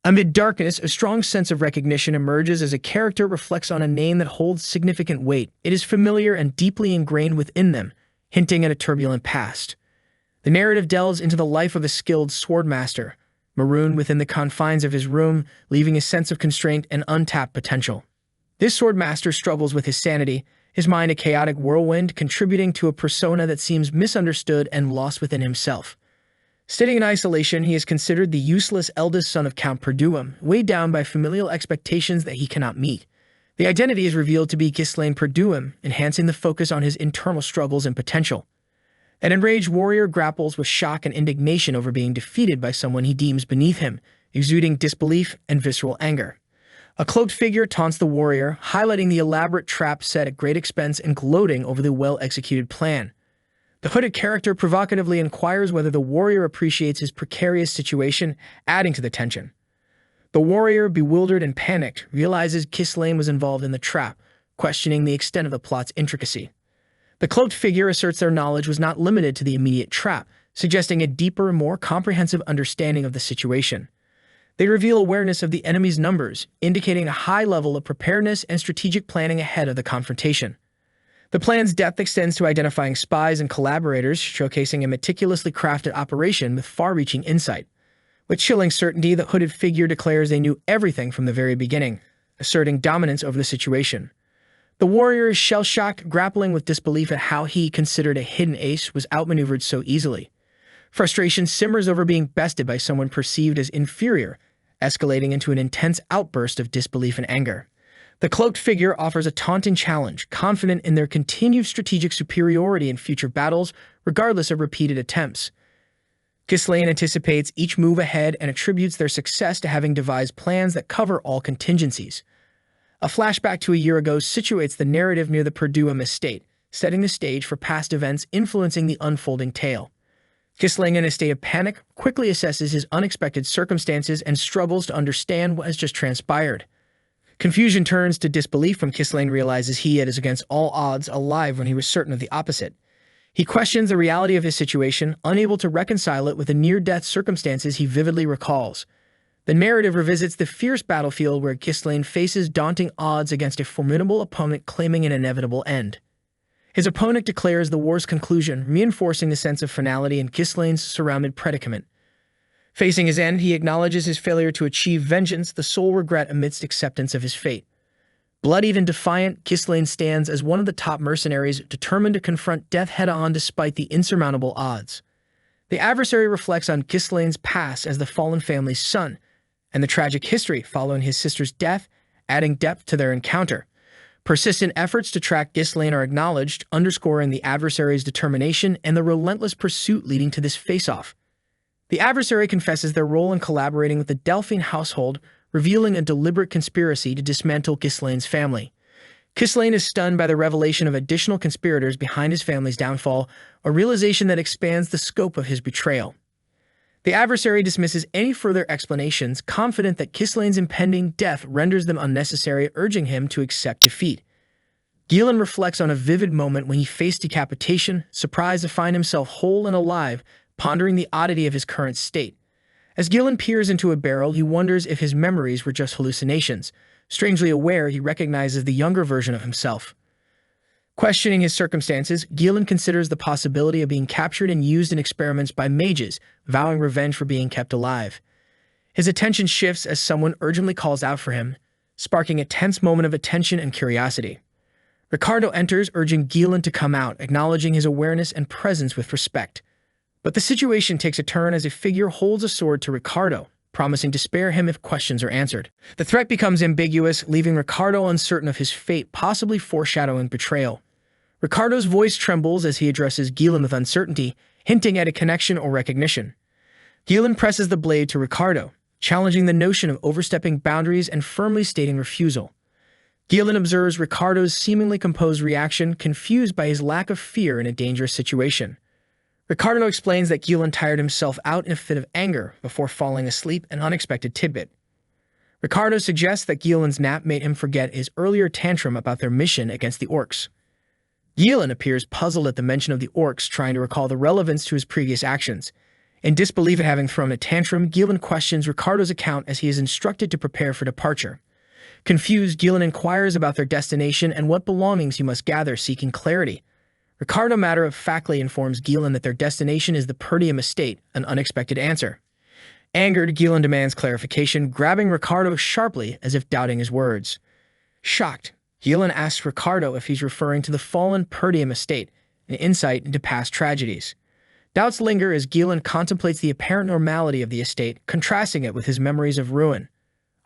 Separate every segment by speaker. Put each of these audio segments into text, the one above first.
Speaker 1: Amid darkness, a strong sense of recognition emerges as a character reflects on a name that holds significant weight. It is familiar and deeply ingrained within them, hinting at a turbulent past. The narrative delves into the life of a skilled swordmaster, marooned within the confines of his room, leaving a sense of constraint and untapped potential. This swordmaster struggles with his sanity, his mind a chaotic whirlwind, contributing to a persona that seems misunderstood and lost within himself. Sitting in isolation, he is considered the useless eldest son of Count Perduum, weighed down by familial expectations that he cannot meet. The identity is revealed to be Ghislaine Perduum, enhancing the focus on his internal struggles and potential. An enraged warrior grapples with shock and indignation over being defeated by someone he deems beneath him, exuding disbelief and visceral anger. A cloaked figure taunts the warrior, highlighting the elaborate trap set at great expense and gloating over the well-executed plan. The hooded character provocatively inquires whether the warrior appreciates his precarious situation, adding to the tension. The warrior, bewildered and panicked, realizes Ghislaine was involved in the trap, questioning the extent of the plot's intricacy. The cloaked figure asserts their knowledge was not limited to the immediate trap, suggesting a deeper, more comprehensive understanding of the situation. They reveal awareness of the enemy's numbers, indicating a high level of preparedness and strategic planning ahead of the confrontation. The plan's depth extends to identifying spies and collaborators, showcasing a meticulously crafted operation with far-reaching insight. With chilling certainty, the hooded figure declares they knew everything from the very beginning, asserting dominance over the situation. The warrior is shell-shocked, grappling with disbelief at how he, considered a hidden ace, was outmaneuvered so easily. Frustration simmers over being bested by someone perceived as inferior, escalating into an intense outburst of disbelief and anger. The cloaked figure offers a taunting challenge, confident in their continued strategic superiority in future battles, regardless of repeated attempts. Ghislaine anticipates each move ahead and attributes their success to having devised plans that cover all contingencies. A flashback to a year ago situates the narrative near the Perduum estate, setting the stage for past events influencing the unfolding tale. Ghislaine, in a state of panic, quickly assesses his unexpected circumstances and struggles to understand what has just transpired. Confusion turns to disbelief when Ghislaine realizes he is against all odds alive when he was certain of the opposite. He questions the reality of his situation, unable to reconcile it with the near-death circumstances he vividly recalls. The narrative revisits the fierce battlefield where Ghislaine faces daunting odds against a formidable opponent claiming an inevitable end. His opponent declares the war's conclusion, reinforcing the sense of finality in Ghislaine's surrounded predicament. Facing his end, he acknowledges his failure to achieve vengeance, the sole regret amidst acceptance of his fate. Bloodied and defiant, Ghislaine stands as one of the top mercenaries, determined to confront death head-on despite the insurmountable odds. The adversary reflects on Ghislaine's past as the fallen family's son, and the tragic history following his sister's death, adding depth to their encounter. Persistent efforts to track Ghislaine are acknowledged, underscoring the adversary's determination and the relentless pursuit leading to this face-off. The adversary confesses their role in collaborating with the Delphine household, revealing a deliberate conspiracy to dismantle Ghislaine's family. Ghislaine is stunned by the revelation of additional conspirators behind his family's downfall, a realization that expands the scope of his betrayal. The adversary dismisses any further explanations, confident that Ghislaine's impending death renders them unnecessary, urging him to accept defeat. Ghislaine reflects on a vivid moment when he faced decapitation, surprised to find himself whole and alive, pondering the oddity of his current state. As Ghislaine peers into a barrel, he wonders if his memories were just hallucinations. Strangely aware, he recognizes the younger version of himself. Questioning his circumstances, Ghislaine considers the possibility of being captured and used in experiments by mages, vowing revenge for being kept alive. His attention shifts as someone urgently calls out for him, sparking a tense moment of attention and curiosity. Ricardo enters, urging Ghislaine to come out, acknowledging his awareness and presence with respect. But the situation takes a turn as a figure holds a sword to Ricardo, promising to spare him if questions are answered. The threat becomes ambiguous, leaving Ricardo uncertain of his fate, possibly foreshadowing betrayal. Ricardo's voice trembles as he addresses Ghislaine with uncertainty, hinting at a connection or recognition. Ghislaine presses the blade to Ricardo, challenging the notion of overstepping boundaries and firmly stating refusal. Ghislaine observes Ricardo's seemingly composed reaction, confused by his lack of fear in a dangerous situation. Ricardo explains that Ghislaine tired himself out in a fit of anger before falling asleep, an unexpected tidbit. Ricardo suggests that Ghislaine's nap made him forget his earlier tantrum about their mission against the orcs. Ghislaine appears puzzled at the mention of the orcs, trying to recall the relevance to his previous actions. In disbelief at having thrown a tantrum, Gillen questions Ricardo's account as he is instructed to prepare for departure. Confused, Gillen inquires about their destination and what belongings he must gather, seeking clarity. Ricardo matter-of-factly informs Gillen that their destination is the Perdium estate, an unexpected answer. Angered, Gillen demands clarification, grabbing Ricardo sharply as if doubting his words. Shocked, Gillen asks Ricardo if he's referring to the fallen Perdium estate, an insight into past tragedies. Doubts linger as Gillen contemplates the apparent normality of the estate, contrasting it with his memories of ruin.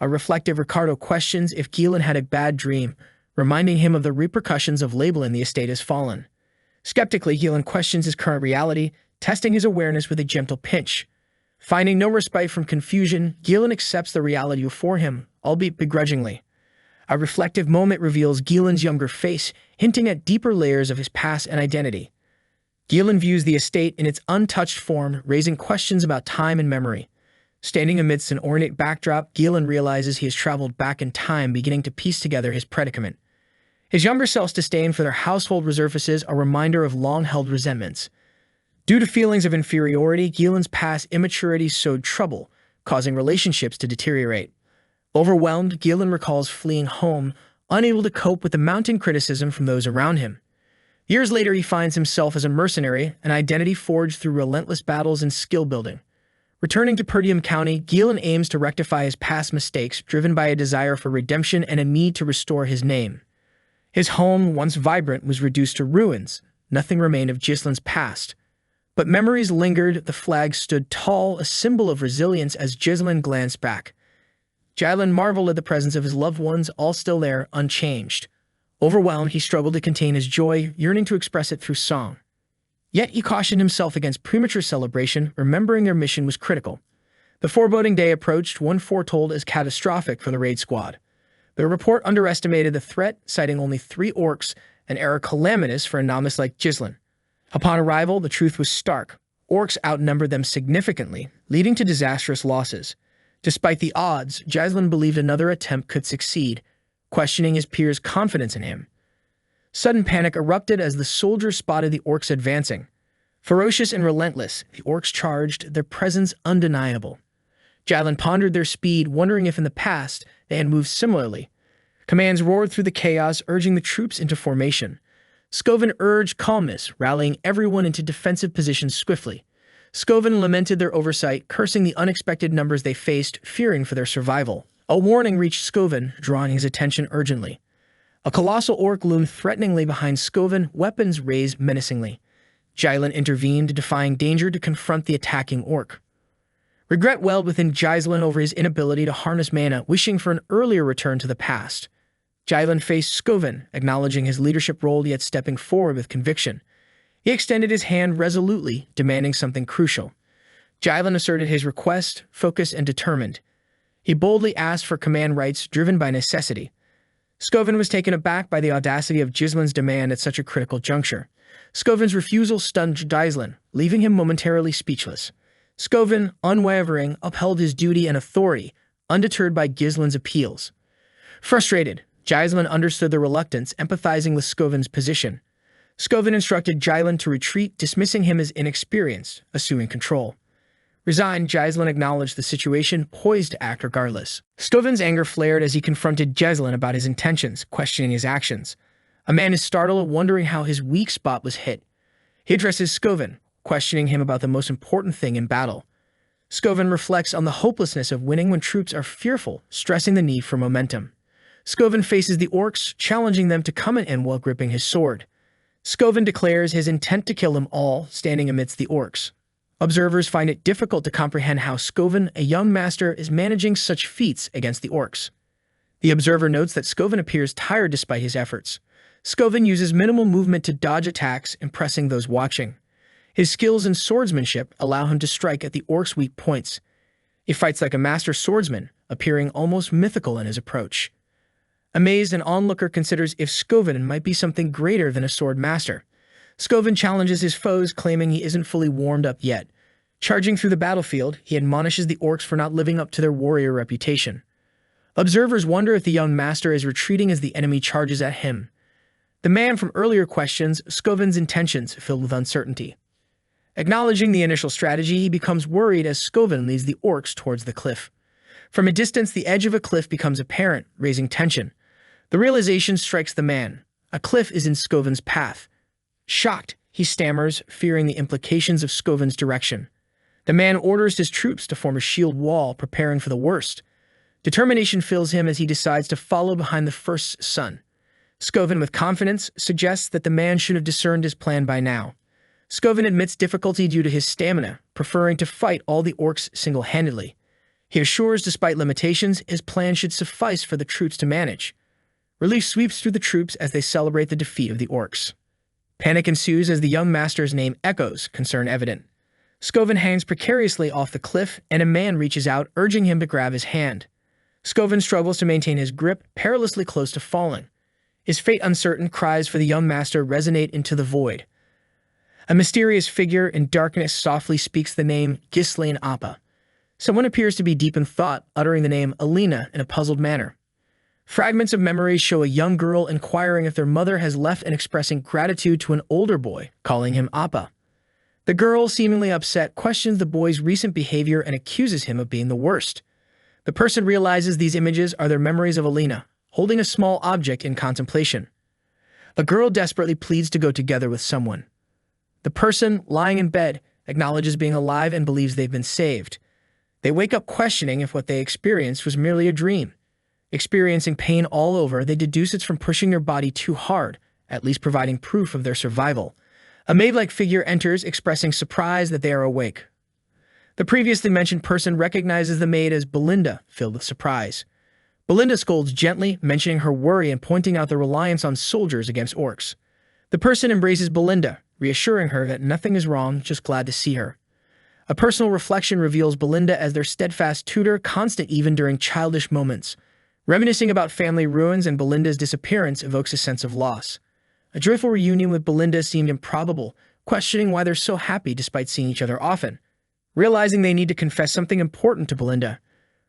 Speaker 1: A reflective Ricardo questions if Gillen had a bad dream, reminding him of the repercussions of labeling the estate as fallen. Skeptically, Gillen questions his current reality, testing his awareness with a gentle pinch. Finding no respite from confusion, Gillen accepts the reality before him, albeit begrudgingly. A reflective moment reveals Gillen's younger face, hinting at deeper layers of his past and identity. Gillen views the estate in its untouched form, raising questions about time and memory. Standing amidst an ornate backdrop, Gillen realizes he has traveled back in time, beginning to piece together his predicament. His younger self's disdain for their household reservices a reminder of long-held resentments. Due to feelings of inferiority, Gillen's past immaturity sowed trouble, causing relationships to deteriorate. Overwhelmed, Gillen recalls fleeing home, unable to cope with the mounting criticism from those around him. Years later, he finds himself as a mercenary, an identity forged through relentless battles and skill building. Returning to Perdium County, Gillen aims to rectify his past mistakes, driven by a desire for redemption and a need to restore his name. His home, once vibrant, was reduced to ruins. Nothing remained of Gillen's past. But memories lingered, the flag stood tall, a symbol of resilience as Gillen glanced back. Gillen marveled at the presence of his loved ones, all still there, unchanged. Overwhelmed, he struggled to contain his joy, yearning to express it through song. Yet he cautioned himself against premature celebration, remembering their mission was critical. The foreboding day approached, one foretold as catastrophic for the raid squad. The report underestimated the threat, citing only 3 orcs, an error calamitous for a novice like Gillen. Upon arrival, the truth was stark. Orcs outnumbered them significantly, leading to disastrous losses. Despite the odds, Gillen believed another attempt could succeed, questioning his peers' confidence in him. Sudden panic erupted as the soldiers spotted the orcs advancing. Ferocious and relentless, the orcs charged, their presence undeniable. Gillen pondered their speed, wondering if in the past they had moved similarly. Commands roared through the chaos, urging the troops into formation. Scoven urged calmness, rallying everyone into defensive positions swiftly. Scoven lamented their oversight, cursing the unexpected numbers they faced, fearing for their survival. A warning reached Scoven, drawing his attention urgently. A colossal orc loomed threateningly behind Scoven, weapons raised menacingly. Gillen intervened, defying danger to confront the attacking orc. Regret welled within Gillen over his inability to harness mana, wishing for an earlier return to the past. Gillen faced Scoven, acknowledging his leadership role yet stepping forward with conviction. He extended his hand resolutely, demanding something crucial. Gillen asserted his request, focused and determined. He boldly asked for command rights driven by necessity. Scoven was taken aback by the audacity of Gillen's demand at such a critical juncture. Scoven's refusal stunned Gillen, leaving him momentarily speechless. Scoven, unwavering, upheld his duty and authority, undeterred by Gillen's appeals. Frustrated, Gillen understood the reluctance, empathizing with Scoven's position. Scoven instructed Gillen to retreat, dismissing him as inexperienced, assuming control. Resigned, Gillen acknowledged the situation, poised to act regardless. Scoven's anger flared as he confronted Gillen about his intentions, questioning his actions. A man is startled, wondering how his weak spot was hit. He addresses Scoven, questioning him about the most important thing in battle. Scoven reflects on the hopelessness of winning when troops are fearful, stressing the need for momentum. Scoven faces the orcs, challenging them to come in while gripping his sword. Scoven declares his intent to kill them all, standing amidst the orcs. Observers find it difficult to comprehend how Scoven, a young master, is managing such feats against the orcs. The observer notes that Scoven appears tired despite his efforts. Scoven uses minimal movement to dodge attacks, impressing those watching. His skills in swordsmanship allow him to strike at the orcs' weak points. He fights like a master swordsman, appearing almost mythical in his approach. Amazed, an onlooker considers if Scoven might be something greater than a sword master. Scoven challenges his foes, claiming he isn't fully warmed up yet. Charging through the battlefield, he admonishes the orcs for not living up to their warrior reputation. Observers wonder if the young master is retreating as the enemy charges at him. The man from earlier questions Scoven's intentions, filled with uncertainty. Acknowledging the initial strategy, he becomes worried as Skoven leads the orcs towards the cliff. From a distance, the edge of a cliff becomes apparent, raising tension. The realization strikes the man. A cliff is in Skoven's path. Shocked, he stammers, fearing the implications of Skoven's direction. The man orders his troops to form a shield wall, preparing for the worst. Determination fills him as he decides to follow behind the first son. Skoven, with confidence, suggests that the man should have discerned his plan by now. Skoven admits difficulty due to his stamina, preferring to fight all the orcs single-handedly. He assures, despite limitations, his plan should suffice for the troops to manage. Relief sweeps through the troops as they celebrate the defeat of the orcs. Panic ensues as the young master's name echoes, concern evident. Skoven hangs precariously off the cliff, and a man reaches out, urging him to grab his hand. Skoven struggles to maintain his grip, perilously close to falling. His fate uncertain, cries for the young master resonate into the void. A mysterious figure in darkness softly speaks the name Ghislaine Appa. Someone appears to be deep in thought, uttering the name Alina in a puzzled manner. Fragments of memories show a young girl inquiring if their mother has left and expressing gratitude to an older boy, calling him Appa. The girl, seemingly upset, questions the boy's recent behavior and accuses him of being the worst. The person realizes these images are their memories of Alina, holding a small object in contemplation. The girl desperately pleads to go together with someone. The person, lying in bed, acknowledges being alive and believes they've been saved. They wake up questioning if what they experienced was merely a dream. Experiencing pain all over, they deduce it's from pushing their body too hard, at least providing proof of their survival. A maid-like figure enters, expressing surprise that they are awake. The previously mentioned person recognizes the maid as Belinda, filled with surprise. Belinda scolds gently, mentioning her worry and pointing out the reliance on soldiers against orcs. The person embraces Belinda, reassuring her that nothing is wrong, just glad to see her. A personal reflection reveals Belinda as their steadfast tutor, constant even during childish moments. Reminiscing about family ruins and Belinda's disappearance evokes a sense of loss. A joyful reunion with Belinda seemed improbable, questioning why they're so happy despite seeing each other often. Realizing they need to confess something important to Belinda.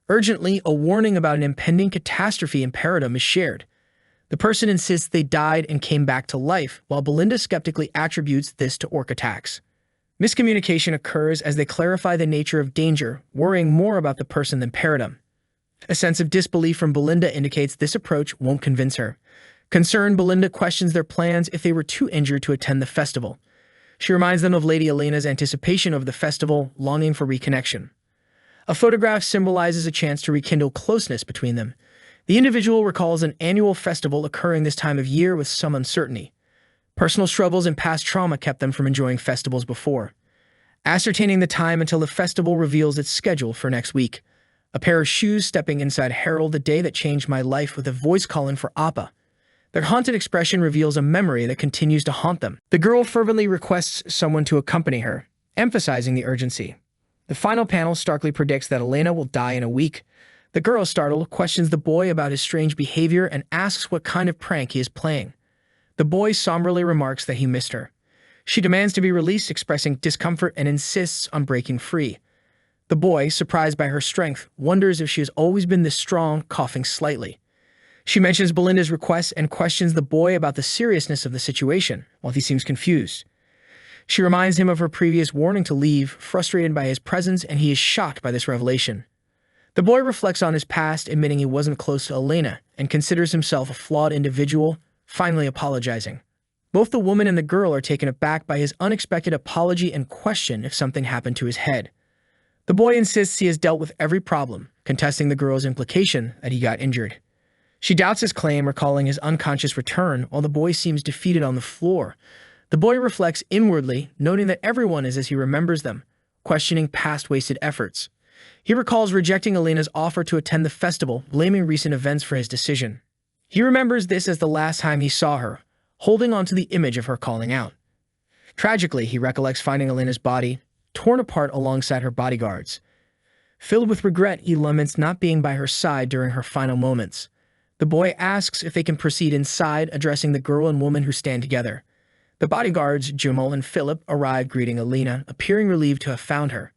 Speaker 1: Urgently, a warning about an impending catastrophe in Paradum is shared. The person insists they died and came back to life, while Belinda skeptically attributes this to orc attacks. Miscommunication occurs as they clarify the nature of danger, worrying more about the person than Paradum. A sense of disbelief from Belinda indicates this approach won't convince her. Concerned, Belinda questions their plans if they were too injured to attend the festival. She reminds them of Lady Elena's anticipation of the festival, longing for reconnection. A photograph symbolizes a chance to rekindle closeness between them. The individual recalls an annual festival occurring this time of year with some uncertainty. Personal struggles and past trauma kept them from enjoying festivals before. Ascertaining the time until the festival reveals its schedule for next week. A pair of shoes stepping inside herald the day that changed my life with a voice calling for Appa. Their haunted expression reveals a memory that continues to haunt them. The girl fervently requests someone to accompany her, emphasizing the urgency. The final panel starkly predicts that Elena will die in a week. The girl, startled, questions the boy about his strange behavior and asks what kind of prank he is playing. The boy somberly remarks that he missed her. She demands to be released, expressing discomfort, and insists on breaking free. The boy, surprised by her strength, wonders if she has always been this strong, coughing slightly. She mentions Belinda's request and questions the boy about the seriousness of the situation, while he seems confused. She reminds him of her previous warning to leave, frustrated by his presence, and he is shocked by this revelation. The boy reflects on his past, admitting he wasn't close to Elena, and considers himself a flawed individual, finally apologizing. Both the woman and the girl are taken aback by his unexpected apology and question if something happened to his head. The boy insists he has dealt with every problem, contesting the girl's implication that he got injured. She doubts his claim, recalling his unconscious return, while the boy seems defeated on the floor. The boy reflects inwardly, noting that everyone is as he remembers them, questioning past wasted efforts. He recalls rejecting Elena's offer to attend the festival, blaming recent events for his decision. He remembers this as the last time he saw her, holding on to the image of her calling out. Tragically, he recollects finding Elena's body, torn apart alongside her bodyguards. Filled with regret, he laments not being by her side during her final moments. The boy asks if they can proceed inside, addressing the girl and woman who stand together. The bodyguards, Jamal and Philip, arrive greeting Elena, appearing relieved to have found her.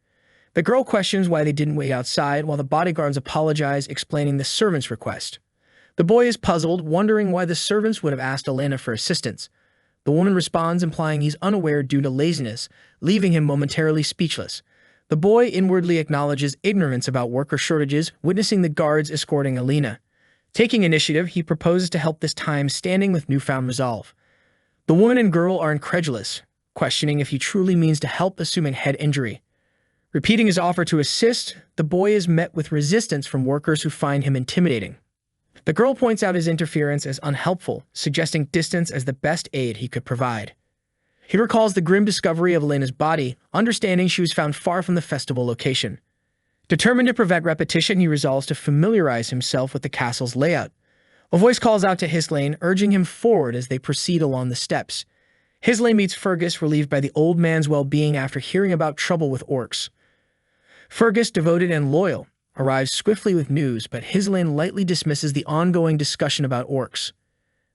Speaker 1: The girl questions why they didn't wait outside, while the bodyguards apologize, explaining the servant's request. The boy is puzzled, wondering why the servants would have asked Elena for assistance. The woman responds, implying he's unaware due to laziness, leaving him momentarily speechless. The boy inwardly acknowledges ignorance about worker shortages, witnessing the guards escorting Alina. Taking initiative, he proposes to help, this time standing with newfound resolve. The woman and girl are incredulous, questioning if he truly means to help, assuming head injury. Repeating his offer to assist, the boy is met with resistance from workers who find him intimidating. The girl points out his interference as unhelpful, suggesting distance as the best aid he could provide. He recalls the grim discovery of Elena's body, understanding she was found far from the festival location. Determined to prevent repetition, he resolves to familiarize himself with the castle's layout. A voice calls out to Hislane, urging him forward as they proceed along the steps. Hislane meets Fergus, relieved by the old man's well-being after hearing about trouble with orcs. Fergus, devoted and loyal, arrives swiftly with news, but Hislane lightly dismisses the ongoing discussion about orcs.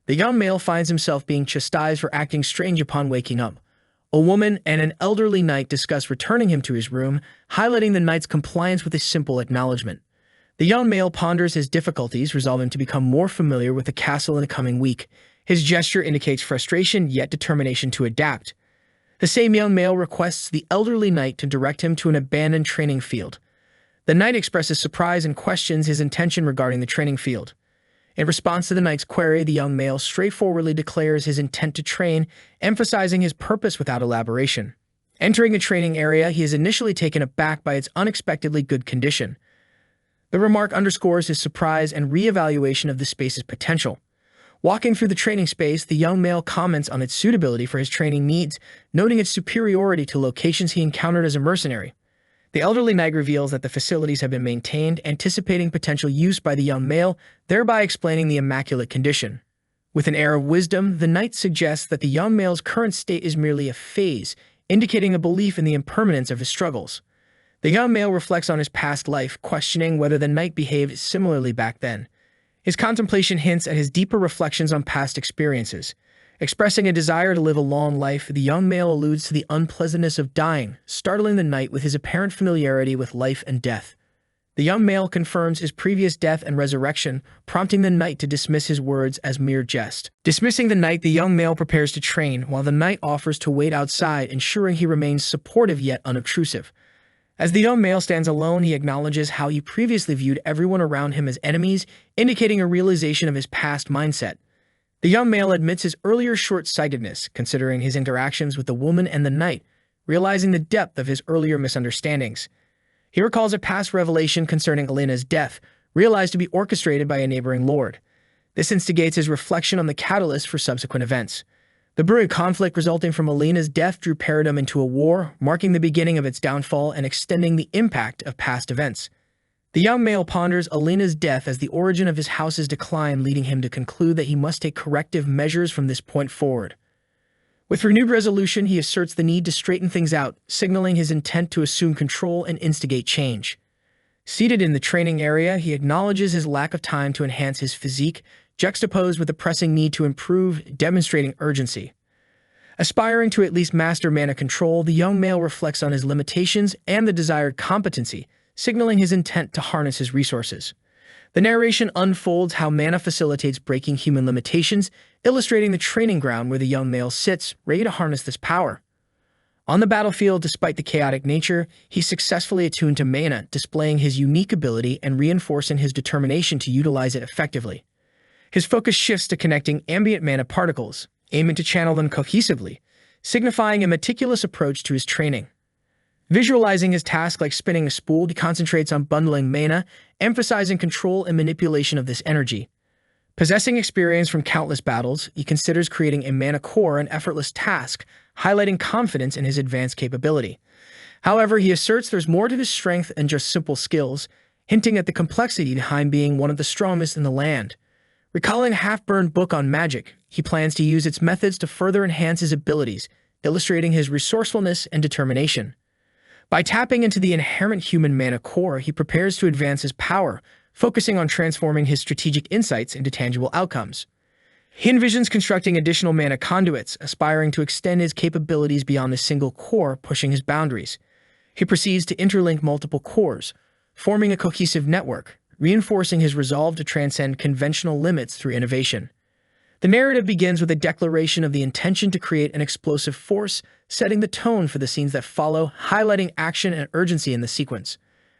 Speaker 1: The young male finds himself being chastised for acting strange upon waking up. A woman and an elderly knight discuss returning him to his room, highlighting the knight's compliance with a simple acknowledgement. The young male ponders his difficulties, resolving to become more familiar with the castle in the coming week. His gesture indicates frustration, yet determination to adapt. The same young male requests the elderly knight to direct him to an abandoned training field. The knight expresses surprise and questions his intention regarding the training field. In response to the knight's query, the young male straightforwardly declares his intent to train, emphasizing his purpose without elaboration. Entering the training area, he is initially taken aback by its unexpectedly good condition. The remark underscores his surprise and re-evaluation of the space's potential. Walking through the training space, the young male comments on its suitability for his training needs, noting its superiority to locations he encountered as a mercenary. The elderly knight reveals that the facilities have been maintained, anticipating potential use by the young male, thereby explaining the immaculate condition. With an air of wisdom, the knight suggests that the young male's current state is merely a phase, indicating a belief in the impermanence of his struggles. The young male reflects on his past life, questioning whether the knight behaved similarly back then. His contemplation hints at his deeper reflections on past experiences. Expressing a desire to live a long life, the young male alludes to the unpleasantness of dying, startling the knight with his apparent familiarity with life and death. The young male confirms his previous death and resurrection, prompting the knight to dismiss his words as mere jest. Dismissing the knight, the young male prepares to train, while the knight offers to wait outside, ensuring he remains supportive yet unobtrusive. As the young male stands alone, he acknowledges how he previously viewed everyone around him as enemies, indicating a realization of his past mindset. The young male admits his earlier short-sightedness, considering his interactions with the woman and the knight, realizing the depth of his earlier misunderstandings. He recalls a past revelation concerning Elena's death, realized to be orchestrated by a neighboring lord. This instigates his reflection on the catalyst for subsequent events. The brewing conflict resulting from Elena's death drew Paradigm into a war, marking the beginning of its downfall and extending the impact of past events. The young male ponders Elena's death as the origin of his house's decline, leading him to conclude that he must take corrective measures from this point forward. With renewed resolution, he asserts the need to straighten things out, signaling his intent to assume control and instigate change. Seated in the training area, he acknowledges his lack of time to enhance his physique, juxtaposed with the pressing need to improve, demonstrating urgency. Aspiring to at least master mana control, the young male reflects on his limitations and the desired competency, signaling his intent to harness his resources. The narration unfolds how mana facilitates breaking human limitations, illustrating the training ground where the young male sits, ready to harness this power. On the battlefield, despite the chaotic nature, he successfully attuned to mana, displaying his unique ability and reinforcing his determination to utilize it effectively. His focus shifts to connecting ambient mana particles, aiming to channel them cohesively, signifying a meticulous approach to his training. Visualizing his task like spinning a spool, he concentrates on bundling mana, emphasizing control and manipulation of this energy. Possessing experience from countless battles, he considers creating a mana core an effortless task, highlighting confidence in his advanced capability. However, he asserts there's more to his strength than just simple skills, hinting at the complexity behind being one of the strongest in the land. Recalling a half-burned book on magic, he plans to use its methods to further enhance his abilities, illustrating his resourcefulness and determination. By tapping into the inherent human mana core, he prepares to advance his power, focusing on transforming his strategic insights into tangible outcomes. He envisions constructing additional mana conduits, aspiring to extend his capabilities beyond the single core, pushing his boundaries. He proceeds to interlink multiple cores, forming a cohesive network, reinforcing his resolve to transcend conventional limits through innovation. The narrative begins with a declaration of the intention to create an explosive force, setting the tone for the scenes that follow, highlighting action and urgency in the sequence.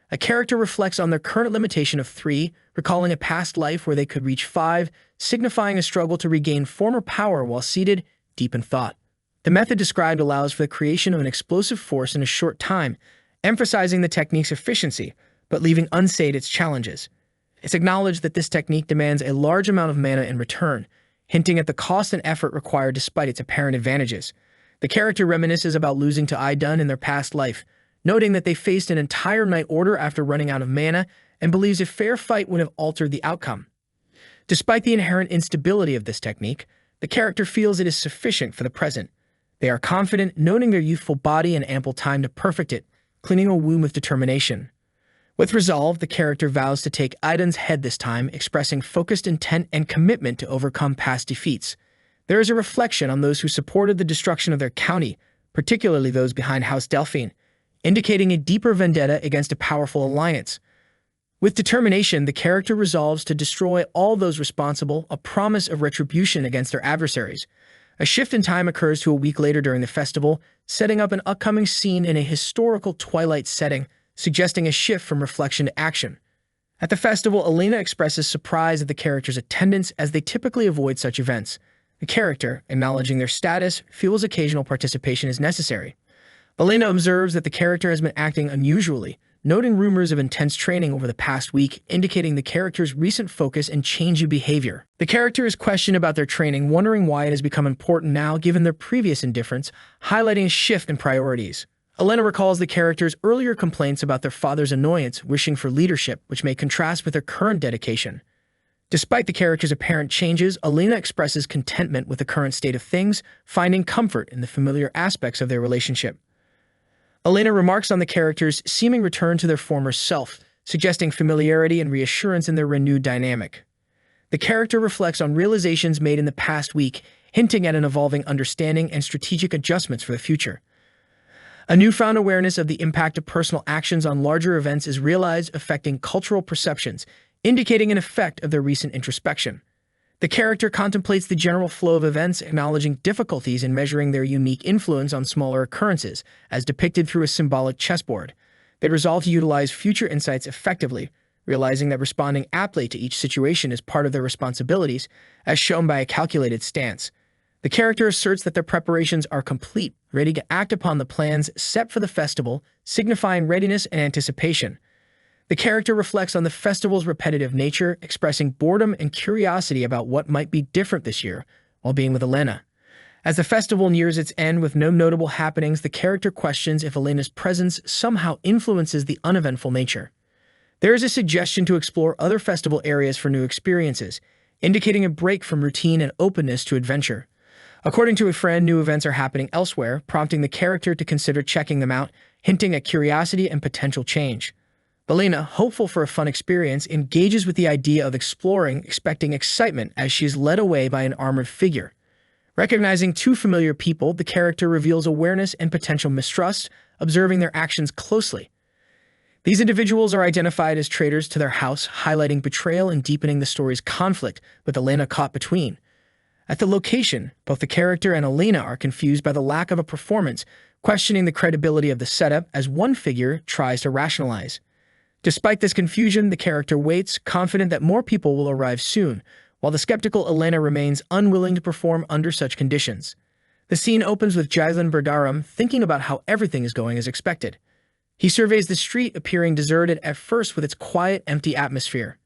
Speaker 1: A character reflects on their current limitation of 3, recalling a past life where they could reach 5, signifying a struggle to regain former power while seated deep in thought. The method described allows for the creation of an explosive force in a short time, emphasizing the technique's efficiency, but leaving unsaid its challenges. It's acknowledged that this technique demands a large amount of mana in return, hinting at the cost and effort required despite its apparent advantages. The character reminisces about losing to Idun in their past life, noting that they faced an entire night order after running out of mana and believes a fair fight would have altered the outcome. Despite the inherent instability of this technique, the character feels it is sufficient for the present. They are confident, noting their youthful body and ample time to perfect it, cleaning a wound with determination. With resolve, the character vows to take Idun's head this time, expressing focused intent and commitment to overcome past defeats. There is a reflection on those who supported the destruction of their county, particularly those behind House Delphine, indicating a deeper vendetta against a powerful alliance. With determination, the character resolves to destroy all those responsible, a promise of retribution against their adversaries. A shift in time occurs to a week later during the festival, setting up an upcoming scene in a historical twilight setting, suggesting a shift from reflection to action. At the festival, Elena expresses surprise at the character's attendance as they typically avoid such events. The character, acknowledging their status, feels occasional participation is necessary. Elena observes that the character has been acting unusually, noting rumors of intense training over the past week, indicating the character's recent focus and change of behavior. The character is questioned about their training, wondering why it has become important now given their previous indifference, highlighting a shift in priorities. Elena recalls the character's earlier complaints about their father's annoyance, wishing for leadership, which may contrast with their current dedication. Despite the character's apparent changes, Elena expresses contentment with the current state of things, finding comfort in the familiar aspects of their relationship. Elena remarks on the character's seeming return to their former self, suggesting familiarity and reassurance in their renewed dynamic. The character reflects on realizations made in the past week, hinting at an evolving understanding and strategic adjustments for the future. A newfound awareness of the impact of personal actions on larger events is realized, affecting cultural perceptions, indicating an effect of their recent introspection. The character contemplates the general flow of events, acknowledging difficulties in measuring their unique influence on smaller occurrences, as depicted through a symbolic chessboard. They resolve to utilize future insights effectively, realizing that responding aptly to each situation is part of their responsibilities, as shown by a calculated stance. The character asserts that their preparations are complete, ready to act upon the plans set for the festival, signifying readiness and anticipation. The character reflects on the festival's repetitive nature, expressing boredom and curiosity about what might be different this year, while being with Elena. As the festival nears its end with no notable happenings, the character questions if Elena's presence somehow influences the uneventful nature. There is a suggestion to explore other festival areas for new experiences, indicating a break from routine and openness to adventure. According to a friend, new events are happening elsewhere, prompting the character to consider checking them out, hinting at curiosity and potential change. Elena, hopeful for a fun experience, engages with the idea of exploring, expecting excitement as she is led away by an armored figure. Recognizing two familiar people, the character reveals awareness and potential mistrust, observing their actions closely. These individuals are identified as traitors to their house, highlighting betrayal and deepening the story's conflict, with Elena caught between. At the location, both the character and Elena are confused by the lack of a performance, questioning the credibility of the setup as one figure tries to rationalize. Despite this confusion, the character waits, confident that more people will arrive soon, while the skeptical Elena remains unwilling to perform under such conditions. The scene opens with Jailan Verdaram thinking about how everything is going as expected. He surveys the street, appearing deserted at first with its quiet, empty atmosphere.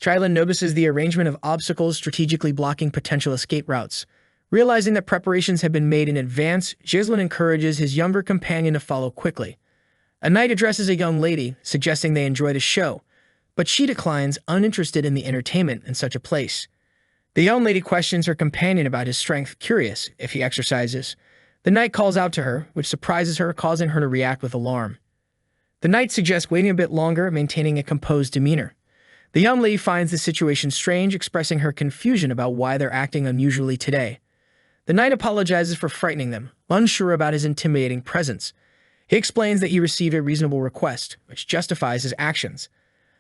Speaker 1: Jailan notices the arrangement of obstacles strategically blocking potential escape routes. Realizing that preparations have been made in advance, Jailan encourages his younger companion to follow quickly. A knight addresses a young lady, suggesting they enjoy the show, but she declines, uninterested in the entertainment in such a place. The young lady questions her companion about his strength, curious if he exercises. The knight calls out to her, which surprises her, causing her to react with alarm. The knight suggests waiting a bit longer, maintaining a composed demeanor. The young lady finds the situation strange, expressing her confusion about why they're acting unusually today. The knight apologizes for frightening them, unsure about his intimidating presence. He explains that he received a reasonable request, which justifies his actions.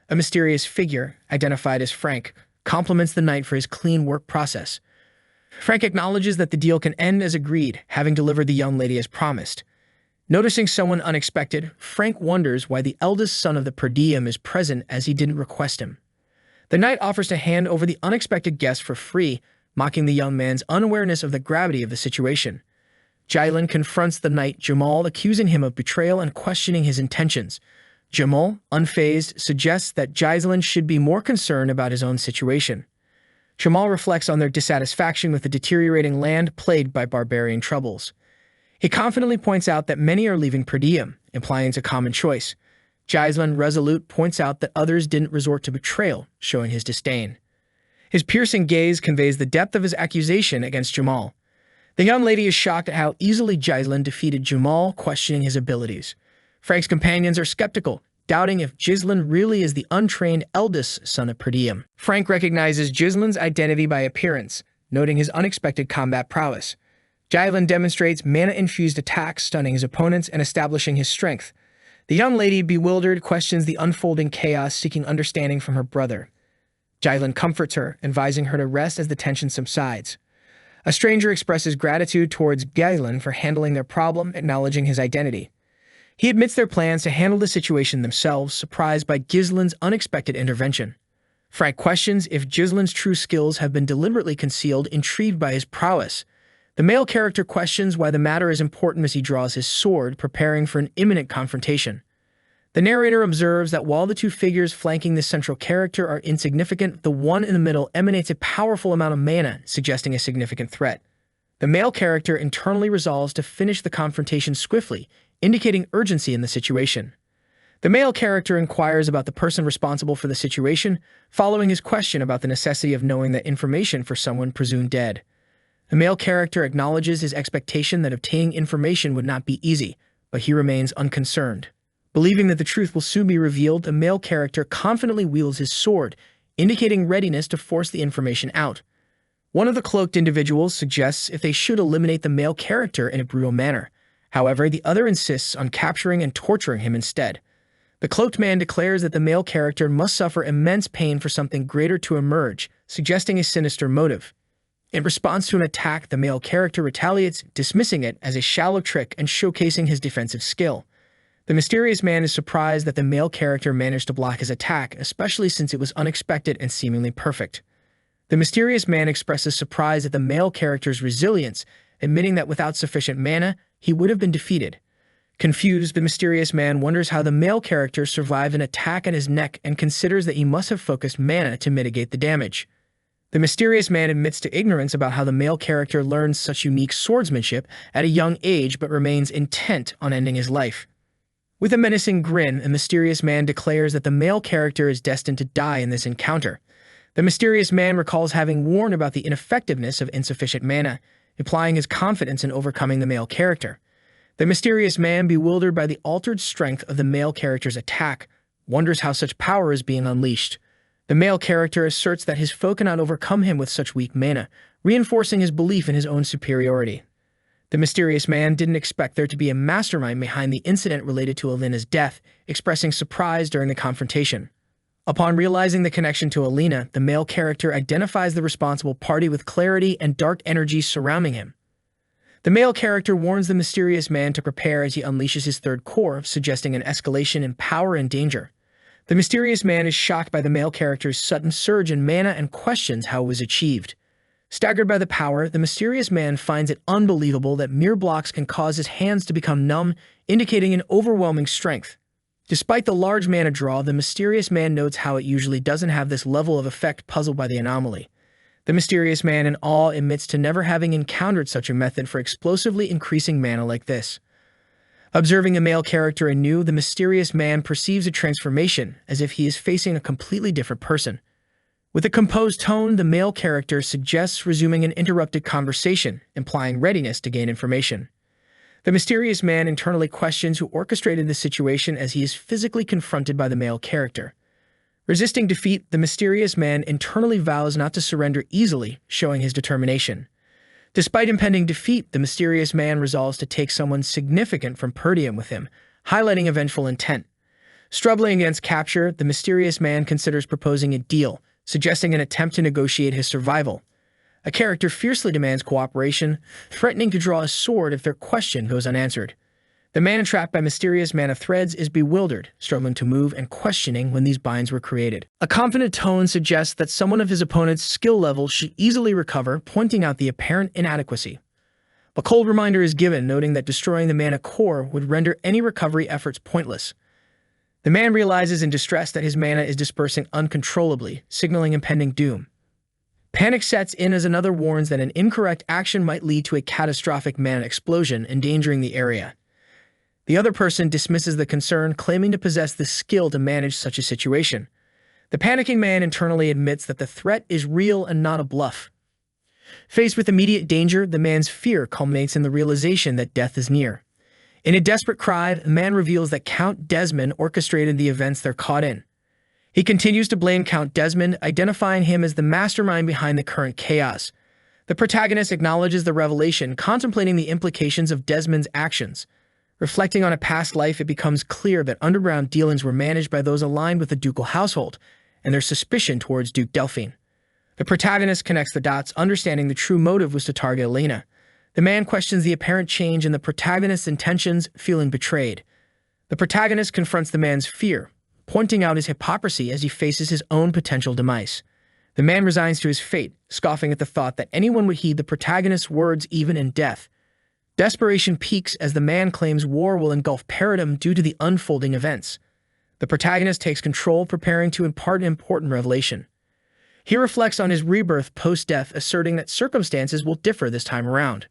Speaker 1: A mysterious figure, identified as Frank, compliments the knight for his clean work process. Frank acknowledges that the deal can end as agreed, having delivered the young lady as promised. Noticing someone unexpected, Frank wonders why the eldest son of the per diem is present as he didn't request him. The knight offers to hand over the unexpected guest for free, mocking the young man's unawareness of the gravity of the situation. Jailan confronts the knight Jamal, accusing him of betrayal and questioning his intentions. Jamal, unfazed, suggests that Jailan should be more concerned about his own situation. Jamal reflects on their dissatisfaction with the deteriorating land plagued by barbarian troubles. He confidently points out that many are leaving per diem, implying it's a common choice. Jailan, resolute, points out that others didn't resort to betrayal, showing his disdain. His piercing gaze conveys the depth of his accusation against Jamal. The young lady is shocked at how easily Jailan defeated Jamal, questioning his abilities. Frank's companions are skeptical, doubting if Jailan really is the untrained eldest son of per diem. Frank recognizes Jailan's identity by appearance, noting his unexpected combat prowess. Jailan demonstrates mana-infused attacks, stunning his opponents and establishing his strength. The young lady, bewildered, questions the unfolding chaos, seeking understanding from her brother. Jailan comforts her, advising her to rest as the tension subsides. A stranger expresses gratitude towards Jailan for handling their problem, acknowledging his identity. He admits their plans to handle the situation themselves, surprised by Jailan's unexpected intervention. Frank questions if Jailan's true skills have been deliberately concealed, intrigued by his prowess. The male character questions why the matter is important as he draws his sword, preparing for an imminent confrontation. The narrator observes that while the two figures flanking the central character are insignificant, the one in the middle emanates a powerful amount of mana, suggesting a significant threat. The male character internally resolves to finish the confrontation swiftly, indicating urgency in the situation. The male character inquires about the person responsible for the situation, following his question about the necessity of knowing that information for someone presumed dead. The male character acknowledges his expectation that obtaining information would not be easy, but he remains unconcerned. Believing that the truth will soon be revealed, the male character confidently wields his sword, indicating readiness to force the information out. One of the cloaked individuals suggests if they should eliminate the male character in a brutal manner. However, the other insists on capturing and torturing him instead. The cloaked man declares that the male character must suffer immense pain for something greater to emerge, suggesting a sinister motive. In response to an attack, the male character retaliates, dismissing it as a shallow trick and showcasing his defensive skill. The mysterious man is surprised that the male character managed to block his attack, especially since it was unexpected and seemingly perfect. The mysterious man expresses surprise at the male character's resilience, admitting that without sufficient mana, he would have been defeated. Confused, the mysterious man wonders how the male character survived an attack at his neck and considers that he must have focused mana to mitigate the damage. The mysterious man admits to ignorance about how the male character learns such unique swordsmanship at a young age but remains intent on ending his life. With a menacing grin, the mysterious man declares that the male character is destined to die in this encounter. The mysterious man recalls having warned about the ineffectiveness of insufficient mana, implying his confidence in overcoming the male character. The mysterious man, bewildered by the altered strength of the male character's attack, wonders how such power is being unleashed. The male character asserts that his foe cannot overcome him with such weak mana, reinforcing his belief in his own superiority. The mysterious man didn't expect there to be a mastermind behind the incident related to Alina's death, expressing surprise during the confrontation. Upon realizing the connection to Alina, the male character identifies the responsible party with clarity and dark energy surrounding him. The male character warns the mysterious man to prepare as he unleashes his third core, suggesting an escalation in power and danger. The mysterious man is shocked by the male character's sudden surge in mana and questions how it was achieved. Staggered by the power, the mysterious man finds it unbelievable that mere blocks can cause his hands to become numb, indicating an overwhelming strength. Despite the large mana draw, the mysterious man notes how it usually doesn't have this level of effect, puzzled by the anomaly. The mysterious man in awe admits to never having encountered such a method for explosively increasing mana like this. Observing the male character anew, the mysterious man perceives a transformation, as if he is facing a completely different person. With a composed tone, the male character suggests resuming an interrupted conversation, implying readiness to gain information. The mysterious man internally questions who orchestrated the situation as he is physically confronted by the male character. Resisting defeat, the mysterious man internally vows not to surrender easily, showing his determination. Despite impending defeat, the mysterious man resolves to take someone significant from per diem with him, highlighting a vengeful intent. Struggling against capture, the mysterious man considers proposing a deal, suggesting an attempt to negotiate his survival. A character fiercely demands cooperation, threatening to draw a sword if their question goes unanswered. The man trapped by mysterious mana threads is bewildered, struggling to move and questioning when these binds were created. A confident tone suggests that someone of his opponent's skill level should easily recover, pointing out the apparent inadequacy. A cold reminder is given, noting that destroying the mana core would render any recovery efforts pointless. The man realizes in distress that his mana is dispersing uncontrollably, signaling impending doom. Panic sets in as another warns that an incorrect action might lead to a catastrophic mana explosion, endangering the area. The other person dismisses the concern, claiming to possess the skill to manage such a situation. The panicking man internally admits that the threat is real and not a bluff. Faced with immediate danger, the man's fear culminates in the realization that death is near. In a desperate cry, the man reveals that Count Desmond orchestrated the events they're caught in. He continues to blame Count Desmond, identifying him as the mastermind behind the current chaos. The protagonist acknowledges the revelation, contemplating the implications of Desmond's actions. Reflecting on a past life, it becomes clear that underground dealings were managed by those aligned with the ducal household, and their suspicion towards Duke Delphine. The protagonist connects the dots, understanding the true motive was to target Elena. The man questions the apparent change in the protagonist's intentions, feeling betrayed. The protagonist confronts the man's fear, pointing out his hypocrisy as he faces his own potential demise. The man resigns to his fate, scoffing at the thought that anyone would heed the protagonist's words even in death. Desperation peaks as the man claims war will engulf Paradigm due to the unfolding events. The protagonist takes control, preparing to impart an important revelation. He reflects on his rebirth post-death, asserting that circumstances will differ this time around.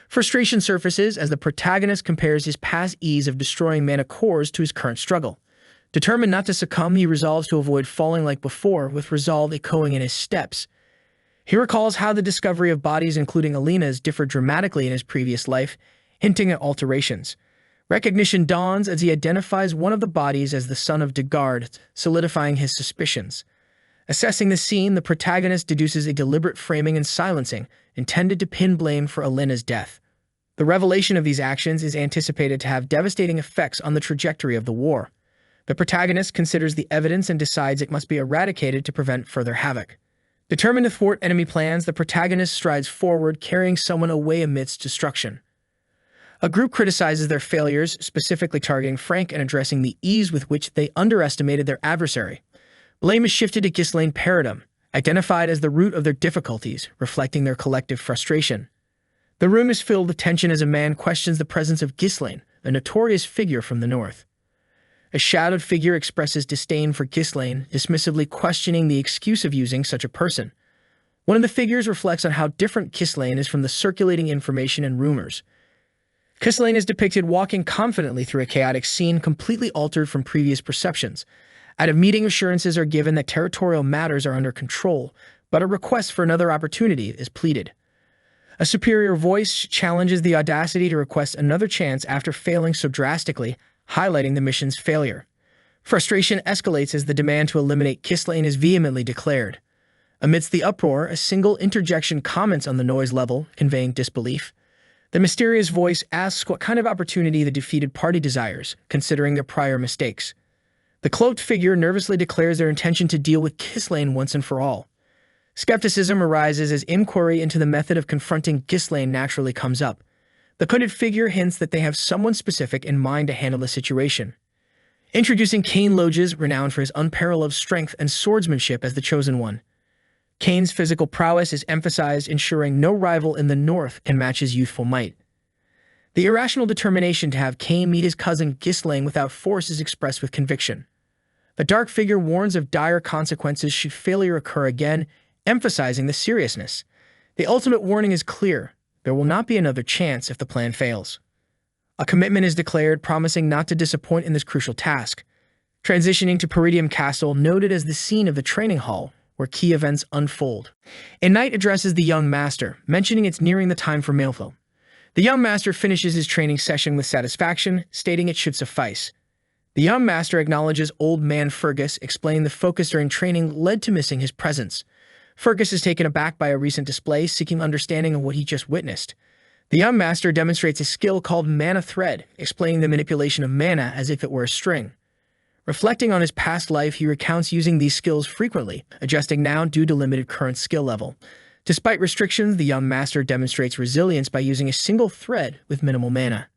Speaker 1: Frustration surfaces as the protagonist compares his past ease of destroying mana cores to his current struggle. Determined not to succumb, he resolves to avoid falling like before, with resolve echoing in his steps. He recalls how the discovery of bodies, including Elena's, differed dramatically in his previous life, hinting at alterations. Recognition dawns as he identifies one of the bodies as the son of Degard, solidifying his suspicions. Assessing the scene, the protagonist deduces a deliberate framing and silencing, intended to pin blame for Elena's death. The revelation of these actions is anticipated to have devastating effects on the trajectory of the war. The protagonist considers the evidence and decides it must be eradicated to prevent further havoc. Determined to thwart enemy plans, the protagonist strides forward, carrying someone away amidst destruction. A group criticizes their failures, specifically targeting Frank and addressing the ease with which they underestimated their adversary. Blame is shifted to Ghislaine Paradigm, identified as the root of their difficulties, reflecting their collective frustration. The room is filled with tension as a man questions the presence of Ghislaine, a notorious figure from the north. A shadowed figure expresses disdain for Ghislaine, dismissively questioning the excuse of using such a person. One of the figures reflects on how different Ghislaine is from the circulating information and rumors. Ghislaine is depicted walking confidently through a chaotic scene, completely altered from previous perceptions. At a meeting, assurances are given that territorial matters are under control, but a request for another opportunity is pleaded. A superior voice challenges the audacity to request another chance after failing so drastically, highlighting the mission's failure. Frustration escalates as the demand to eliminate Ghislaine is vehemently declared. Amidst the uproar, a single interjection comments on the noise level, conveying disbelief. The mysterious voice asks what kind of opportunity the defeated party desires, considering their prior mistakes. The cloaked figure nervously declares their intention to deal with Ghislaine once and for all. Skepticism arises as inquiry into the method of confronting Ghislaine naturally comes up. The hooded figure hints that they have someone specific in mind to handle the situation. Introducing Cain Loges, renowned for his unparalleled strength and swordsmanship as the chosen one. Cain's physical prowess is emphasized, ensuring no rival in the north can match his youthful might. The irrational determination to have Cain meet his cousin Ghislaine without force is expressed with conviction. The dark figure warns of dire consequences should failure occur again, emphasizing the seriousness. The ultimate warning is clear: there will not be another chance if the plan fails. A commitment is declared, promising not to disappoint in this crucial task. Transitioning to Peridium Castle, noted as the scene of the training hall, where key events unfold. A knight addresses the young master, mentioning it's nearing the time for mailflow. The young master finishes his training session with satisfaction, stating it should suffice. The young master acknowledges old man Fergus, explaining the focus during training led to missing his presence. Fergus is taken aback by a recent display, seeking understanding of what he just witnessed. The young master demonstrates a skill called mana thread, explaining the manipulation of mana as if it were a string. Reflecting on his past life, he recounts using these skills frequently, adjusting now due to limited current skill level. Despite restrictions, the young master demonstrates resilience by using a single thread with minimal mana.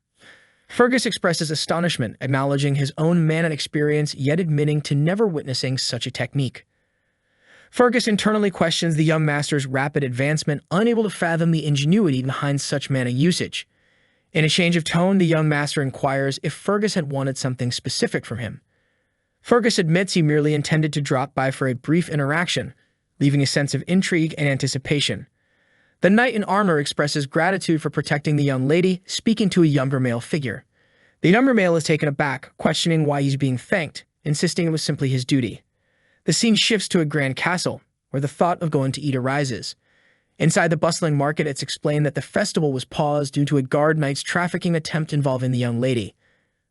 Speaker 1: Fergus expresses astonishment, acknowledging his own mana experience yet admitting to never witnessing such a technique. Fergus internally questions the young master's rapid advancement, unable to fathom the ingenuity behind such mana usage. In a change of tone, the young master inquires if Fergus had wanted something specific from him. Fergus admits he merely intended to drop by for a brief interaction, leaving a sense of intrigue and anticipation. The knight in armor expresses gratitude for protecting the young lady, speaking to a younger male figure. The younger male is taken aback, questioning why he's being thanked, insisting it was simply his duty. The scene shifts to a grand castle, where the thought of going to eat arises. Inside the bustling market, it's explained that the festival was paused due to a guard knight's trafficking attempt involving the young lady.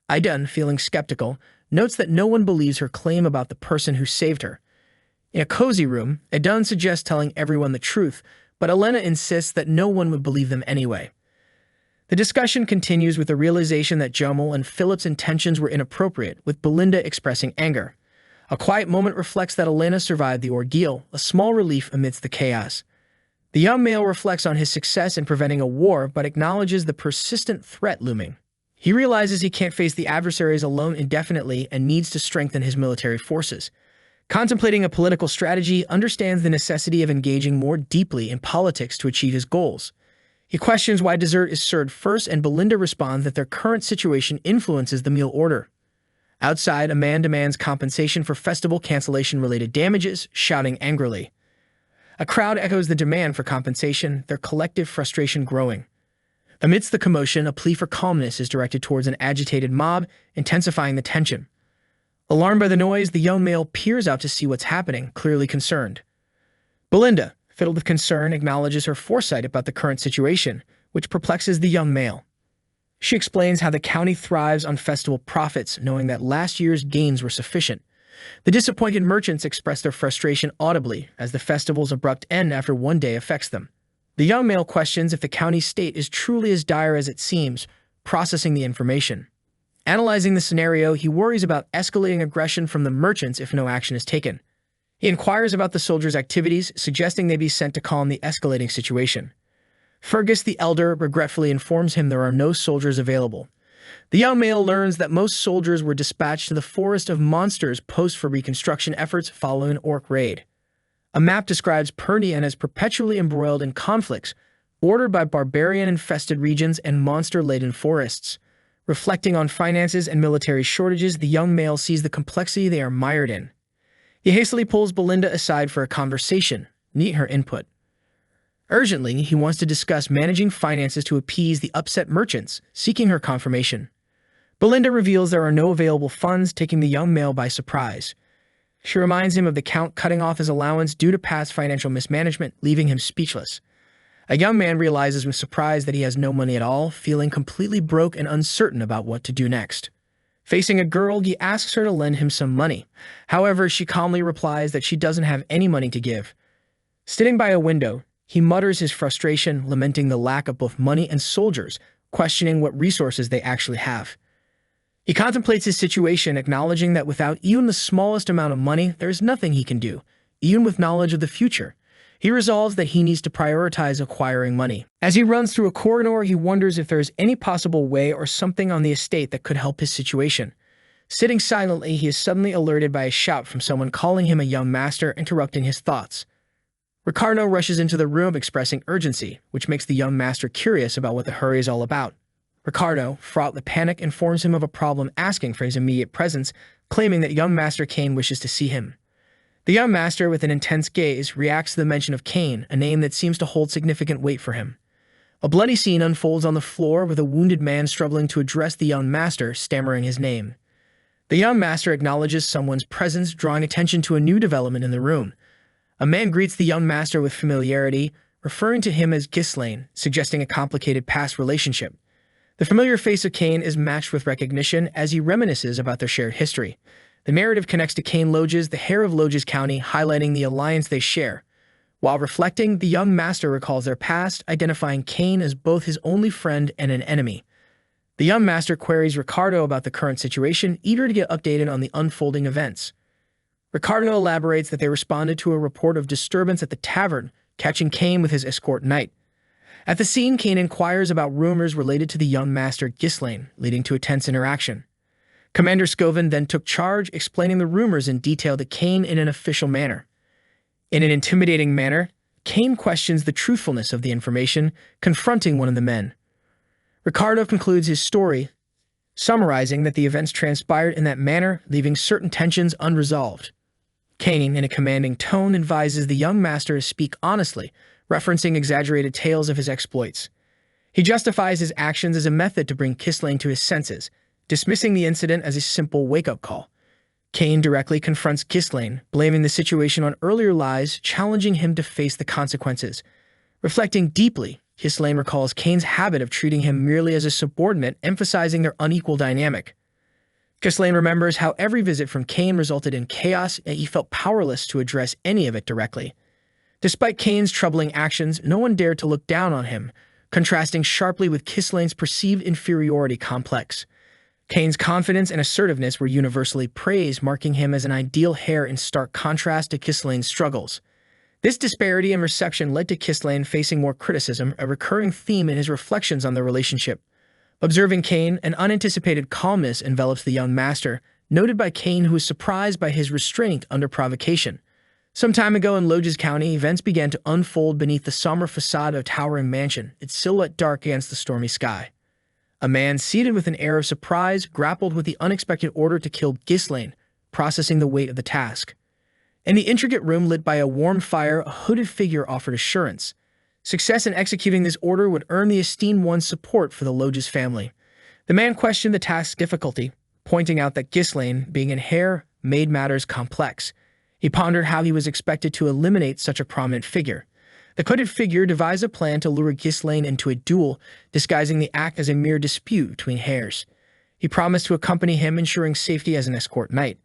Speaker 1: Idun, feeling skeptical, notes that no one believes her claim about the person who saved her. In a cozy room, Idun suggests telling everyone the truth, but Elena insists that no one would believe them anyway. The discussion continues with the realization that Jomel and Philip's intentions were inappropriate, with Belinda expressing anger. A quiet moment reflects that Elena survived the ordeal, a small relief amidst the chaos. The young male reflects on his success in preventing a war, but acknowledges the persistent threat looming. He realizes he can't face the adversaries alone indefinitely and needs to strengthen his military forces. Contemplating a political strategy, understands the necessity of engaging more deeply in politics to achieve his goals. He questions why dessert is served first, and Belinda responds that their current situation influences the meal order. Outside, a man demands compensation for festival cancellation-related damages, shouting angrily. A crowd echoes the demand for compensation, their collective frustration growing. Amidst the commotion, a plea for calmness is directed towards an agitated mob, intensifying the tension. Alarmed by the noise, the young male peers out to see what's happening, clearly concerned. Belinda, filled with concern, acknowledges her foresight about the current situation, which perplexes the young male. She explains how the county thrives on festival profits, knowing that last year's gains were sufficient. The disappointed merchants express their frustration audibly, as the festival's abrupt end after one day affects them. The young male questions if the county's state is truly as dire as it seems, processing the information. Analyzing the scenario, he worries about escalating aggression from the merchants if no action is taken. He inquires about the soldiers' activities, suggesting they be sent to calm the escalating situation. Fergus the Elder regretfully informs him there are no soldiers available. The young male learns that most soldiers were dispatched to the Forest of Monsters post for reconstruction efforts following an orc raid. A map describes Pernian as perpetually embroiled in conflicts, bordered by barbarian-infested regions and monster-laden forests. Reflecting on finances and military shortages, the young male sees the complexity they are mired in. He hastily pulls Belinda aside for a conversation, needing her input. Urgently, he wants to discuss managing finances to appease the upset merchants, seeking her confirmation. Belinda reveals there are no available funds, taking the young male by surprise. She reminds him of the Count cutting off his allowance due to past financial mismanagement, leaving him speechless. A young man realizes with surprise that he has no money at all, feeling completely broke and uncertain about what to do next. Facing a girl, he asks her to lend him some money. However, she calmly replies that she doesn't have any money to give. Sitting by a window, he mutters his frustration, lamenting the lack of both money and soldiers, questioning what resources they actually have. He contemplates his situation, acknowledging that without even the smallest amount of money, there is nothing he can do, even with knowledge of the future. He resolves that he needs to prioritize acquiring money. As he runs through a corridor, he wonders if there is any possible way or something on the estate that could help his situation. Sitting silently, he is suddenly alerted by a shout from someone calling him a young master, interrupting his thoughts. Ricardo rushes into the room expressing urgency, which makes the young master curious about what the hurry is all about. Ricardo, fraught with panic, informs him of a problem, asking for his immediate presence, claiming that young Master Kane wishes to see him. The young master, with an intense gaze, reacts to the mention of Kane, a name that seems to hold significant weight for him. A bloody scene unfolds on the floor with a wounded man struggling to address the young master, stammering his name. The young master acknowledges someone's presence, drawing attention to a new development in the room. A man greets the young master with familiarity, referring to him as Ghislaine, suggesting a complicated past relationship. The familiar face of Kane is matched with recognition as he reminisces about their shared history. The narrative connects to Kane Loges, the heir of Loges County, highlighting the alliance they share. While reflecting, the young master recalls their past, identifying Kane as both his only friend and an enemy. The young master queries Ricardo about the current situation, eager to get updated on the unfolding events. Ricardo elaborates that they responded to a report of disturbance at the tavern, catching Kane with his escort knight. At the scene, Kane inquires about rumors related to the young master Ghislaine, leading to a tense interaction. Commander Scoven then took charge, explaining the rumors in detail to Kane in an official manner. In an intimidating manner, Kane questions the truthfulness of the information, confronting one of the men. Ricardo concludes his story, summarizing that the events transpired in that manner, leaving certain tensions unresolved. Kane, in a commanding tone, advises the young master to speak honestly, referencing exaggerated tales of his exploits. He justifies his actions as a method to bring Ghislaine to his senses, dismissing the incident as a simple wake-up call. Kane directly confronts Ghislaine, blaming the situation on earlier lies, challenging him to face the consequences. Reflecting deeply, Ghislaine recalls Kane's habit of treating him merely as a subordinate, emphasizing their unequal dynamic. Ghislaine remembers how every visit from Kane resulted in chaos, and he felt powerless to address any of it directly. Despite Kane's troubling actions, no one dared to look down on him, contrasting sharply with Ghislaine's perceived inferiority complex. Kane's confidence and assertiveness were universally praised, marking him as an ideal heir in stark contrast to Ghislaine's struggles. This disparity in reception led to Ghislaine facing more criticism, a recurring theme in his reflections on their relationship. Observing Kane, an unanticipated calmness envelops the young master, noted by Kane, who was surprised by his restraint under provocation. Some time ago in Loges County, events began to unfold beneath the somber facade of a towering mansion, its silhouette dark against the stormy sky. A man seated with an air of surprise grappled with the unexpected order to kill Ghislaine, processing the weight of the task. In the intricate room lit by a warm fire, a hooded figure offered assurance. Success in executing this order would earn the esteemed one's support for the Loges family. The man questioned the task's difficulty, pointing out that Ghislaine, being an heir, made matters complex. He pondered how he was expected to eliminate such a prominent figure. The hooded figure devised a plan to lure Ghislaine into a duel, disguising the act as a mere dispute between heirs. He promised to accompany him, ensuring safety as an escort knight.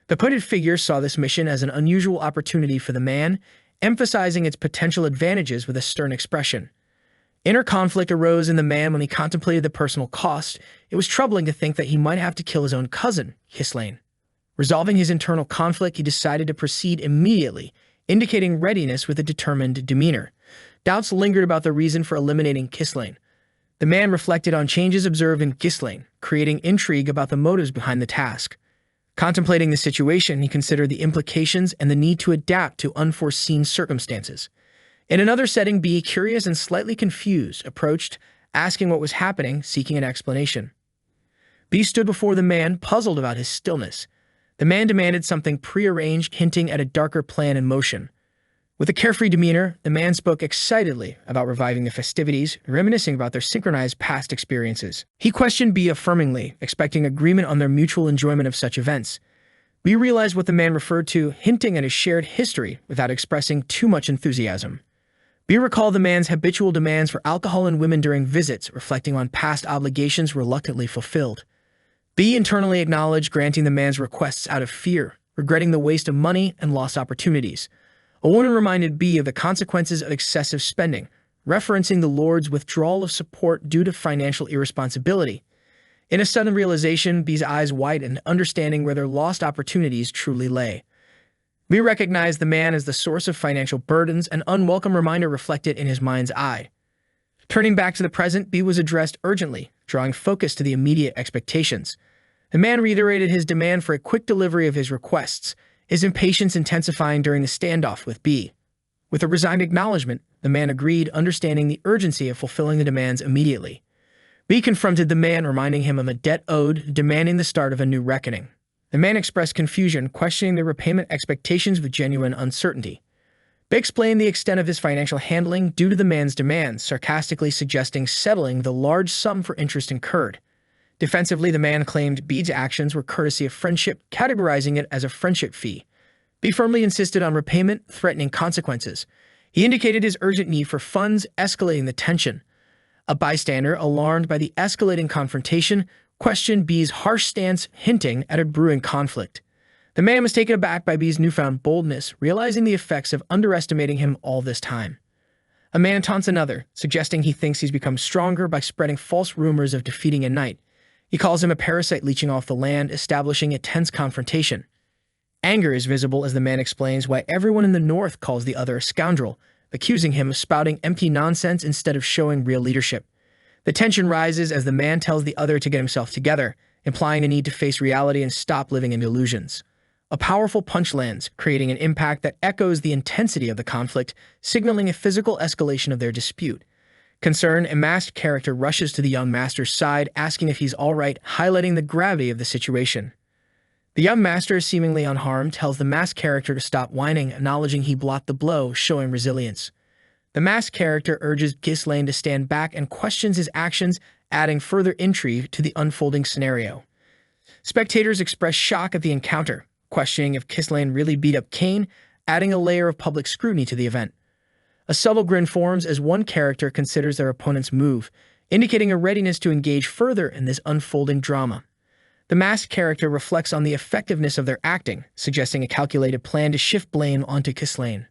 Speaker 1: The hooded figure saw this mission as an unusual opportunity for the man, emphasizing its potential advantages with a stern expression. Inner conflict arose in the man when he contemplated the personal cost. It was troubling to think that he might have to kill his own cousin, Ghislaine. Resolving his internal conflict, he decided to proceed immediately, indicating readiness with a determined demeanor. Doubts lingered about the reason for eliminating Ghislaine. The man reflected on changes observed in Ghislaine, creating intrigue about the motives behind the task. Contemplating the situation, he considered the implications and the need to adapt to unforeseen circumstances. In another setting, B, curious and slightly confused, approached, asking what was happening, seeking an explanation. B stood before the man, puzzled about his stillness. The man demanded something prearranged, hinting at a darker plan in motion. With a carefree demeanor, the man spoke excitedly about reviving the festivities, reminiscing about their synchronized past experiences. He questioned B affirmingly, expecting agreement on their mutual enjoyment of such events. B realized what the man referred to, hinting at his shared history without expressing too much enthusiasm. B recalled the man's habitual demands for alcohol and women during visits, reflecting on past obligations reluctantly fulfilled. B internally acknowledged granting the man's requests out of fear, regretting the waste of money and lost opportunities. A woman reminded B of the consequences of excessive spending, referencing the Lord's withdrawal of support due to financial irresponsibility. In a sudden realization, B's eyes widened, understanding where their lost opportunities truly lay. B recognized the man as the source of financial burdens, an unwelcome reminder reflected in his mind's eye. Turning back to the present, B was addressed urgently, drawing focus to the immediate expectations. The man reiterated his demand for a quick delivery of his requests, his impatience intensifying during the standoff with B. With a resigned acknowledgement, the man agreed, understanding the urgency of fulfilling the demands immediately. B confronted the man, reminding him of a debt owed, demanding the start of a new reckoning. The man expressed confusion, questioning the repayment expectations with genuine uncertainty. B explained the extent of his financial handling due to the man's demands, sarcastically suggesting settling the large sum for interest incurred. Defensively, the man claimed B's actions were courtesy of friendship, categorizing it as a friendship fee. B firmly insisted on repayment, threatening consequences. He indicated his urgent need for funds, escalating the tension. A bystander, alarmed by the escalating confrontation, questioned B's harsh stance, hinting at a brewing conflict. The man was taken aback by B's newfound boldness, realizing the effects of underestimating him all this time. A man taunts another, suggesting he thinks he's become stronger by spreading false rumors of defeating a knight. He calls him a parasite leeching off the land, establishing a tense confrontation. Anger is visible as the man explains why everyone in the north calls the other a scoundrel, accusing him of spouting empty nonsense instead of showing real leadership. The tension rises as the man tells the other to get himself together, implying a need to face reality and stop living in illusions. A powerful punch lands, creating an impact that echoes the intensity of the conflict, signaling a physical escalation of their dispute. Concerned, a masked character rushes to the young master's side, asking if he's all right, highlighting the gravity of the situation. The young master, seemingly unharmed, tells the masked character to stop whining, acknowledging he blocked the blow, showing resilience. The masked character urges Ghislaine to stand back and questions his actions, adding further intrigue to the unfolding scenario. Spectators express shock at the encounter, questioning if Ghislaine really beat up Cain, adding a layer of public scrutiny to the event. A subtle grin forms as one character considers their opponent's move, indicating a readiness to engage further in this unfolding drama. The masked character reflects on the effectiveness of their acting, suggesting a calculated plan to shift blame onto Ghislaine.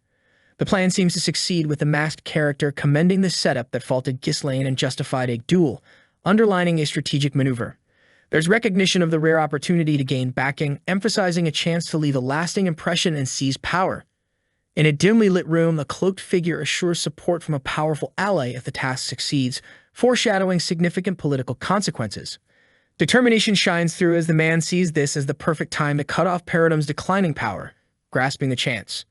Speaker 1: The plan seems to succeed, with the masked character commending the setup that faulted Ghislaine and justified a duel, underlining a strategic maneuver. There's recognition of the rare opportunity to gain backing, emphasizing a chance to leave a lasting impression and seize power. In a dimly lit room, a cloaked figure assures support from a powerful ally if the task succeeds, foreshadowing significant political consequences. Determination shines through as the man sees this as the perfect time to cut off Paradigm's declining power, grasping the chance.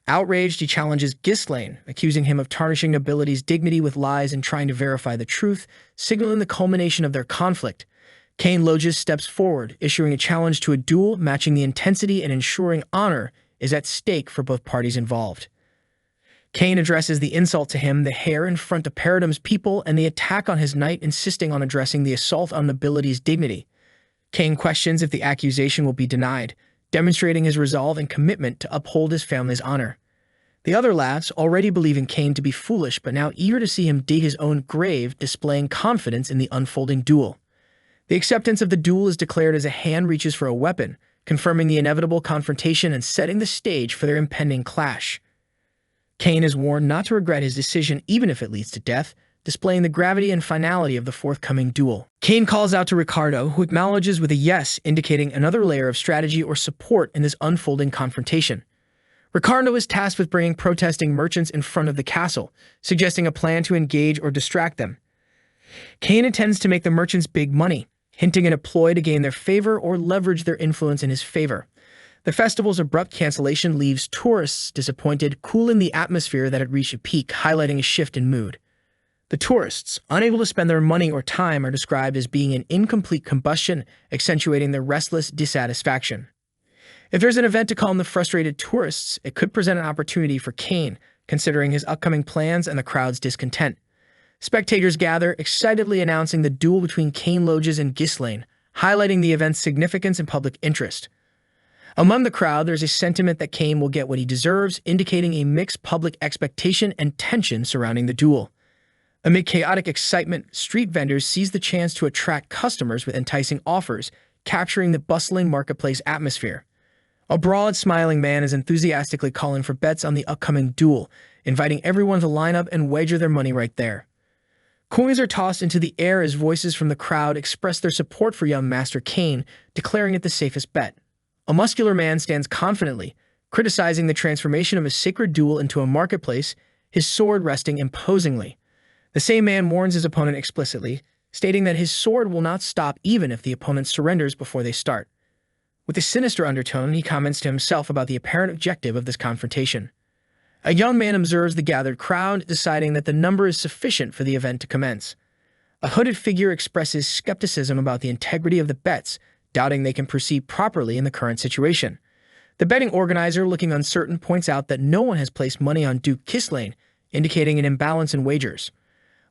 Speaker 1: Outraged, he challenges Ghislaine, accusing him of tarnishing Ability's dignity with lies and trying to verify the truth, signaling the culmination of their conflict. Cain Logis steps forward, issuing a challenge to a duel, matching the intensity and ensuring honor is at stake for both parties involved. Cain addresses the insult to him, the hair in front of Paradigm's people, and the attack on his knight, insisting on addressing the assault on Ability's dignity. Cain questions if the accusation will be denied, demonstrating his resolve and commitment to uphold his family's honor. The other lads, already believing Cain to be foolish but now eager to see him dig his own grave, displaying confidence in the unfolding duel. The acceptance of the duel is declared as a hand reaches for a weapon, confirming the inevitable confrontation and setting the stage for their impending clash. Cain is warned not to regret his decision even if it leads to death, displaying the gravity and finality of the forthcoming duel. Cain calls out to Ricardo, who acknowledges with a yes, indicating another layer of strategy or support in this unfolding confrontation. Ricardo is tasked with bringing protesting merchants in front of the castle, suggesting a plan to engage or distract them. Cain intends to make the merchants big money, hinting at a ploy to gain their favor or leverage their influence in his favor. The festival's abrupt cancellation leaves tourists disappointed, cooling the atmosphere that had reached a peak, highlighting a shift in mood. The tourists, unable to spend their money or time, are described as being in incomplete combustion, accentuating their restless dissatisfaction. If there's an event to calm the frustrated tourists, it could present an opportunity for Cain, considering his upcoming plans and the crowd's discontent. Spectators gather, excitedly announcing the duel between Cain Logis and Ghislaine, highlighting the event's significance and public interest. Among the crowd, there's a sentiment that Cain will get what he deserves, indicating a mixed public expectation and tension surrounding the duel. Amid chaotic excitement, street vendors seize the chance to attract customers with enticing offers, capturing the bustling marketplace atmosphere. A broad, smiling man is enthusiastically calling for bets on the upcoming duel, inviting everyone to line up and wager their money right there. Coins are tossed into the air as voices from the crowd express their support for young Master Cain, declaring it the safest bet. A muscular man stands confidently, criticizing the transformation of a sacred duel into a marketplace, his sword resting imposingly. The same man warns his opponent explicitly, stating that his sword will not stop even if the opponent surrenders before they start. With a sinister undertone, he comments to himself about the apparent objective of this confrontation. A young man observes the gathered crowd, deciding that the number is sufficient for the event to commence. A hooded figure expresses skepticism about the integrity of the bets, doubting they can proceed properly in the current situation. The betting organizer, looking uncertain, points out that no one has placed money on Duke Ghislaine, indicating an imbalance in wagers.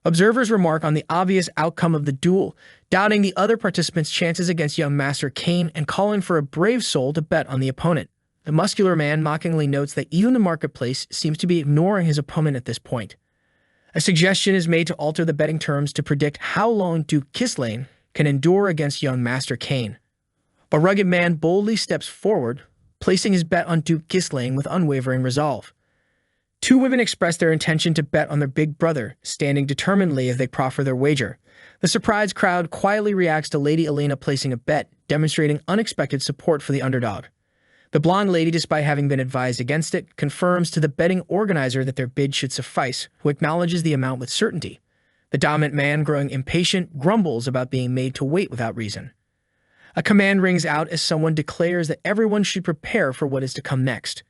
Speaker 1: Observers remark on the obvious outcome of the duel, doubting the other participants' chances against young Master Cain and calling for a brave soul to bet on the opponent. The muscular man mockingly notes that even the marketplace seems to be ignoring his opponent at this point. A suggestion is made to alter the betting terms to predict how long Duke Ghislaine can endure against young Master Cain. A rugged man boldly steps forward, placing his bet on Duke Ghislaine with unwavering resolve. Two women express their intention to bet on their big brother, standing determinedly as they proffer their wager. The surprised crowd quietly reacts to Lady Elena placing a bet, demonstrating unexpected support for the underdog. The blonde lady, despite having been advised against it, confirms to the betting organizer that their bid should suffice, who acknowledges the amount with certainty. The dominant man, growing impatient, grumbles about being made to wait without reason. A command rings out as someone declares that everyone should prepare for what is to come next.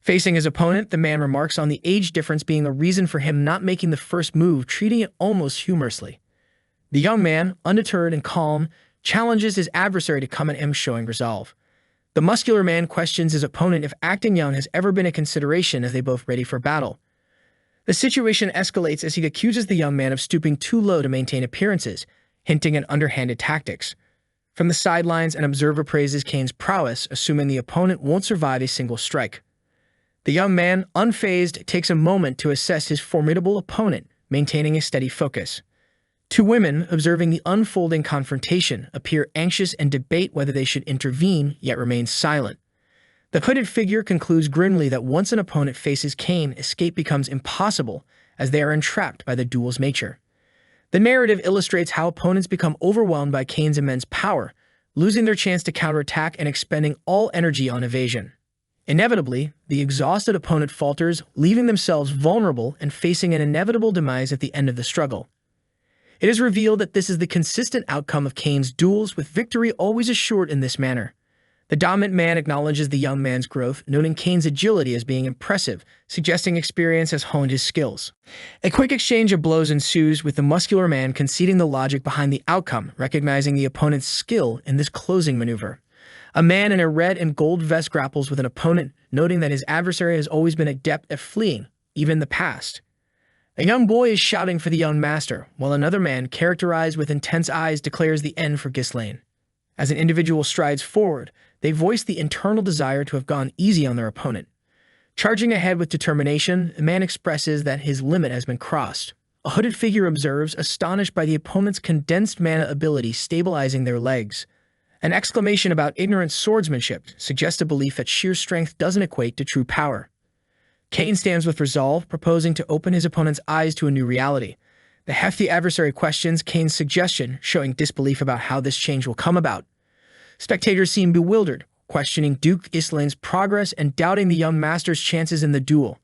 Speaker 1: Facing his opponent, the man remarks on the age difference being a reason for him not making the first move, treating it almost humorously. The young man, undeterred and calm, challenges his adversary to come at him, showing resolve. The muscular man questions his opponent if acting young has ever been a consideration, as they both ready for battle. The situation escalates as he accuses the young man of stooping too low to maintain appearances, hinting at underhanded tactics. From the sidelines, an observer praises Kane's prowess, assuming the opponent won't survive a single strike. The young man, unfazed, takes a moment to assess his formidable opponent, maintaining a steady focus. Two women, observing the unfolding confrontation, appear anxious and debate whether they should intervene, yet remain silent. The hooded figure concludes grimly that once an opponent faces Kane, escape becomes impossible, as they are entrapped by the duel's nature. The narrative illustrates how opponents become overwhelmed by Kane's immense power, losing their chance to counterattack and expending all energy on evasion. Inevitably, the exhausted opponent falters, leaving themselves vulnerable and facing an inevitable demise at the end of the struggle. It is revealed that this is the consistent outcome of Kane's duels, with victory always assured in this manner. The dominant man acknowledges the young man's growth, noting Kane's agility as being impressive, suggesting experience has honed his skills. A quick exchange of blows ensues, with the muscular man conceding the logic behind the outcome, recognizing the opponent's skill in this closing maneuver. A man in a red and gold vest grapples with an opponent, noting that his adversary has always been adept at fleeing, even in the past. A young boy is shouting for the young master, while another man, characterized with intense eyes, declares the end for Ghislaine. As an individual strides forward, they voice the internal desire to have gone easy on their opponent. Charging ahead with determination, the man expresses that his limit has been crossed. A hooded figure observes, astonished by the opponent's condensed mana ability stabilizing their legs. An exclamation about ignorant swordsmanship suggests a belief that sheer strength doesn't equate to true power. Kane stands with resolve, proposing to open his opponent's eyes to a new reality. The hefty adversary questions Kane's suggestion, showing disbelief about how this change will come about. Spectators seem bewildered, questioning Duke Ghislaine's progress and doubting the young master's chances in the duel.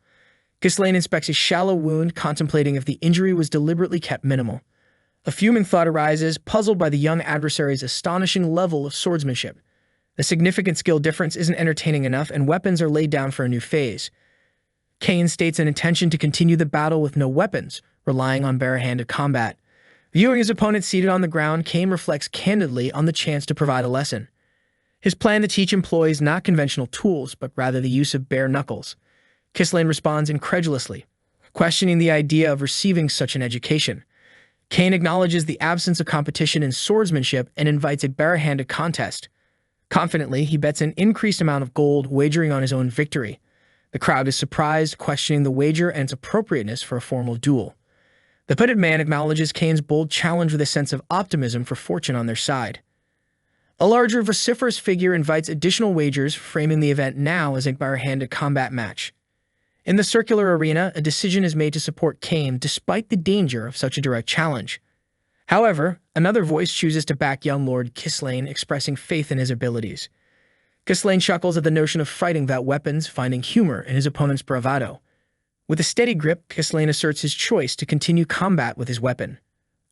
Speaker 1: Ghislaine inspects a shallow wound, contemplating if the injury was deliberately kept minimal. A fuming thought arises, puzzled by the young adversary's astonishing level of swordsmanship. The significant skill difference isn't entertaining enough, and weapons are laid down for a new phase. Kane states an intention to continue the battle with no weapons, relying on bare-handed combat. Viewing his opponent seated on the ground, Kane reflects candidly on the chance to provide a lesson. His plan to teach employs not conventional tools, but rather the use of bare knuckles. Ghislaine responds incredulously, questioning the idea of receiving such an education. Kane acknowledges the absence of competition in swordsmanship and invites a bare-handed contest. Confidently, he bets an increased amount of gold, wagering on his own victory. The crowd is surprised, questioning the wager and its appropriateness for a formal duel. The hooded man acknowledges Kane's bold challenge with a sense of optimism for fortune on their side. A larger, vociferous figure invites additional wagers, framing the event now as a bare-handed combat match. In the circular arena, a decision is made to support Kane despite the danger of such a direct challenge. However, another voice chooses to back young Lord Ghislaine, expressing faith in his abilities. Ghislaine chuckles at the notion of fighting without weapons, finding humor in his opponent's bravado. With a steady grip, Ghislaine asserts his choice to continue combat with his weapon.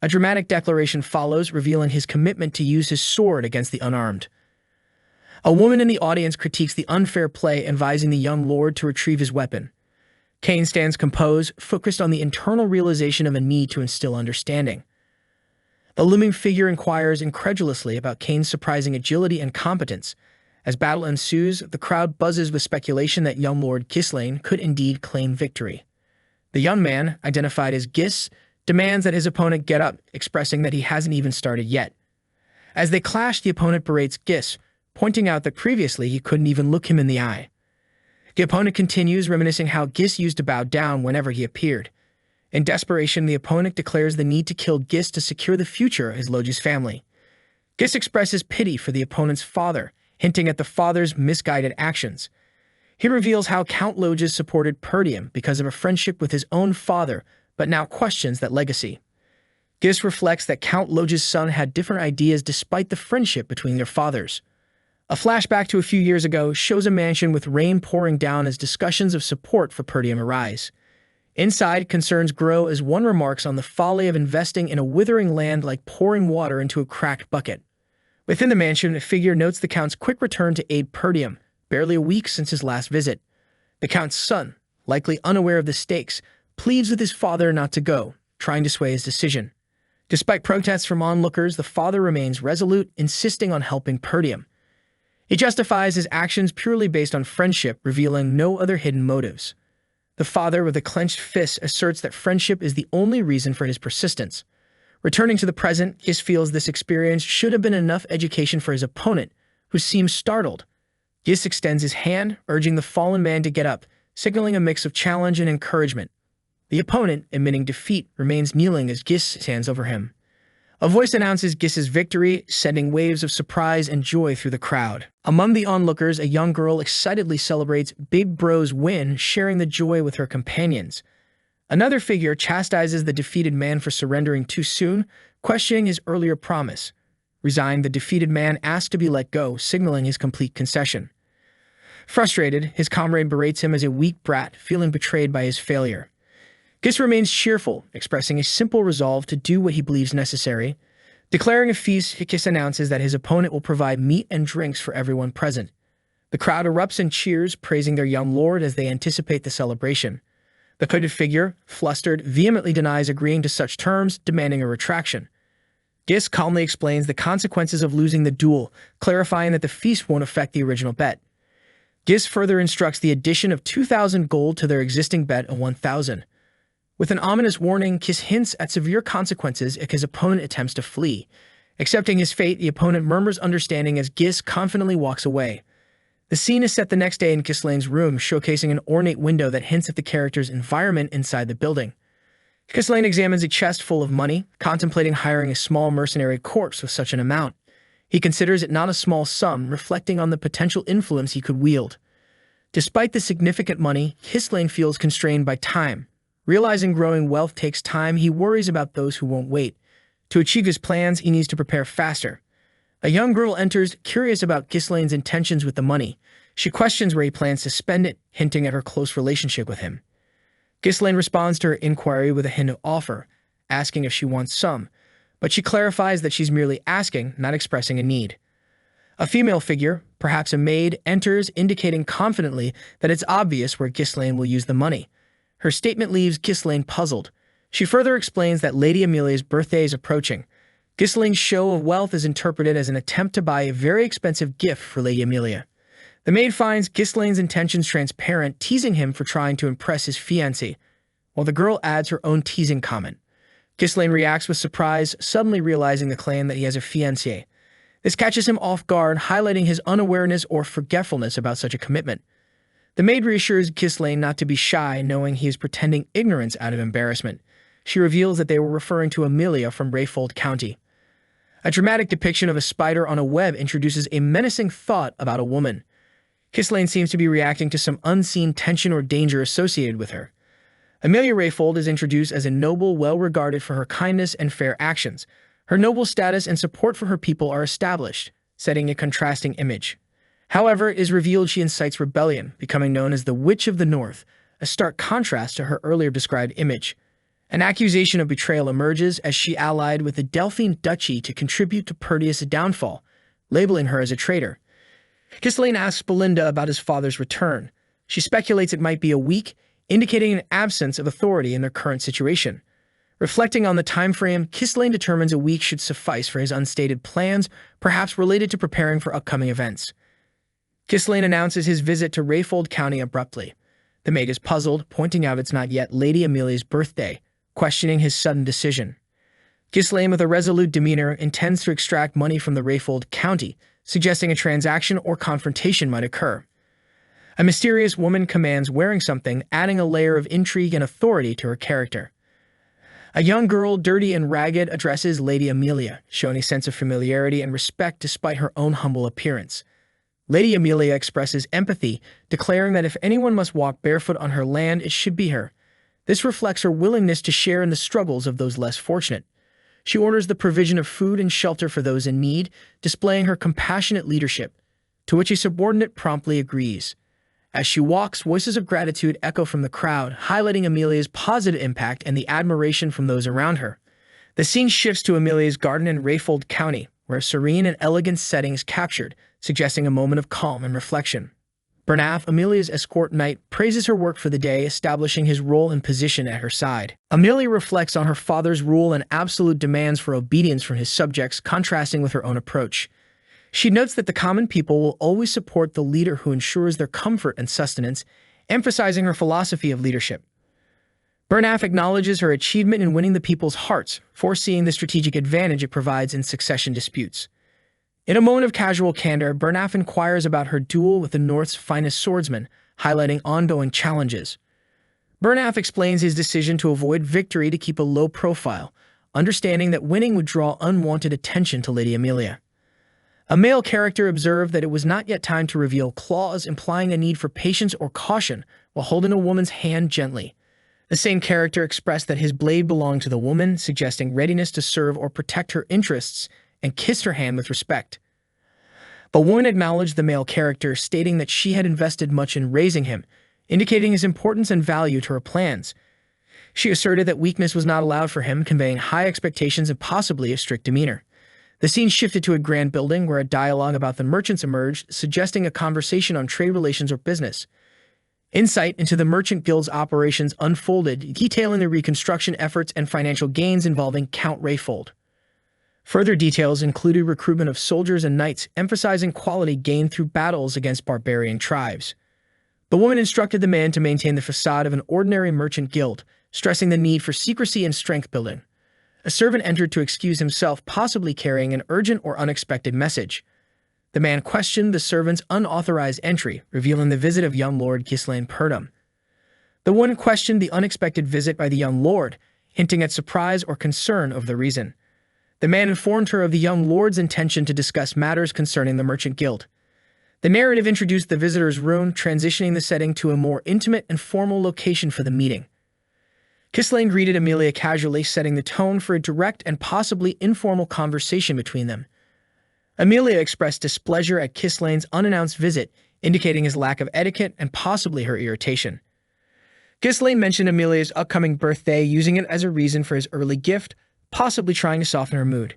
Speaker 1: A dramatic declaration follows, revealing his commitment to use his sword against the unarmed. A woman in the audience critiques the unfair play, advising the young lord to retrieve his weapon. Kane stands composed, focused on the internal realization of a need to instill understanding. The looming figure inquires incredulously about Kane's surprising agility and competence. As battle ensues, the crowd buzzes with speculation that young Lord Ghislaine could indeed claim victory. The young man, identified as Gis, demands that his opponent get up, expressing that he hasn't even started yet. As they clash, the opponent berates Gis, pointing out that previously he couldn't even look him in the eye. The opponent continues, reminiscing how Gis used to bow down whenever he appeared. In desperation, the opponent declares the need to kill Gis to secure the future of his Loji's family. Gis expresses pity for the opponent's father, hinting at the father's misguided actions. He reveals how Count Logis supported Perdium because of a friendship with his own father, but now questions that legacy. Gis reflects that Count Logis' son had different ideas despite the friendship between their fathers. A flashback to a few years ago shows a mansion with rain pouring down as discussions of support for Perdium arise. Inside, concerns grow as one remarks on the folly of investing in a withering land like pouring water into a cracked bucket. Within the mansion, a figure notes the Count's quick return to aid Perdium, barely a week since his last visit. The Count's son, likely unaware of the stakes, pleads with his father not to go, trying to sway his decision. Despite protests from onlookers, the father remains resolute, insisting on helping Perdium. He justifies his actions purely based on friendship, revealing no other hidden motives. The father, with a clenched fist, asserts that friendship is the only reason for his persistence. Returning to the present, Gis feels this experience should have been enough education for his opponent, who seems startled. Gis extends his hand, urging the fallen man to get up, signaling a mix of challenge and encouragement. The opponent, admitting defeat, remains kneeling as Gis stands over him. A voice announces Gis's victory, sending waves of surprise and joy through the crowd. Among the onlookers, a young girl excitedly celebrates Big Bro's win, sharing the joy with her companions. Another figure chastises the defeated man for surrendering too soon, questioning his earlier promise. Resigned, the defeated man asks to be let go, signaling his complete concession. Frustrated, his comrade berates him as a weak brat, feeling betrayed by his failure. Gis remains cheerful, expressing a simple resolve to do what he believes necessary. Declaring a feast, Gis announces that his opponent will provide meat and drinks for everyone present. The crowd erupts in cheers, praising their young lord as they anticipate the celebration. The hooded figure, flustered, vehemently denies agreeing to such terms, demanding a retraction. Gis calmly explains the consequences of losing the duel, clarifying that the feast won't affect the original bet. Gis further instructs the addition of 2,000 gold to their existing bet of 1,000. With an ominous warning, Gis hints at severe consequences if his opponent attempts to flee. Accepting his fate, the opponent murmurs understanding as Gis confidently walks away. The scene is set the next day in Ghislaine's room, showcasing an ornate window that hints at the character's environment inside the building. Ghislaine examines a chest full of money, contemplating hiring a small mercenary corps with such an amount. He considers it not a small sum, reflecting on the potential influence he could wield. Despite the significant money, Ghislaine feels constrained by time. Realizing growing wealth takes time, he worries about those who won't wait. To achieve his plans, he needs to prepare faster. A young girl enters, curious about Ghislaine's intentions with the money. She questions where he plans to spend it, hinting at her close relationship with him. Ghislaine responds to her inquiry with a hint of offer, asking if she wants some, but she clarifies that she's merely asking, not expressing a need. A female figure, perhaps a maid, enters, indicating confidently that it's obvious where Ghislaine will use the money. Her statement leaves Ghislaine puzzled. She further explains that Lady Amelia's birthday is approaching. Ghislaine's show of wealth is interpreted as an attempt to buy a very expensive gift for Lady Amelia. The maid finds Ghislaine's intentions transparent, teasing him for trying to impress his fiancé, while the girl adds her own teasing comment. Ghislaine reacts with surprise, suddenly realizing the claim that he has a fiancé. This catches him off guard, highlighting his unawareness or forgetfulness about such a commitment. The maid reassures Ghislaine not to be shy, knowing he is pretending ignorance out of embarrassment. She reveals that they were referring to Amelia from Rayfold County. A dramatic depiction of a spider on a web introduces a menacing thought about a woman. Ghislaine seems to be reacting to some unseen tension or danger associated with her. Amelia Rayfold is introduced as a noble, well-regarded for her kindness and fair actions. Her noble status and support for her people are established, setting a contrasting image. However, it is revealed she incites rebellion, becoming known as the Witch of the North, a stark contrast to her earlier described image. An accusation of betrayal emerges as she allied with the Delphine Duchy to contribute to Perdius' downfall, labeling her as a traitor. Ghislaine asks Belinda about his father's return. She speculates it might be a week, indicating an absence of authority in their current situation. Reflecting on the time frame, Ghislaine determines a week should suffice for his unstated plans, perhaps related to preparing for upcoming events. Ghislaine announces his visit to Rayfold County abruptly. The maid is puzzled, pointing out it's not yet Lady Amelia's birthday, questioning his sudden decision. Ghislaine, with a resolute demeanor, intends to extract money from the Rayfold County, suggesting a transaction or confrontation might occur. A mysterious woman commands wearing something, adding a layer of intrigue and authority to her character. A young girl, dirty and ragged, addresses Lady Amelia, showing a sense of familiarity and respect despite her own humble appearance. Lady Amelia expresses empathy, declaring that if anyone must walk barefoot on her land, it should be her. This reflects her willingness to share in the struggles of those less fortunate. She orders the provision of food and shelter for those in need, displaying her compassionate leadership. to which a subordinate promptly agrees. As she walks, voices of gratitude echo from the crowd, highlighting Amelia's positive impact and the admiration from those around her. The scene shifts to Amelia's garden in Rayfold County, where a serene and elegant setting is captured, suggesting a moment of calm and reflection. Bernaf, Amelia's escort knight, praises her work for the day, establishing his role and position at her side. Amelia reflects on her father's rule and absolute demands for obedience from his subjects, contrasting with her own approach. She notes that the common people will always support the leader who ensures their comfort and sustenance, emphasizing her philosophy of leadership. Bernaf acknowledges her achievement in winning the people's hearts, foreseeing the strategic advantage it provides in succession disputes. In a moment of casual candor, Bernaf inquires about her duel with the North's finest swordsman, highlighting ongoing challenges. Bernaf explains his decision to avoid victory to keep a low profile, understanding that winning would draw unwanted attention to Lady Amelia. A male character observed that it was not yet time to reveal claws, implying a need for patience or caution while holding a woman's hand gently. The same character expressed that his blade belonged to the woman, suggesting readiness to serve or protect her interests, and kissed her hand with respect. The woman acknowledged the male character, stating that she had invested much in raising him, indicating his importance and value to her plans. She asserted that weakness was not allowed for him, conveying high expectations and possibly a strict demeanor. The scene shifted to a grand building where a dialogue about the merchants emerged, suggesting a conversation on trade relations or business. Insight into the Merchant Guild's operations unfolded, detailing the reconstruction efforts and financial gains involving Count Rayfold. Further details included recruitment of soldiers and knights, emphasizing quality gained through battles against barbarian tribes. The woman instructed the man to maintain the facade of an ordinary merchant guild, stressing the need for secrecy and strength building. A servant entered to excuse himself, possibly carrying an urgent or unexpected message. The man questioned the servant's unauthorized entry, revealing the visit of young Lord Ghislaine Purdom. The woman questioned the unexpected visit by the young lord, hinting at surprise or concern over the reason. The man informed her of the young lord's intention to discuss matters concerning the Merchant Guild. The narrative introduced the visitor's room, transitioning the setting to a more intimate and formal location for the meeting. Ghislaine greeted Amelia casually, setting the tone for a direct and possibly informal conversation between them. Amelia expressed displeasure at Ghislaine's unannounced visit, indicating his lack of etiquette and possibly her irritation. Ghislaine mentioned Amelia's upcoming birthday, using it as a reason for his early gift, possibly trying to soften her mood.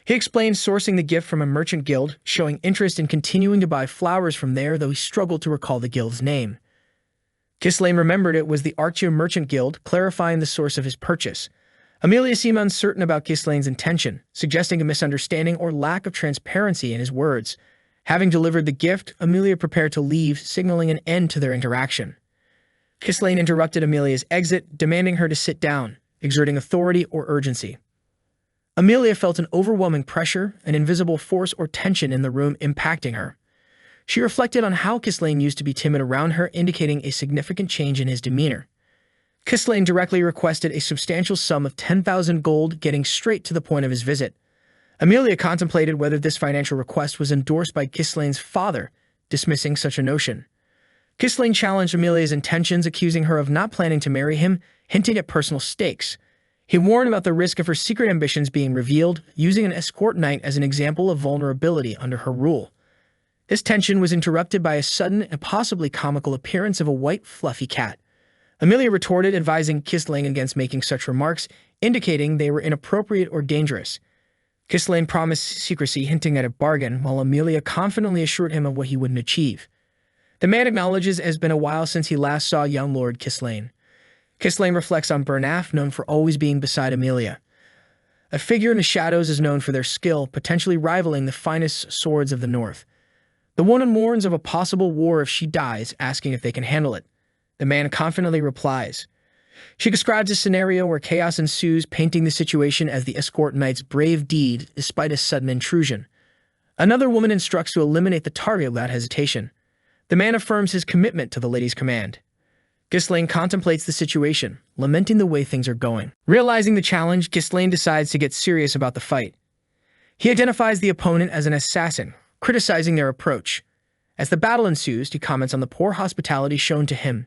Speaker 1: He explained sourcing the gift from a merchant guild, showing interest in continuing to buy flowers from there, though he struggled to recall the guild's name. Ghislaine remembered it was the Archie Merchant Guild, clarifying the source of his purchase. Amelia seemed uncertain about Ghislaine's intention, suggesting a misunderstanding or lack of transparency in his words. Having delivered the gift, Amelia prepared to leave, signaling an end to their interaction. Ghislaine interrupted Amelia's exit, demanding her to sit down, exerting authority or urgency. Amelia felt an overwhelming pressure, an invisible force or tension in the room impacting her. She reflected on how Ghislaine used to be timid around her, indicating a significant change in his demeanor. Ghislaine directly requested a substantial sum of 10,000 gold, getting straight to the point of his visit. Amelia contemplated whether this financial request was endorsed by Ghislaine's father, dismissing such a notion. Ghislaine challenged Amelia's intentions, accusing her of not planning to marry him, hinting at personal stakes. He warned about the risk of her secret ambitions being revealed, using an escort knight as an example of vulnerability under her rule. This tension was interrupted by a sudden and possibly comical appearance of a white, fluffy cat. Amelia retorted, advising Ghislaine against making such remarks, indicating they were inappropriate or dangerous. Ghislaine promised secrecy, hinting at a bargain, while Amelia confidently assured him of what he wouldn't achieve. The man acknowledges it has been a while since he last saw young Lord Ghislaine. Ghislaine reflects on Bernaf, known for always being beside Amelia. A figure in the shadows is known for their skill, potentially rivaling the finest swords of the North. The woman warns of a possible war if she dies, asking if they can handle it. The man confidently replies. She describes a scenario where chaos ensues, painting the situation as the escort knight's brave deed despite a sudden intrusion. Another woman instructs to eliminate the target without hesitation. The man affirms his commitment to the lady's command. Ghislaine contemplates the situation, lamenting the way things are going. Realizing the challenge, Ghislaine decides to get serious about the fight. He identifies the opponent as an assassin, criticizing their approach. As the battle ensues, he comments on the poor hospitality shown to him.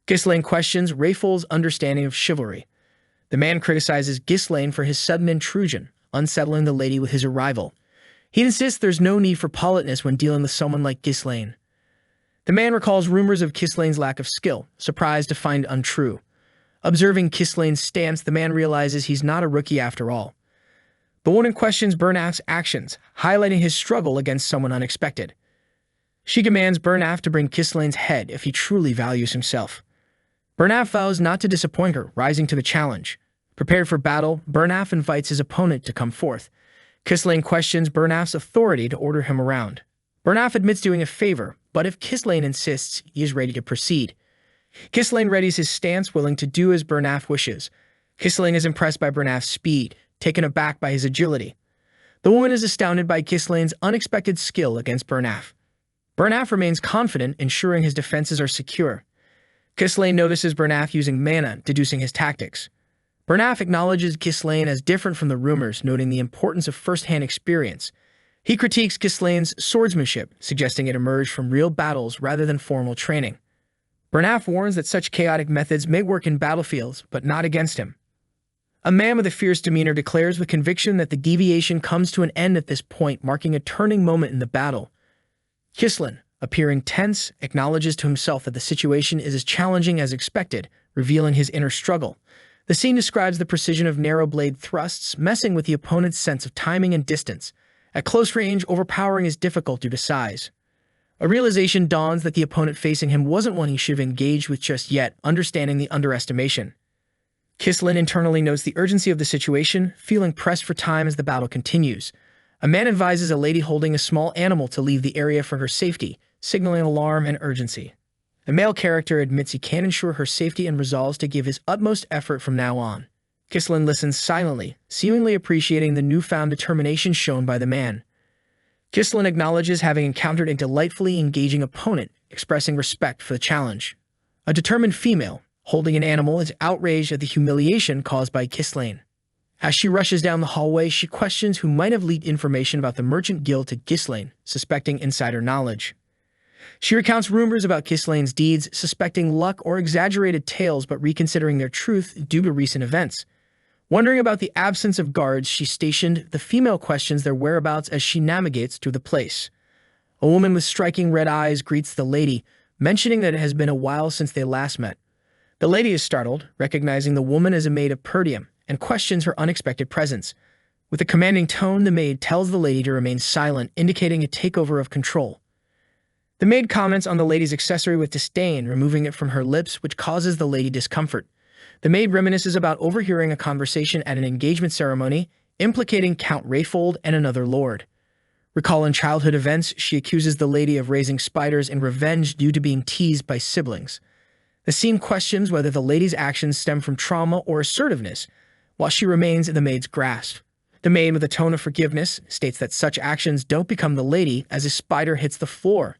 Speaker 1: Ghislaine questions Rayfold's understanding of chivalry. The man criticizes Ghislaine for his sudden intrusion, unsettling the lady with his arrival. He insists there's no need for politeness when dealing with someone like Ghislaine. The man recalls rumors of Ghislaine's lack of skill, surprised to find untrue. Observing Ghislaine's stance, the man realizes he's not a rookie after all. The woman questions Bernaf's actions, highlighting his struggle against someone unexpected. She commands Bernaf to bring Ghislaine's head if he truly values himself. Bernaf vows not to disappoint her, rising to the challenge. Prepared for battle, Bernaf invites his opponent to come forth. Ghislaine questions Bernaf's authority to order him around. Bernaf admits doing a favor, but if Ghislaine insists, he is ready to proceed. Ghislaine readies his stance, willing to do as Bernaf wishes. Ghislaine is impressed by Bernaf's speed, taken aback by his agility. The woman is astounded by Ghislaine's unexpected skill against Bernaf. Bernaf remains confident, ensuring his defenses are secure. Ghislaine notices Bernaf using mana, deducing his tactics. Bernaf acknowledges Ghislaine as different from the rumors, noting the importance of first-hand experience. He critiques Ghislaine's swordsmanship, suggesting it emerged from real battles rather than formal training. Bernaf warns that such chaotic methods may work in battlefields, but not against him. A man with a fierce demeanor declares with conviction that the deviation comes to an end at this point, marking a turning moment in the battle. Ghislaine, appearing tense, acknowledges to himself that the situation is as challenging as expected, revealing his inner struggle. The scene describes the precision of narrow blade thrusts, messing with the opponent's sense of timing and distance. At close range, overpowering is difficult due to size. A realization dawns that the opponent facing him wasn't one he should have engaged with just yet, understanding the underestimation. Ghislaine internally notes the urgency of the situation, feeling pressed for time as the battle continues. A man advises a lady holding a small animal to leave the area for her safety, signaling alarm and urgency. The male character admits he can't ensure her safety and resolves to give his utmost effort from now on. Ghislaine listens silently, seemingly appreciating the newfound determination shown by the man. Ghislaine acknowledges having encountered a delightfully engaging opponent, expressing respect for the challenge. A determined female, holding an animal, is outraged at the humiliation caused by Ghislaine. As she rushes down the hallway, she questions who might have leaked information about the Merchant Guild to Ghislaine, suspecting insider knowledge. She recounts rumors about Ghislaine's deeds, suspecting luck or exaggerated tales but reconsidering their truth due to recent events. Wondering about the absence of guards she stationed, the female questions their whereabouts as she navigates through the place. A woman with striking red eyes greets the lady, mentioning that it has been a while since they last met. The lady is startled, recognizing the woman as a maid of Perdium, and questions her unexpected presence. With a commanding tone, the maid tells the lady to remain silent, indicating a takeover of control. The maid comments on the lady's accessory with disdain, removing it from her lips, which causes the lady discomfort. The maid reminisces about overhearing a conversation at an engagement ceremony, implicating Count Rayfold and another lord. Recalling childhood events, she accuses the lady of raising spiders in revenge due to being teased by siblings. The scene questions whether the lady's actions stem from trauma or assertiveness, while she remains in the maid's grasp. The maid, with a tone of forgiveness, states that such actions don't become the lady as a spider hits the floor.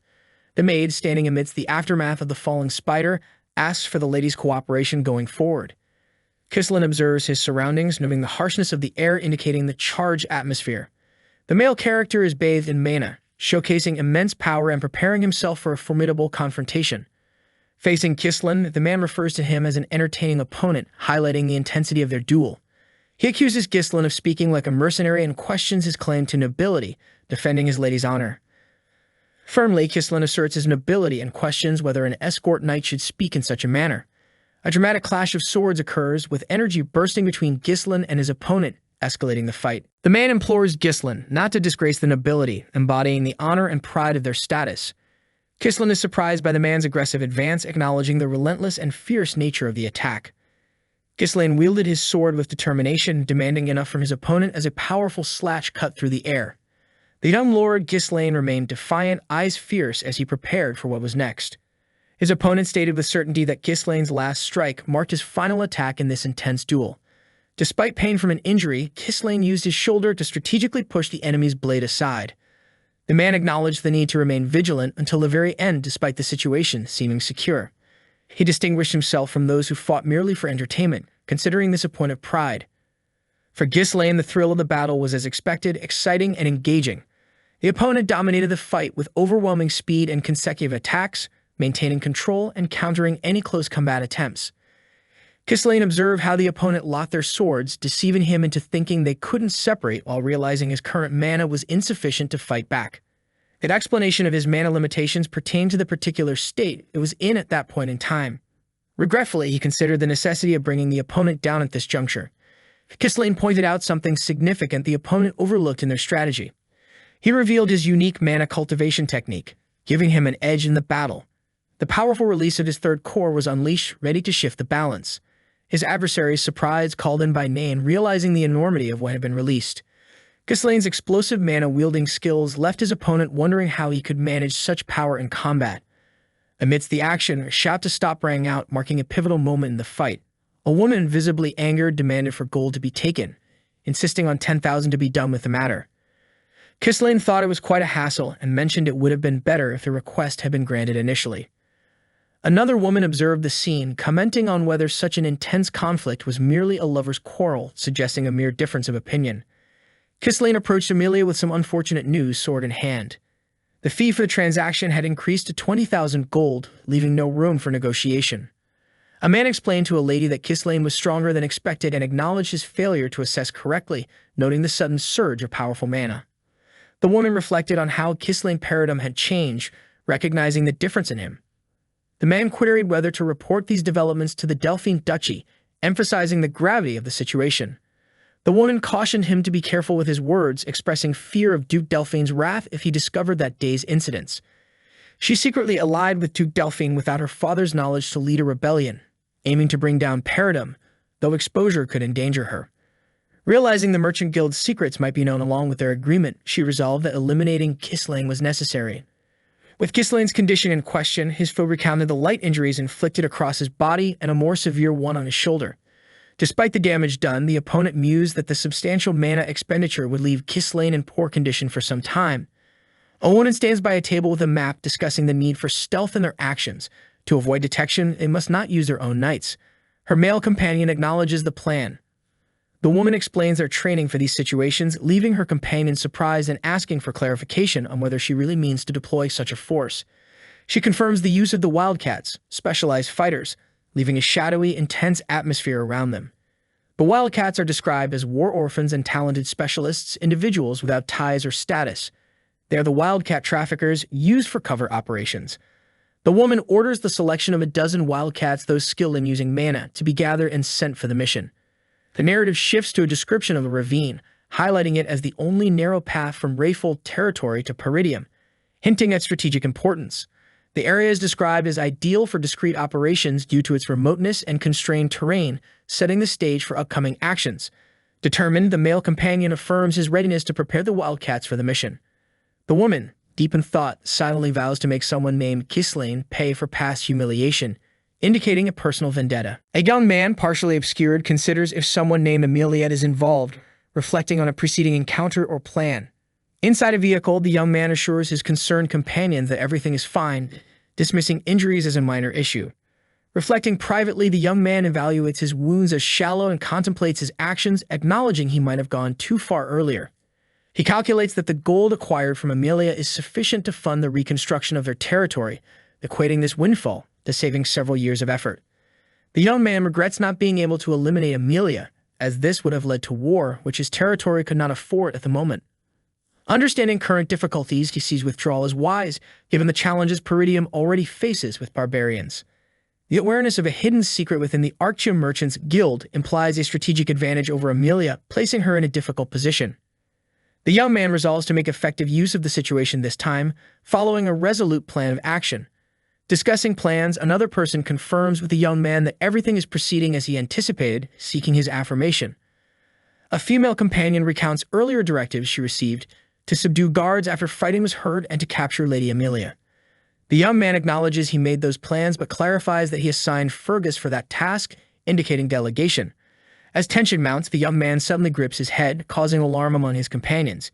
Speaker 1: The maid, standing amidst the aftermath of the falling spider, asks for the lady's cooperation going forward. Ghislaine observes his surroundings, noting the harshness of the air indicating the charged atmosphere. The male character is bathed in mana, showcasing immense power and preparing himself for a formidable confrontation. Facing Ghislaine, the man refers to him as an entertaining opponent, highlighting the intensity of their duel. He accuses Ghislaine of speaking like a mercenary and questions his claim to nobility, defending his lady's honor. Firmly, Ghislaine asserts his nobility and questions whether an escort knight should speak in such a manner. A dramatic clash of swords occurs, with energy bursting between Ghislaine and his opponent, escalating the fight. The man implores Ghislaine not to disgrace the nobility, embodying the honor and pride of their status. Ghislaine is surprised by the man's aggressive advance, acknowledging the relentless and fierce nature of the attack. Ghislaine wielded his sword with determination, demanding enough from his opponent as a powerful slash cut through the air. The young lord Ghislaine remained defiant, eyes fierce as he prepared for what was next. His opponent stated with certainty that Ghislaine's last strike marked his final attack in this intense duel. Despite pain from an injury, Ghislaine used his shoulder to strategically push the enemy's blade aside. The man acknowledged the need to remain vigilant until the very end despite the situation seeming secure. He distinguished himself from those who fought merely for entertainment, considering this a point of pride. For Ghislaine, the thrill of the battle was as expected, exciting and engaging. The opponent dominated the fight with overwhelming speed and consecutive attacks, maintaining control and countering any close combat attempts. Kislane observed how the opponent locked their swords, deceiving him into thinking they couldn't separate while realizing his current mana was insufficient to fight back. That explanation of his mana limitations pertained to the particular state it was in at that point in time. Regretfully, he considered the necessity of bringing the opponent down at this juncture. Kislane pointed out something significant the opponent overlooked in their strategy. He revealed his unique mana cultivation technique, giving him an edge in the battle. The powerful release of his third core was unleashed, ready to shift the balance. His adversaries, surprised, called in by name, realizing the enormity of what had been released. Kislane's explosive mana-wielding skills left his opponent wondering how he could manage such power in combat. Amidst the action, a shout to stop rang out, marking a pivotal moment in the fight. A woman, visibly angered, demanded for gold to be taken, insisting on 10,000 to be done with the matter. Kislane thought it was quite a hassle and mentioned it would have been better if the request had been granted initially. Another woman observed the scene, commenting on whether such an intense conflict was merely a lover's quarrel, suggesting a mere difference of opinion. Kislane approached Amelia with some unfortunate news, sword in hand. The fee for the transaction had increased to 20,000 gold, leaving no room for negotiation. A man explained to a lady that Kislane was stronger than expected and acknowledged his failure to assess correctly, noting the sudden surge of powerful mana. The woman reflected on how Kislane's paradigm had changed, recognizing the difference in him. The man queried whether to report these developments to the Delphine Duchy, emphasizing the gravity of the situation. The woman cautioned him to be careful with his words, expressing fear of Duke Delphine's wrath if he discovered that day's incidents. She secretly allied with Duke Delphine without her father's knowledge to lead a rebellion, aiming to bring down Paradigm, though exposure could endanger her. Realizing the Merchant Guild's secrets might be known along with their agreement, she resolved that eliminating Kislane was necessary. With Kislane's condition in question, his foe recounted the light injuries inflicted across his body and a more severe one on his shoulder. Despite the damage done, the opponent mused that the substantial mana expenditure would leave Kislane in poor condition for some time. A woman stands by a table with a map discussing the need for stealth in their actions. To avoid detection, they must not use their own knights. Her male companion acknowledges the plan. The woman explains their training for these situations, leaving her companion surprised and asking for clarification on whether she really means to deploy such a force. She confirms the use of the Wildcats, specialized fighters, leaving a shadowy, intense atmosphere around them. The Wildcats are described as war orphans and talented specialists, individuals without ties or status. They are the Wildcat traffickers used for covert operations. The woman orders the selection of a dozen Wildcats, those skilled in using mana, to be gathered and sent for the mission. The narrative shifts to a description of a ravine, highlighting it as the only narrow path from Rayfold territory to Peridium, hinting at strategic importance. The area is described as ideal for discrete operations due to its remoteness and constrained terrain, setting the stage for upcoming actions. Determined, the male companion affirms his readiness to prepare the Wildcats for the mission. The woman, deep in thought, silently vows to make someone named Kislane pay for past humiliation, indicating a personal vendetta. A young man, partially obscured, considers if someone named Amelia is involved, reflecting on a preceding encounter or plan. Inside a vehicle, the young man assures his concerned companions that everything is fine, dismissing injuries as a minor issue. Reflecting privately, the young man evaluates his wounds as shallow and contemplates his actions, acknowledging he might have gone too far earlier. He calculates that the gold acquired from Amelia is sufficient to fund the reconstruction of their territory, equating this windfall to saving several years of effort. The young man regrets not being able to eliminate Amelia, as this would have led to war, which his territory could not afford at the moment. Understanding current difficulties, he sees withdrawal as wise, given the challenges Peridium already faces with barbarians. The awareness of a hidden secret within the Arctium Merchants Guild implies a strategic advantage over Amelia, placing her in a difficult position. The young man resolves to make effective use of the situation this time, following a resolute plan of action. Discussing plans, another person confirms with the young man that everything is proceeding as he anticipated, seeking his affirmation. A female companion recounts earlier directives she received to subdue guards after fighting was heard and to capture Lady Amelia. The young man acknowledges he made those plans but clarifies that he assigned Fergus for that task, indicating delegation. As tension mounts, the young man suddenly grips his head, causing alarm among his companions.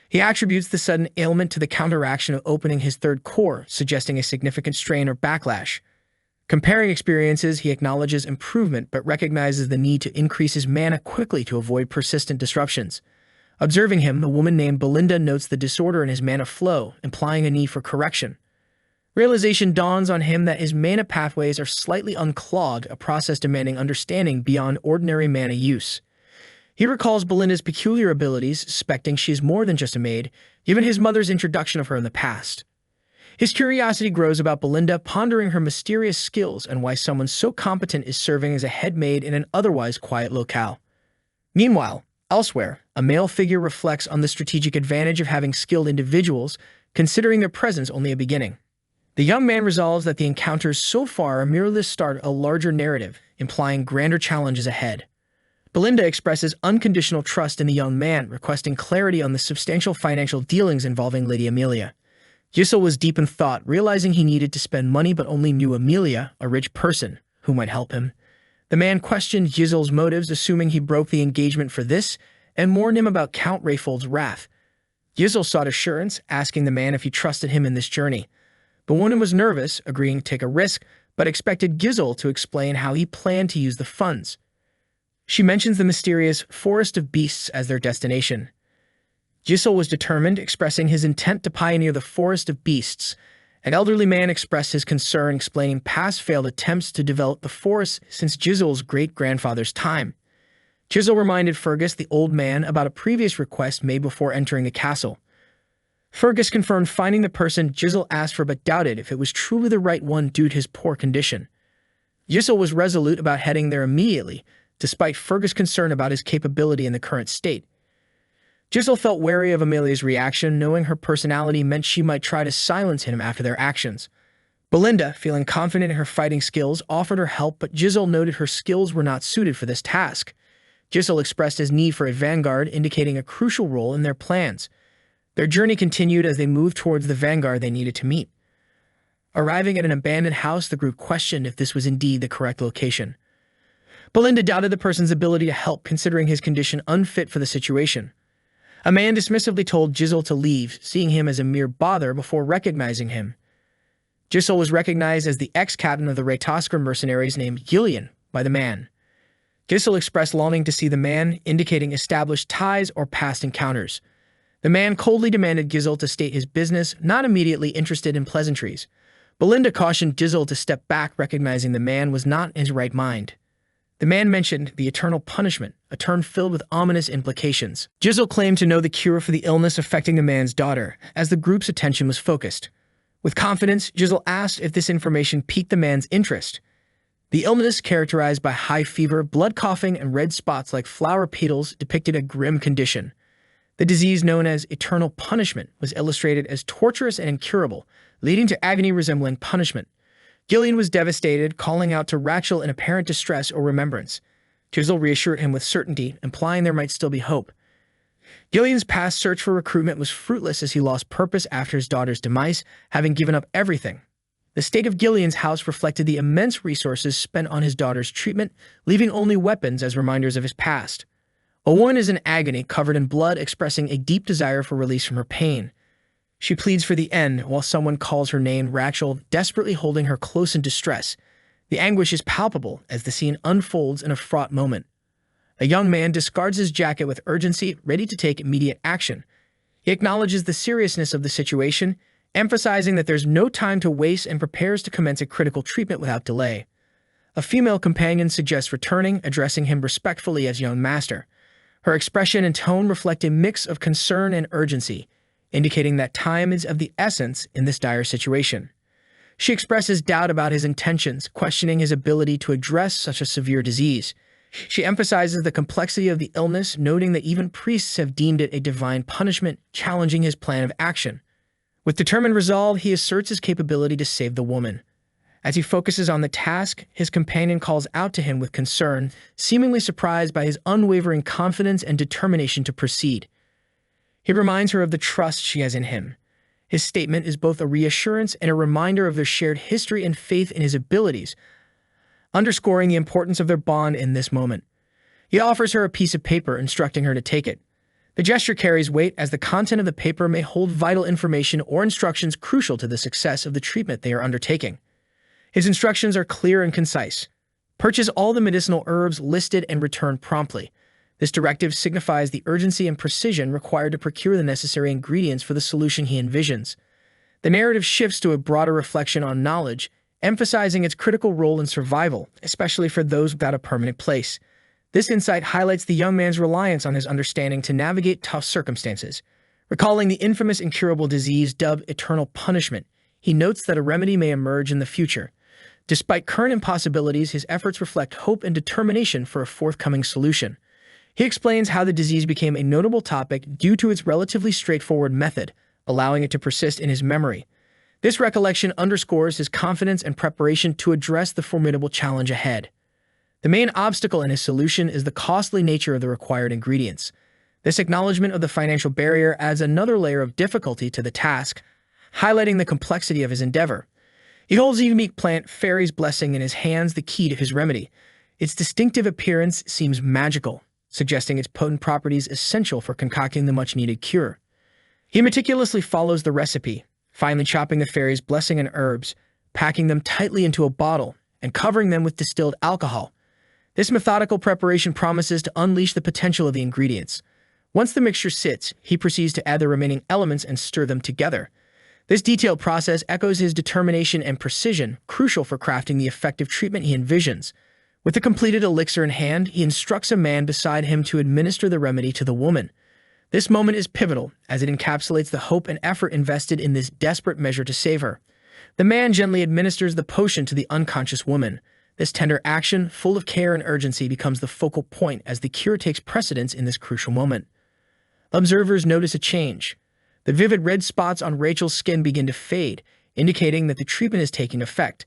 Speaker 1: He attributes the sudden ailment to the counteraction of opening his third core, suggesting a significant strain or backlash. Comparing experiences, he acknowledges improvement but recognizes the need to increase his mana quickly to avoid persistent disruptions. Observing him, the woman named Belinda notes the disorder in his mana flow, implying a need for correction. Realization dawns on him that his mana pathways are slightly unclogged, a process demanding understanding beyond ordinary mana use. He recalls Belinda's peculiar abilities, suspecting she is more than just a maid, given his mother's introduction of her in the past. His curiosity grows about Belinda, pondering her mysterious skills and why someone so competent is serving as a head maid in an otherwise quiet locale. Meanwhile, elsewhere, a male figure reflects on the strategic advantage of having skilled individuals, considering their presence only a beginning. The young man resolves that the encounters so far are merely the start of a larger narrative, implying grander challenges ahead. Belinda expresses unconditional trust in the young man, requesting clarity on the substantial financial dealings involving Lady Amelia. Giselle was deep in thought, realizing he needed to spend money but only knew Amelia, a rich person, who might help him. The man questioned Giselle's motives, assuming he broke the engagement for this, and warned him about Count Rayfold's wrath. Giselle sought assurance, asking the man if he trusted him in this journey. The woman was nervous, agreeing to take a risk, but expected Giselle to explain how he planned to use the funds. She mentions the mysterious Forest of Beasts as their destination. Giselle was determined, expressing his intent to pioneer the Forest of Beasts. An elderly man expressed his concern, explaining past failed attempts to develop the forest since Giselle's great-grandfather's time. Giselle reminded Fergus, the old man, about a previous request made before entering the castle. Fergus confirmed finding the person Giselle asked for but doubted if it was truly the right one due to his poor condition. Giselle was resolute about heading there immediately, despite Fergus' concern about his capability in the current state. Giselle felt wary of Amelia's reaction, knowing her personality meant she might try to silence him after their actions. Belinda, feeling confident in her fighting skills, offered her help, but Giselle noted her skills were not suited for this task. Giselle expressed his need for a vanguard, indicating a crucial role in their plans. Their journey continued as they moved towards the vanguard they needed to meet. Arriving at an abandoned house, the group questioned if this was indeed the correct location. Belinda doubted the person's ability to help, considering his condition unfit for the situation. A man dismissively told Giselle to leave, seeing him as a mere bother before recognizing him. Giselle was recognized as the ex-captain of the Raytosker mercenaries named Gillian by the man. Giselle expressed longing to see the man, indicating established ties or past encounters. The man coldly demanded Giselle to state his business, not immediately interested in pleasantries. Belinda cautioned Giselle to step back, recognizing the man was not in his right mind. The man mentioned the eternal punishment, a term filled with ominous implications. Giselle claimed to know the cure for the illness affecting the man's daughter, as the group's attention was focused. With confidence, Giselle asked if this information piqued the man's interest. The illness, characterized by high fever, blood coughing, and red spots like flower petals, depicted a grim condition. The disease, known as eternal punishment, was illustrated as torturous and incurable, leading to agony resembling punishment. Gillian was devastated, calling out to Rachel in apparent distress or remembrance. Giselle reassured him with certainty, implying there might still be hope. Gillian's past search for recruitment was fruitless as he lost purpose after his daughter's demise, having given up everything. The state of Gillian's house reflected the immense resources spent on his daughter's treatment, leaving only weapons as reminders of his past. A woman is in agony, covered in blood, expressing a deep desire for release from her pain. She pleads for the end, while someone calls her name, Rachel, desperately holding her close in distress. The anguish is palpable as the scene unfolds in a fraught moment. A young man discards his jacket with urgency, ready to take immediate action. He acknowledges the seriousness of the situation, emphasizing that there's no time to waste and prepares to commence a critical treatment without delay. A female companion suggests returning, addressing him respectfully as young master. Her expression and tone reflect a mix of concern and urgency, indicating that time is of the essence in this dire situation. She expresses doubt about his intentions, questioning his ability to address such a severe disease. She emphasizes the complexity of the illness, noting that even priests have deemed it a divine punishment, challenging his plan of action. With determined resolve, he asserts his capability to save the woman. As he focuses on the task, his companion calls out to him with concern, seemingly surprised by his unwavering confidence and determination to proceed. He reminds her of the trust she has in him. His statement is both a reassurance and a reminder of their shared history and faith in his abilities, underscoring the importance of their bond in this moment. He offers her a piece of paper, instructing her to take it. The gesture carries weight as the content of the paper may hold vital information or instructions crucial to the success of the treatment they are undertaking. His instructions are clear and concise. Purchase all the medicinal herbs listed and return promptly. This directive signifies the urgency and precision required to procure the necessary ingredients for the solution he envisions. The narrative shifts to a broader reflection on knowledge, emphasizing its critical role in survival, especially for those without a permanent place. This insight highlights the young man's reliance on his understanding to navigate tough circumstances. Recalling the infamous incurable disease dubbed eternal punishment, he notes that a remedy may emerge in the future. Despite current impossibilities, his efforts reflect hope and determination for a forthcoming solution. He explains how the disease became a notable topic due to its relatively straightforward method, allowing it to persist in his memory. This recollection underscores his confidence and preparation to address the formidable challenge ahead. The main obstacle in his solution is the costly nature of the required ingredients. This acknowledgement of the financial barrier adds another layer of difficulty to the task, highlighting the complexity of his endeavor. He holds the unique plant Fairy's Blessing in his hands, the key to his remedy. Its distinctive appearance seems magical, suggesting its potent properties essential for concocting the much-needed cure. He meticulously follows the recipe, finally chopping the Fairy's Blessing and herbs, packing them tightly into a bottle, and covering them with distilled alcohol. This methodical preparation promises to unleash the potential of the ingredients. Once the mixture sits, he proceeds to add the remaining elements and stir them together. This detailed process echoes his determination and precision, crucial for crafting the effective treatment he envisions. With the completed elixir in hand, he instructs a man beside him to administer the remedy to the woman. This moment is pivotal, as it encapsulates the hope and effort invested in this desperate measure to save her. The man gently administers the potion to the unconscious woman. This tender action, full of care and urgency, becomes the focal point as the cure takes precedence in this crucial moment. Observers notice a change. The vivid red spots on Rachel's skin begin to fade, indicating that the treatment is taking effect.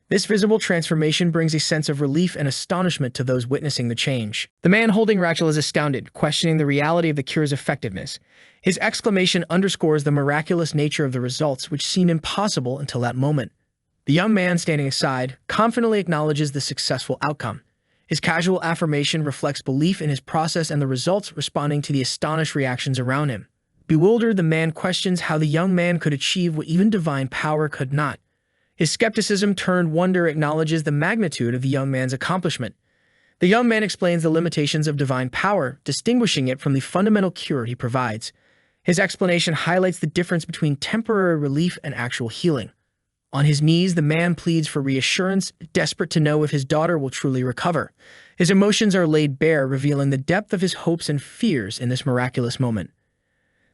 Speaker 1: This visible transformation brings a sense of relief and astonishment to those witnessing the change. The man holding Rachel is astounded, questioning the reality of the cure's effectiveness. His exclamation underscores the miraculous nature of the results, which seemed impossible until that moment. The young man standing aside confidently acknowledges the successful outcome. His casual affirmation reflects belief in his process and the results, responding to the astonished reactions around him. Bewildered, the man questions how the young man could achieve what even divine power could not. His skepticism turned wonder acknowledges the magnitude of the young man's accomplishment. The young man explains the limitations of divine power, distinguishing it from the fundamental cure he provides. His explanation highlights the difference between temporary relief and actual healing. On his knees, the man pleads for reassurance, desperate to know if his daughter will truly recover. His emotions are laid bare, revealing the depth of his hopes and fears in this miraculous moment.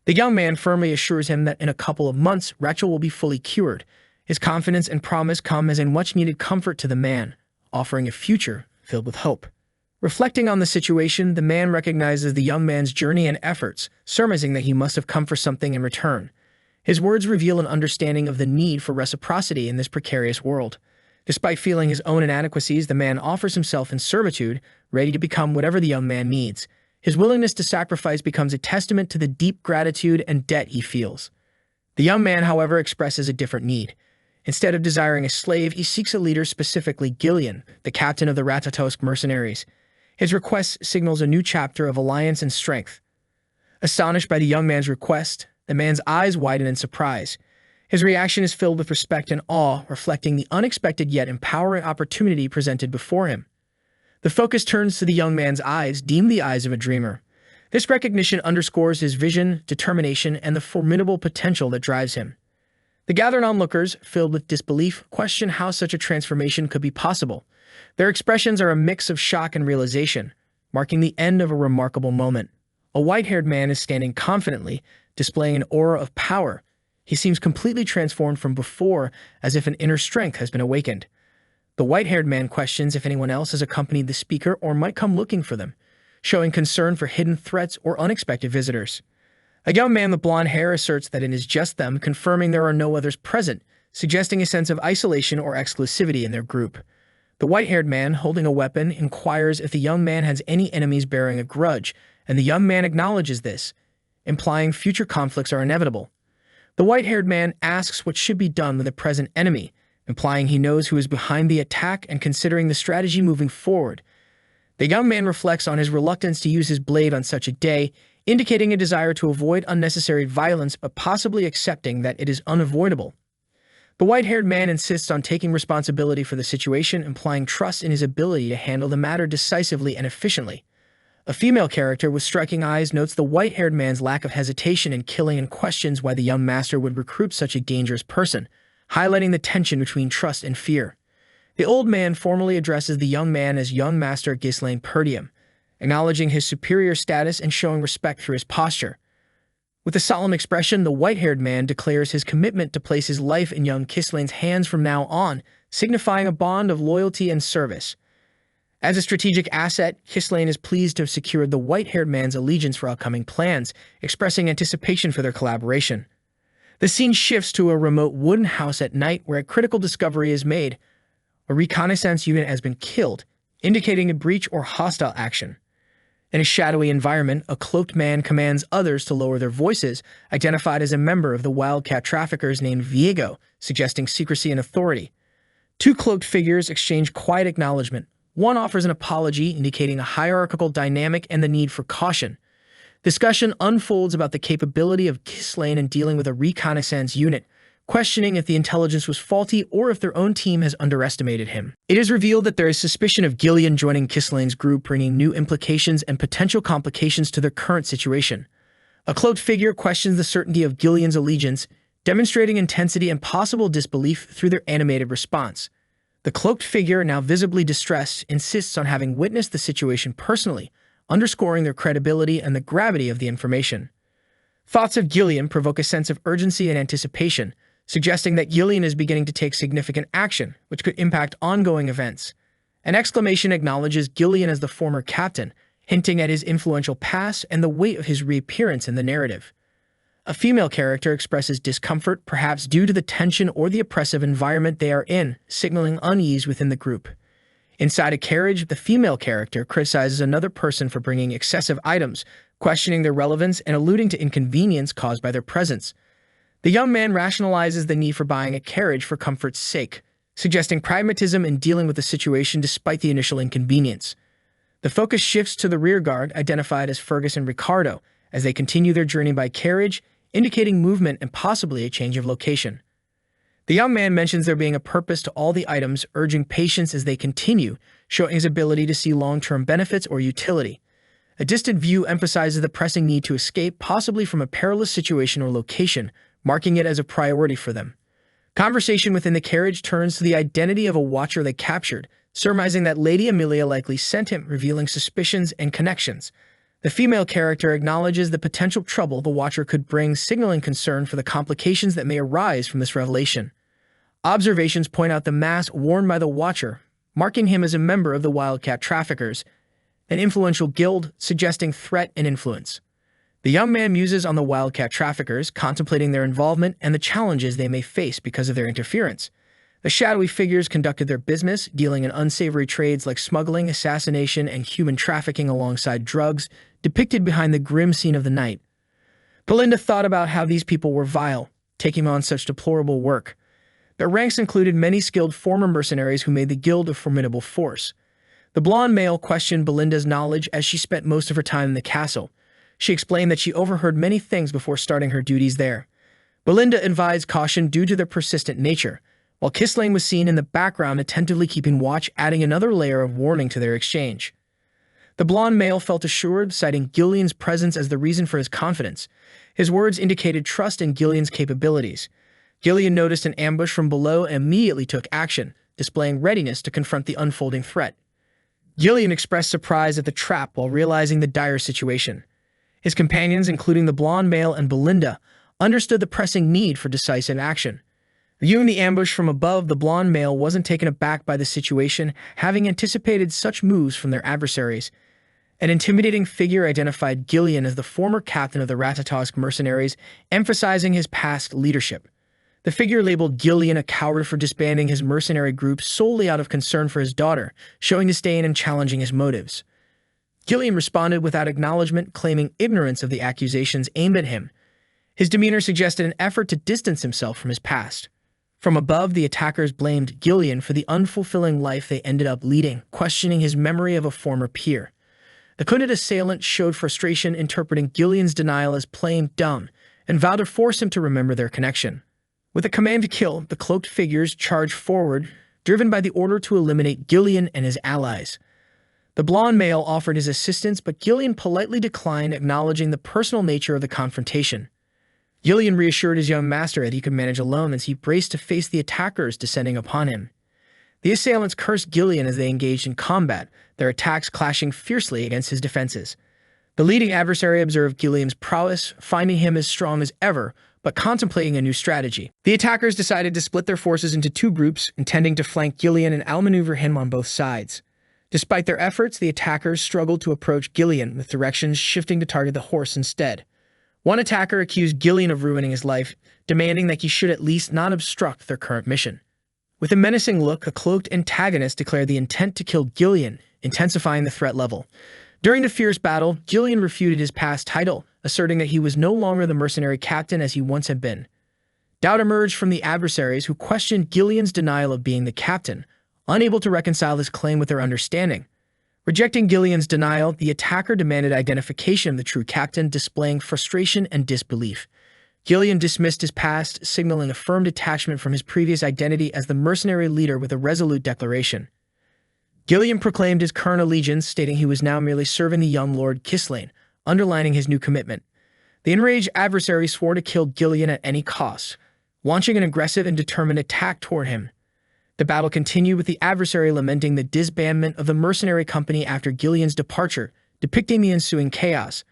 Speaker 1: The young man firmly assures him that in a couple of months, Rachel will be fully cured. His confidence and promise come as a much-needed comfort to the man, offering a future filled with hope. Reflecting on the situation, the man recognizes the young man's journey and efforts, surmising that he must have come for something in return. His words reveal an understanding of the need for reciprocity in this precarious world. Despite feeling his own inadequacies, the man offers himself in servitude, ready to become whatever the young man needs. His willingness to sacrifice becomes a testament to the deep gratitude and debt he feels. The young man, however, expresses a different need. Instead of desiring a slave, he seeks a leader, specifically Gillian, the captain of the Ratatosk mercenaries. His request signals a new chapter of alliance and strength. Astonished by the young man's request, the man's eyes widen in surprise. His reaction is filled with respect and awe, reflecting the unexpected yet empowering opportunity presented before him. The focus turns to the young man's eyes, deemed the eyes of a dreamer. This recognition underscores his vision, determination, and the formidable potential that drives him. The gathered onlookers, filled with disbelief, question how such a transformation could be possible. Their expressions are a mix of shock and realization, marking the end of a remarkable moment. A white-haired man is standing confidently, displaying an aura of power. He seems completely transformed from before, as if an inner strength has been awakened. The white-haired man questions if anyone else has accompanied the speaker or might come looking for them, showing concern for hidden threats or unexpected visitors. A young man with blonde hair asserts that it is just them, confirming there are no others present, suggesting a sense of isolation or exclusivity in their group. The white-haired man, holding a weapon, inquires if the young man has any enemies bearing a grudge, and the young man acknowledges this, implying future conflicts are inevitable. The white-haired man asks what should be done with the present enemy, implying he knows who is behind the attack and considering the strategy moving forward. The young man reflects on his reluctance to use his blade on such a day, indicating a desire to avoid unnecessary violence but possibly accepting that it is unavoidable. The white-haired man insists on taking responsibility for the situation, implying trust in his ability to handle the matter decisively and efficiently. A female character with striking eyes notes the white-haired man's lack of hesitation in killing and questions why the young master would recruit such a dangerous person, highlighting the tension between trust and fear. The old man formally addresses the young man as Young Master Ghislaine Perdium, acknowledging his superior status and showing respect through his posture. With a solemn expression, the white-haired man declares his commitment to place his life in young Ghislaine's hands from now on, signifying a bond of loyalty and service. As a strategic asset, Ghislaine is pleased to have secured the white-haired man's allegiance for upcoming plans, expressing anticipation for their collaboration. The scene shifts to a remote wooden house at night where a critical discovery is made. A reconnaissance unit has been killed, indicating a breach or hostile action. In a shadowy environment, a cloaked man commands others to lower their voices, identified as a member of the wildcat traffickers named Viego, suggesting secrecy and authority. Two cloaked figures exchange quiet acknowledgement. One offers an apology, indicating a hierarchical dynamic and the need for caution. Discussion unfolds about the capability of Ghislaine in dealing with a reconnaissance unit, questioning if the intelligence was faulty or if their own team has underestimated him. It is revealed that there is suspicion of Gillian joining Ghislaine's group, bringing new implications and potential complications to their current situation. A cloaked figure questions the certainty of Gillian's allegiance, demonstrating intensity and possible disbelief through their animated response. The cloaked figure, now visibly distressed, insists on having witnessed the situation personally, underscoring their credibility and the gravity of the information. Thoughts of Gillian provoke a sense of urgency and anticipation, suggesting that Gillian is beginning to take significant action, which could impact ongoing events. An exclamation acknowledges Gillian as the former captain, hinting at his influential past and the weight of his reappearance in the narrative. A female character expresses discomfort, perhaps due to the tension or the oppressive environment they are in, signaling unease within the group. Inside a carriage, the female character criticizes another person for bringing excessive items, questioning their relevance and alluding to inconvenience caused by their presence. The young man rationalizes the need for buying a carriage for comfort's sake, suggesting pragmatism in dealing with the situation despite the initial inconvenience. The focus shifts to the rearguard, identified as Fergus and Ricardo, as they continue their journey by carriage, indicating movement and possibly a change of location. The young man mentions there being a purpose to all the items, urging patience as they continue, showing his ability to see long-term benefits or utility. A distant view emphasizes the pressing need to escape, possibly from a perilous situation or location, marking it as a priority for them. Conversation within the carriage turns to the identity of a watcher they captured, surmising that Lady Amelia likely sent him, revealing suspicions and connections. The female character acknowledges the potential trouble the watcher could bring, signaling concern for the complications that may arise from this revelation. Observations point out the mask worn by the watcher, marking him as a member of the wildcat traffickers, an influential guild suggesting threat and influence. The young man muses on the wildcat traffickers, contemplating their involvement and the challenges they may face because of their interference. The shadowy figures conducted their business, dealing in unsavory trades like smuggling, assassination, and human trafficking alongside drugs, depicted behind the grim scene of the night. Belinda thought about how these people were vile, taking on such deplorable work. Their ranks included many skilled former mercenaries who made the guild a formidable force. The blonde male questioned Belinda's knowledge as she spent most of her time in the castle. She explained that she overheard many things before starting her duties there. Belinda advised caution due to their persistent nature, while Ghislaine was seen in the background attentively keeping watch, adding another layer of warning to their exchange. The blonde male felt assured, citing Gillian's presence as the reason for his confidence. His words indicated trust in Gillian's capabilities. Gillian noticed an ambush from below and immediately took action, displaying readiness to confront the unfolding threat. Gillian expressed surprise at the trap while realizing the dire situation. His companions, including the blonde male and Belinda, understood the pressing need for decisive action. Viewing the ambush from above, the blonde male wasn't taken aback by the situation, having anticipated such moves from their adversaries. An intimidating figure identified Gillian as the former captain of the Ratatosk mercenaries, emphasizing his past leadership. The figure labeled Gillian a coward for disbanding his mercenary group solely out of concern for his daughter, showing disdain and challenging his motives. Gillian responded without acknowledgement, claiming ignorance of the accusations aimed at him. His demeanor suggested an effort to distance himself from his past. From above, the attackers blamed Gillian for the unfulfilling life they ended up leading, questioning his memory of a former peer. The Kunit assailant showed frustration, interpreting Gillian's denial as plain dumb, and vowed to force him to remember their connection. With a command to kill, the cloaked figures charged forward, driven by the order to eliminate Gillian and his allies. The blonde male offered his assistance, but Gillian politely declined, acknowledging the personal nature of the confrontation. Gillian reassured his young master that he could manage alone as he braced to face the attackers descending upon him. The assailants cursed Gillian as they engaged in combat, their attacks clashing fiercely against his defenses. The leading adversary observed Gillian's prowess, finding him as strong as ever, but contemplating a new strategy. The attackers decided to split their forces into two groups, intending to flank Gillian and outmaneuver him on both sides. Despite their efforts, the attackers struggled to approach Gillian, with directions shifting to target the horse instead. One attacker accused Gillian of ruining his life, demanding that he should at least not obstruct their current mission. With a menacing look, a cloaked antagonist declared the intent to kill Gillian, intensifying the threat level. During the fierce battle, Gillian refuted his past title, asserting that he was no longer the mercenary captain as he once had been. Doubt emerged from the adversaries, who questioned Gillian's denial of being the captain, unable to reconcile his claim with their understanding. Rejecting Gillian's denial, the attacker demanded identification of the true captain, displaying frustration and disbelief. Gillian dismissed his past, signaling a firm detachment from his previous identity as the mercenary leader with a resolute declaration. Gillian proclaimed his current allegiance, stating he was now merely serving the young Lord Kislane, underlining his new commitment. The enraged adversary swore to kill Gillian at any cost, launching an aggressive and determined attack toward him. The battle continued, with the adversary lamenting the disbandment of the mercenary company after Gillian's departure, depicting the ensuing chaos.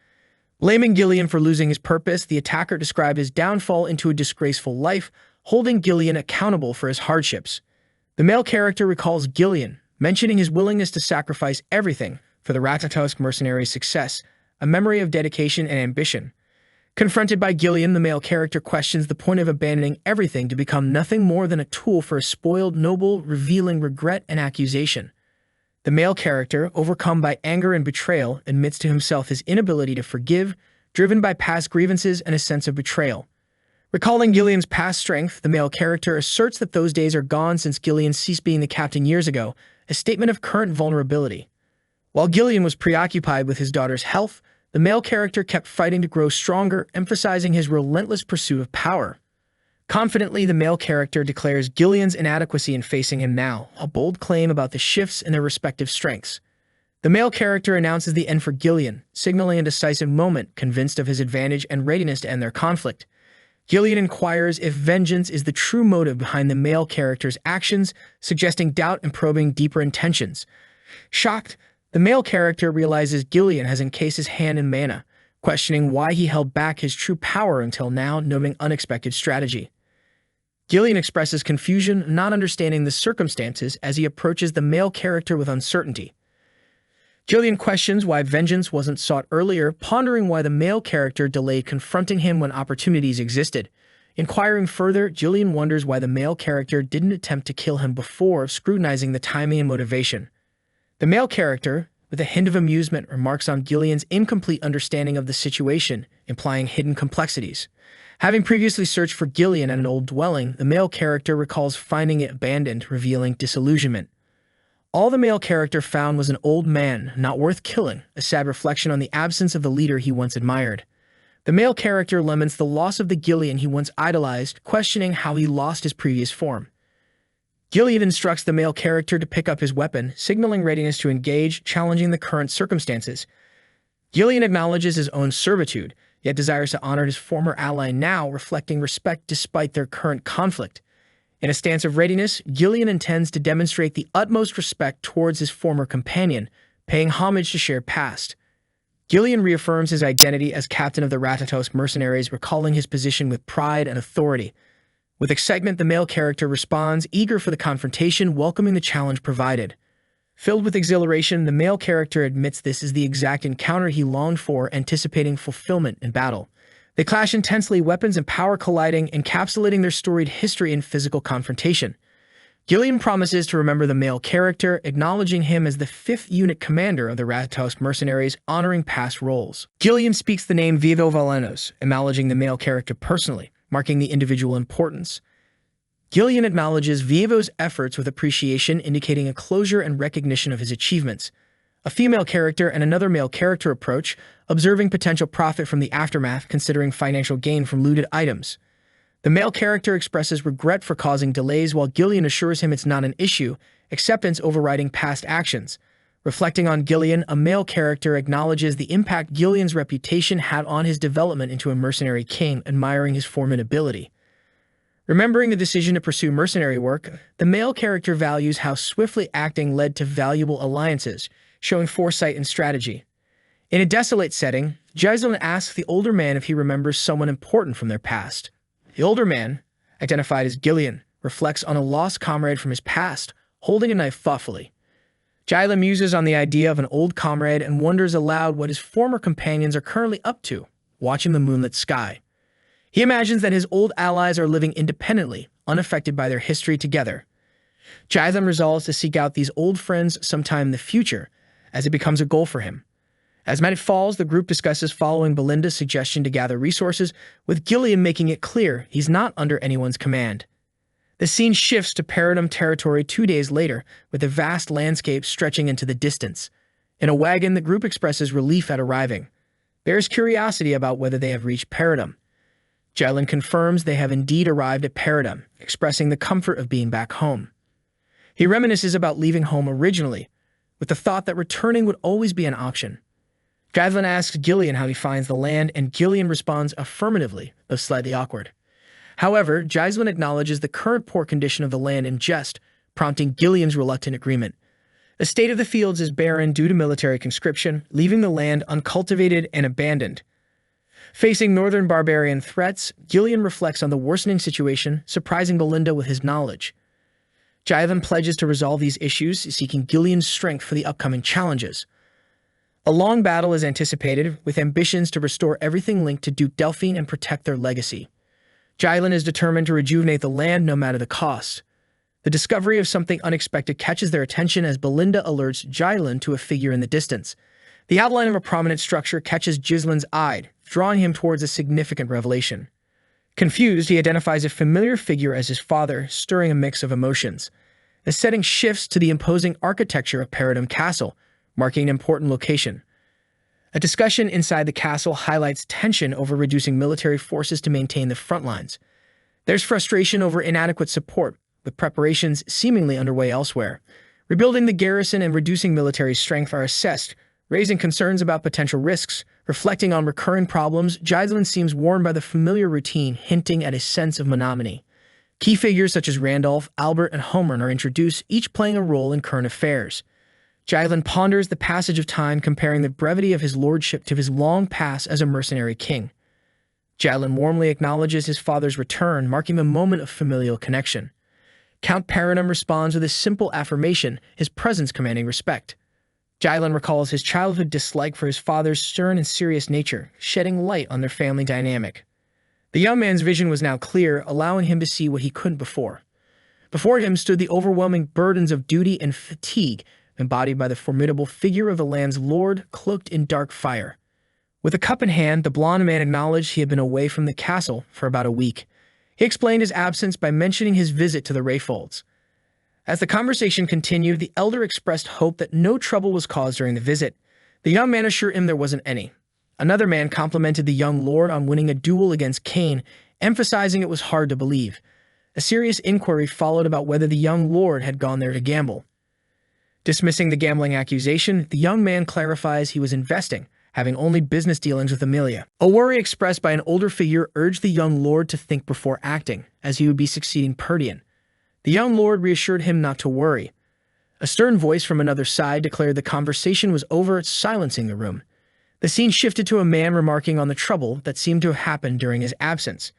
Speaker 1: Blaming Gillian for losing his purpose, the attacker described his downfall into a disgraceful life, holding Gillian accountable for his hardships. The male character recalls Gillian, mentioning his willingness to sacrifice everything for the Ratatosk mercenary's success, a memory of dedication and ambition. Confronted by Gillian, the male character questions the point of abandoning everything to become nothing more than a tool for a spoiled noble, revealing regret and accusation. The male character, overcome by anger and betrayal, admits to himself his inability to forgive, driven by past grievances and a sense of betrayal. Recalling Gillian's past strength, the male character asserts that those days are gone since Gillian ceased being the captain years ago, a statement of current vulnerability. While Gillian was preoccupied with his daughter's health, the male character kept fighting to grow stronger, emphasizing his relentless pursuit of power. Confidently, the male character declares Gillian's inadequacy in facing him now, a bold claim about the shifts in their respective strengths. The male character announces the end for Gillian, signaling a decisive moment, convinced of his advantage and readiness to end their conflict. Gillian inquires if vengeance is the true motive behind the male character's actions, suggesting doubt and probing deeper intentions. Shocked, the male character realizes Gillian has encased his hand in mana, questioning why he held back his true power until now, noting unexpected strategy. Gillian expresses confusion, not understanding the circumstances, as he approaches the male character with uncertainty. Gillian questions why vengeance wasn't sought earlier, pondering why the male character delayed confronting him when opportunities existed. Inquiring further, Gillian wonders why the male character didn't attempt to kill him before, scrutinizing the timing and motivation. The male character, with a hint of amusement, remarks on Gillian's incomplete understanding of the situation, implying hidden complexities. Having previously searched for Gillian at an old dwelling, the male character recalls finding it abandoned, revealing disillusionment. All the male character found was an old man, not worth killing, a sad reflection on the absence of the leader he once admired. The male character laments the loss of the Gillian he once idolized, questioning how he lost his previous form. Gillian instructs the male character to pick up his weapon, signaling readiness to engage, challenging the current circumstances. Gillian acknowledges his own servitude, yet desires to honor his former ally now, reflecting respect despite their current conflict. In a stance of readiness, Gillian intends to demonstrate the utmost respect towards his former companion, paying homage to shared past. Gillian reaffirms his identity as captain of the Ratatosk mercenaries, recalling his position with pride and authority. With excitement, the male character responds, eager for the confrontation, welcoming the challenge provided. Filled with exhilaration, the male character admits this is the exact encounter he longed for, anticipating fulfillment in battle. They clash intensely, weapons and power colliding, encapsulating their storied history in physical confrontation. Gillian promises to remember the male character, acknowledging him as the 5th unit commander of the Ratatosk mercenaries, honoring past roles. Gillian speaks the name Vivo Valenos, acknowledging the male character personally, marking the individual importance. Gillian acknowledges Vivo's efforts with appreciation, indicating a closure and recognition of his achievements. A female character and another male character approach, observing potential profit from the aftermath, considering financial gain from looted items. The male character expresses regret for causing delays, while Gillian assures him it's not an issue, acceptance overriding past actions. Reflecting on Gillian, a male character acknowledges the impact Gillian's reputation had on his development into a mercenary king, admiring his formidability. Remembering the decision to pursue mercenary work, the male character values how swiftly acting led to valuable alliances, showing foresight and strategy. In a desolate setting, Jaesun asks the older man if he remembers someone important from their past. The older man, identified as Gillian, reflects on a lost comrade from his past, holding a knife thoughtfully. Jaesun muses on the idea of an old comrade and wonders aloud what his former companions are currently up to, watching the moonlit sky. He imagines that his old allies are living independently, unaffected by their history together. Jaesun resolves to seek out these old friends sometime in the future, as it becomes a goal for him. As night falls, the group discusses following Belinda's suggestion to gather resources, with Gillian making it clear he's not under anyone's command. The scene shifts to Paradigm territory 2 days later, with a vast landscape stretching into the distance. In a wagon, the group expresses relief at arriving. Bears curiosity about whether they have reached Paradigm. Jaesun confirms they have indeed arrived at Paradigm, expressing the comfort of being back home. He reminisces about leaving home originally, with the thought that returning would always be an option. Jaesun asks Gillian how he finds the land, and Gillian responds affirmatively, though slightly awkward. However, Jaesun acknowledges the current poor condition of the land in jest, prompting Gillian's reluctant agreement. The state of the fields is barren due to military conscription, leaving the land uncultivated and abandoned. Facing northern barbarian threats, Gillian reflects on the worsening situation, surprising Belinda with his knowledge. Jaesun pledges to resolve these issues, seeking Gillian's strength for the upcoming challenges. A long battle is anticipated, with ambitions to restore everything linked to Duke Delphine and protect their legacy. Jaesun is determined to rejuvenate the land no matter the cost. The discovery of something unexpected catches their attention as Belinda alerts Jaesun to a figure in the distance. The outline of a prominent structure catches Jislin's eye, drawing him towards a significant revelation. Confused, he identifies a familiar figure as his father, stirring a mix of emotions. The setting shifts to the imposing architecture of Paradigm Castle, marking an important location. A discussion inside the castle highlights tension over reducing military forces to maintain the front lines. There's frustration over inadequate support, with preparations seemingly underway elsewhere. Rebuilding the garrison and reducing military strength are assessed, raising concerns about potential risks. Reflecting on recurring problems, Jaesun seems warned by the familiar routine, hinting at a sense of monotony. Key figures such as Randolph, Albert, and Homer are introduced, each playing a role in current affairs. Jaesun ponders the passage of time, comparing the brevity of his lordship to his long past as a mercenary king. Jaesun warmly acknowledges his father's return, marking a moment of familial connection. Count Paradigm responds with a simple affirmation, his presence commanding respect. Jaesun recalls his childhood dislike for his father's stern and serious nature, shedding light on their family dynamic. The young man's vision was now clear, allowing him to see what he couldn't before. Before him stood the overwhelming burdens of duty and fatigue, embodied by the formidable figure of the land's lord, cloaked in dark fire. With a cup in hand, the blond man acknowledged he had been away from the castle for about a week. He explained his absence by mentioning his visit to the Rayfolds. As the conversation continued, the elder expressed hope that no trouble was caused during the visit. The young man assured him there wasn't any. Another man complimented the young lord on winning a duel against Cain, emphasizing it was hard to believe. A serious inquiry followed about whether the young lord had gone there to gamble. Dismissing the gambling accusation, the young man clarifies he was investing, having only business dealings with Amelia. A worry expressed by an older figure urged the young lord to think before acting, as he would be succeeding Perdian. The young lord reassured him not to worry. A stern voice from another side declared the conversation was over, silencing the room. The scene shifted to a man remarking on the trouble that seemed to have happened during his absence.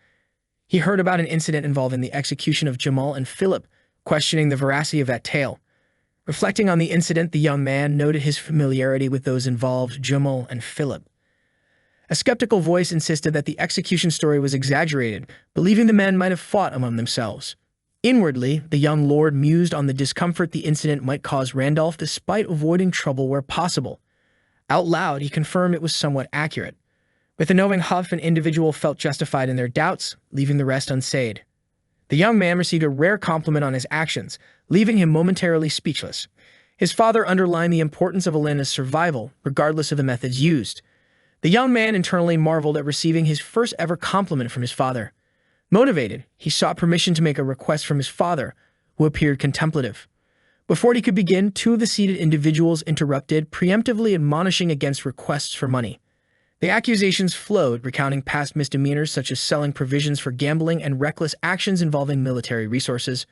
Speaker 1: He heard about an incident involving the execution of Jamal and Philip, questioning the veracity of that tale. Reflecting on the incident, the young man noted his familiarity with those involved, Jamal and Philip. A skeptical voice insisted that the execution story was exaggerated, believing the men might have fought among themselves. Inwardly, the young lord mused on the discomfort the incident might cause Randolph despite avoiding trouble where possible. Out loud, he confirmed it was somewhat accurate. With a knowing huff, an individual felt justified in their doubts, leaving the rest unsaid. The young man received a rare compliment on his actions, leaving him momentarily speechless. His father underlined the importance of Elena's survival, regardless of the methods used. The young man internally marveled at receiving his first ever compliment from his father. Motivated, he sought permission to make a request from his father, who appeared contemplative. Before he could begin, two of the seated individuals interrupted, preemptively admonishing against requests for money. The accusations flowed, recounting past misdemeanors such as selling provisions for gambling and reckless actions involving military resources.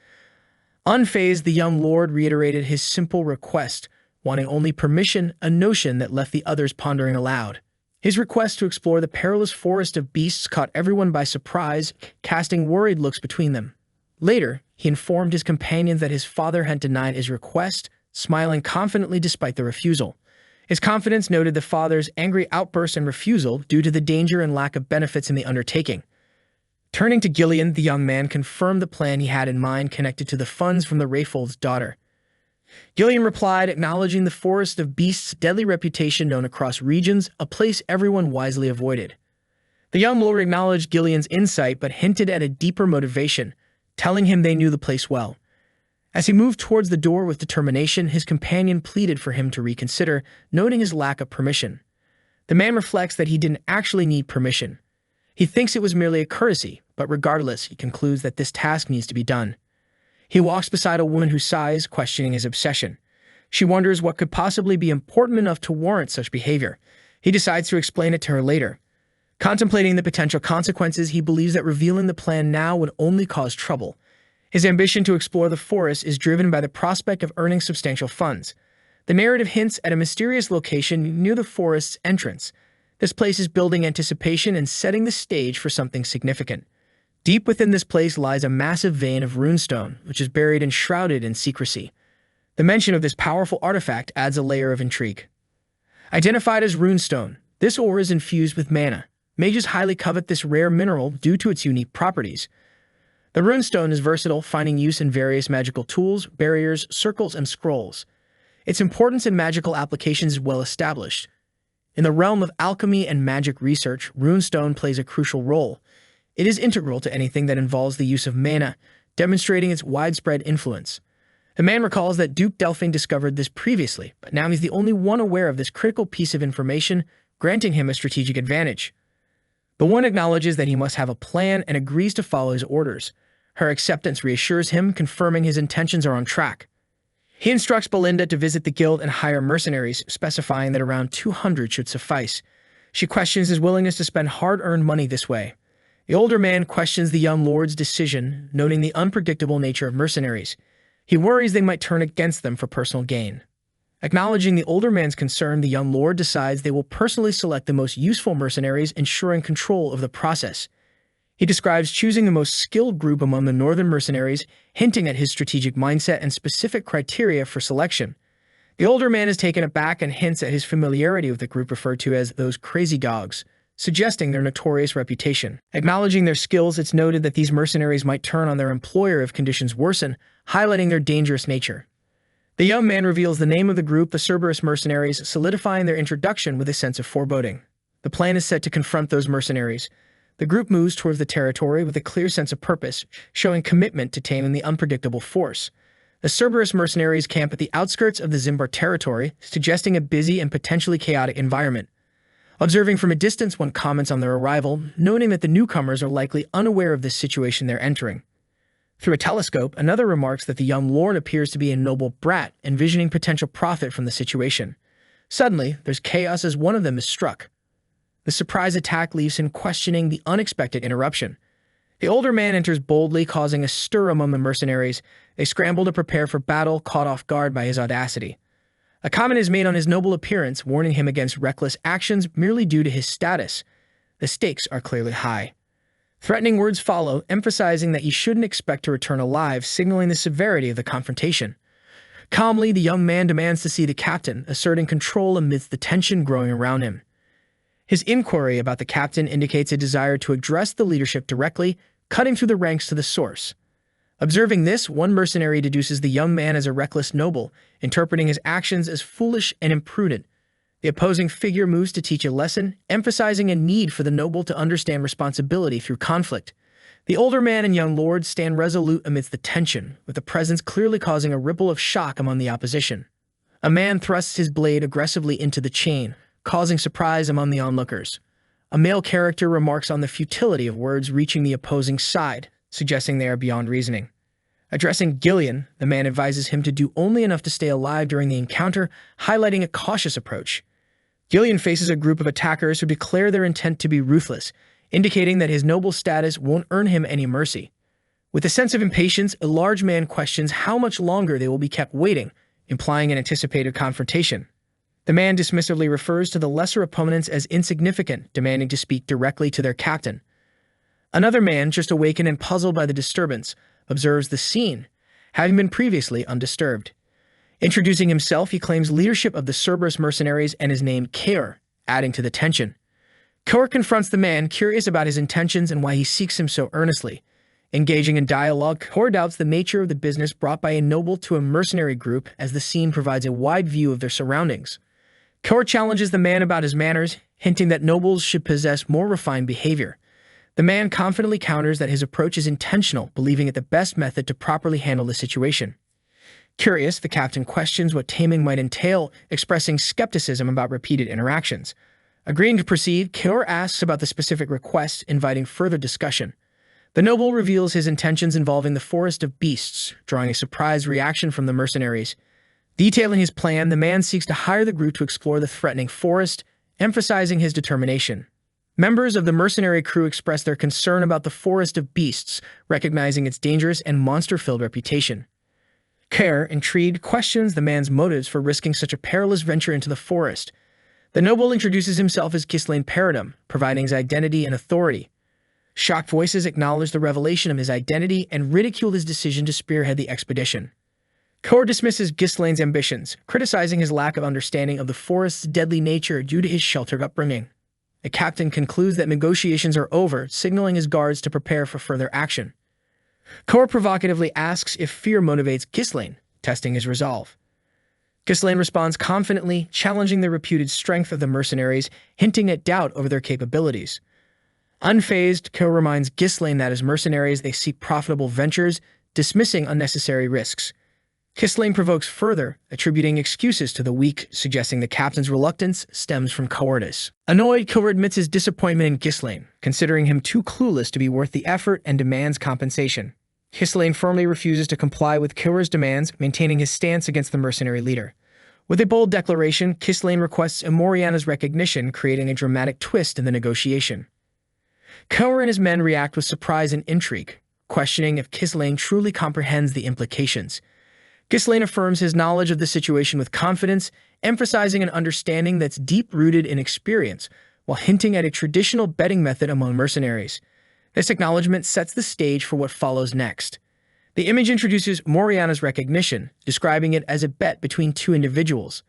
Speaker 1: Unfazed, the young lord reiterated his simple request, wanting only permission, a notion that left the others pondering aloud. His request to explore the perilous forest of beasts caught everyone by surprise, casting worried looks between them. Later, he informed his companions that his father had denied his request, smiling confidently despite the refusal. His confidence noted the father's angry outburst and refusal due to the danger and lack of benefits in the undertaking. Turning to Gillian, the young man confirmed the plan he had in mind connected to the funds from the Rayfold's daughter. Gillian replied, acknowledging the forest of beasts' deadly reputation known across regions, a place everyone wisely avoided. The young lord acknowledged Gillian's insight but hinted at a deeper motivation, telling him they knew the place well. As he moved towards the door with determination, his companion pleaded for him to reconsider, noting his lack of permission. The man reflects that he didn't actually need permission. He thinks it was merely a courtesy, but regardless, he concludes that this task needs to be done. He walks beside a woman who sighs, questioning his obsession. She wonders what could possibly be important enough to warrant such behavior. He decides to explain it to her later. Contemplating the potential consequences, he believes that revealing the plan now would only cause trouble. His ambition to explore the forest is driven by the prospect of earning substantial funds. The narrative hints at a mysterious location near the forest's entrance. This place is building anticipation and setting the stage for something significant. Deep within this place lies a massive vein of runestone, which is buried and shrouded in secrecy. The mention of this powerful artifact adds a layer of intrigue. Identified as runestone, this ore is infused with mana. Mages highly covet this rare mineral due to its unique properties. The runestone is versatile, finding use in various magical tools, barriers, circles, and scrolls. Its importance in magical applications is well established. In the realm of alchemy and magic research, runestone plays a crucial role. It is integral to anything that involves the use of mana, demonstrating its widespread influence. The man recalls that Duke Delphine discovered this previously, but now he's the only one aware of this critical piece of information, granting him a strategic advantage. The one acknowledges that he must have a plan and agrees to follow his orders. Her acceptance reassures him, confirming his intentions are on track. He instructs Belinda to visit the guild and hire mercenaries, specifying that around 200 should suffice. She questions his willingness to spend hard-earned money this way. The older man questions the young lord's decision, noting the unpredictable nature of mercenaries. He worries they might turn against them for personal gain. Acknowledging the older man's concern, the young lord decides they will personally select the most useful mercenaries, ensuring control of the process. He describes choosing the most skilled group among the northern mercenaries, hinting at his strategic mindset and specific criteria for selection. The older man is taken aback and hints at his familiarity with the group referred to as those crazy dogs, suggesting their notorious reputation. Acknowledging their skills, it's noted that these mercenaries might turn on their employer if conditions worsen, highlighting their dangerous nature. The young man reveals the name of the group, the Cerberus Mercenaries, solidifying their introduction with a sense of foreboding. The plan is set to confront those mercenaries. The group moves towards the territory with a clear sense of purpose, showing commitment to taming the unpredictable force. The Cerberus Mercenaries camp at the outskirts of the Zimbar territory, suggesting a busy and potentially chaotic environment. Observing from a distance, one comments on their arrival, noting that the newcomers are likely unaware of this situation they're entering. Through a telescope, another remarks that the young lord appears to be a noble brat, envisioning potential profit from the situation. Suddenly, there's chaos as one of them is struck. The surprise attack leaves him questioning the unexpected interruption. The older man enters boldly, causing a stir among the mercenaries. They scramble to prepare for battle, caught off guard by his audacity. A comment is made on his noble appearance, warning him against reckless actions merely due to his status. The stakes are clearly high. Threatening words follow, emphasizing that he shouldn't expect to return alive, signaling the severity of the confrontation. Calmly, the young man demands to see the captain, asserting control amidst the tension growing around him. His inquiry about the captain indicates a desire to address the leadership directly, cutting through the ranks to the source. Observing this, one mercenary deduces the young man as a reckless noble, interpreting his actions as foolish and imprudent. The opposing figure moves to teach a lesson, emphasizing a need for the noble to understand responsibility through conflict. The older man and young lord stand resolute amidst the tension, with the presence clearly causing a ripple of shock among the opposition. A man thrusts his blade aggressively into the chain, causing surprise among the onlookers. A male character remarks on the futility of words reaching the opposing side, suggesting they are beyond reasoning. Addressing Gillian, the man advises him to do only enough to stay alive during the encounter, highlighting a cautious approach. Gillian faces a group of attackers who declare their intent to be ruthless, indicating that his noble status won't earn him any mercy. With a sense of impatience, a large man questions how much longer they will be kept waiting, implying an anticipated confrontation. The man dismissively refers to the lesser opponents as insignificant, demanding to speak directly to their captain. Another man, just awakened and puzzled by the disturbance, observes the scene, having been previously undisturbed. Introducing himself, he claims leadership of the Cerberus mercenaries and is named Kaor, adding to the tension. Kaor confronts the man, curious about his intentions and why he seeks him so earnestly. Engaging in dialogue, Kaor doubts the nature of the business brought by a noble to a mercenary group as the scene provides a wide view of their surroundings. Kaor challenges the man about his manners, hinting that nobles should possess more refined behavior. The man confidently counters that his approach is intentional, believing it the best method to properly handle the situation. Curious, the captain questions what taming might entail, expressing skepticism about repeated interactions. Agreeing to proceed, Kaor asks about the specific request, inviting further discussion. The noble reveals his intentions involving the forest of beasts, drawing a surprised reaction from the mercenaries. Detailing his plan, the man seeks to hire the group to explore the threatening forest, emphasizing his determination. Members of the mercenary crew express their concern about the forest of beasts, recognizing its dangerous and monster-filled reputation. Kaor, intrigued, questions the man's motives for risking such a perilous venture into the forest. The noble introduces himself as Ghislain Paradum, providing his identity and authority. Shocked voices acknowledge the revelation of his identity and ridicule his decision to spearhead the expedition. Kaor dismisses Ghislain's ambitions, criticizing his lack of understanding of the forest's deadly nature due to his sheltered upbringing. The captain concludes that negotiations are over, signaling his guards to prepare for further action. Kaor provocatively asks if fear motivates Ghislain, testing his resolve. Ghislain responds confidently, challenging the reputed strength of the mercenaries, hinting at doubt over their capabilities. Unfazed, Kaor reminds Ghislain that as mercenaries they seek profitable ventures, dismissing unnecessary risks. Ghislain provokes further, attributing excuses to the weak, suggesting the captain's reluctance stems from cowardice. Annoyed, Kaor admits his disappointment in Ghislain, considering him too clueless to be worth the effort and demands compensation. Ghislain firmly refuses to comply with Kaor's demands, maintaining his stance against the mercenary leader. With a bold declaration, Ghislain requests Emoriana's recognition, creating a dramatic twist in the negotiation. Kaor and his men react with surprise and intrigue, questioning if Ghislain truly comprehends the implications. Ghislain affirms his knowledge of the situation with confidence, emphasizing an understanding that's deep-rooted in experience, while hinting at a traditional betting method among mercenaries. This acknowledgement sets the stage for what follows next. The image introduces Moriana's recognition, describing it as a bet between two individuals.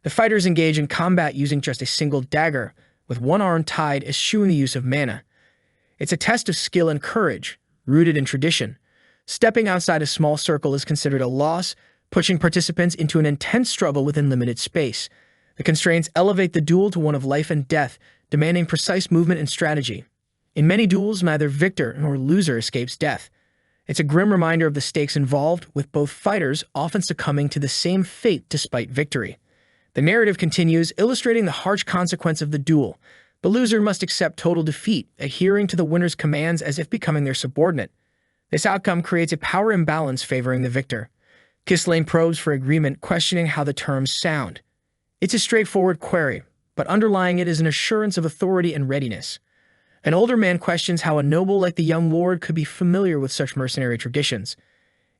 Speaker 1: The fighters engage in combat using just a single dagger, with one arm tied, eschewing the use of mana. It's a test of skill and courage, rooted in tradition. Stepping outside a small circle is considered a loss, pushing participants into an intense struggle within limited space. The constraints elevate the duel to one of life and death, demanding precise movement and strategy. In many duels, neither victor nor loser escapes death. It's a grim reminder of the stakes involved, with both fighters often succumbing to the same fate despite victory. The narrative continues, illustrating the harsh consequence of the duel. The loser must accept total defeat, adhering to the winner's commands as if becoming their subordinate. This outcome creates a power imbalance favoring the victor. Ghislain probes for agreement, questioning how the terms sound. It's a straightforward query, but underlying it is an assurance of authority and readiness. An older man questions how a noble like the young lord could be familiar with such mercenary traditions.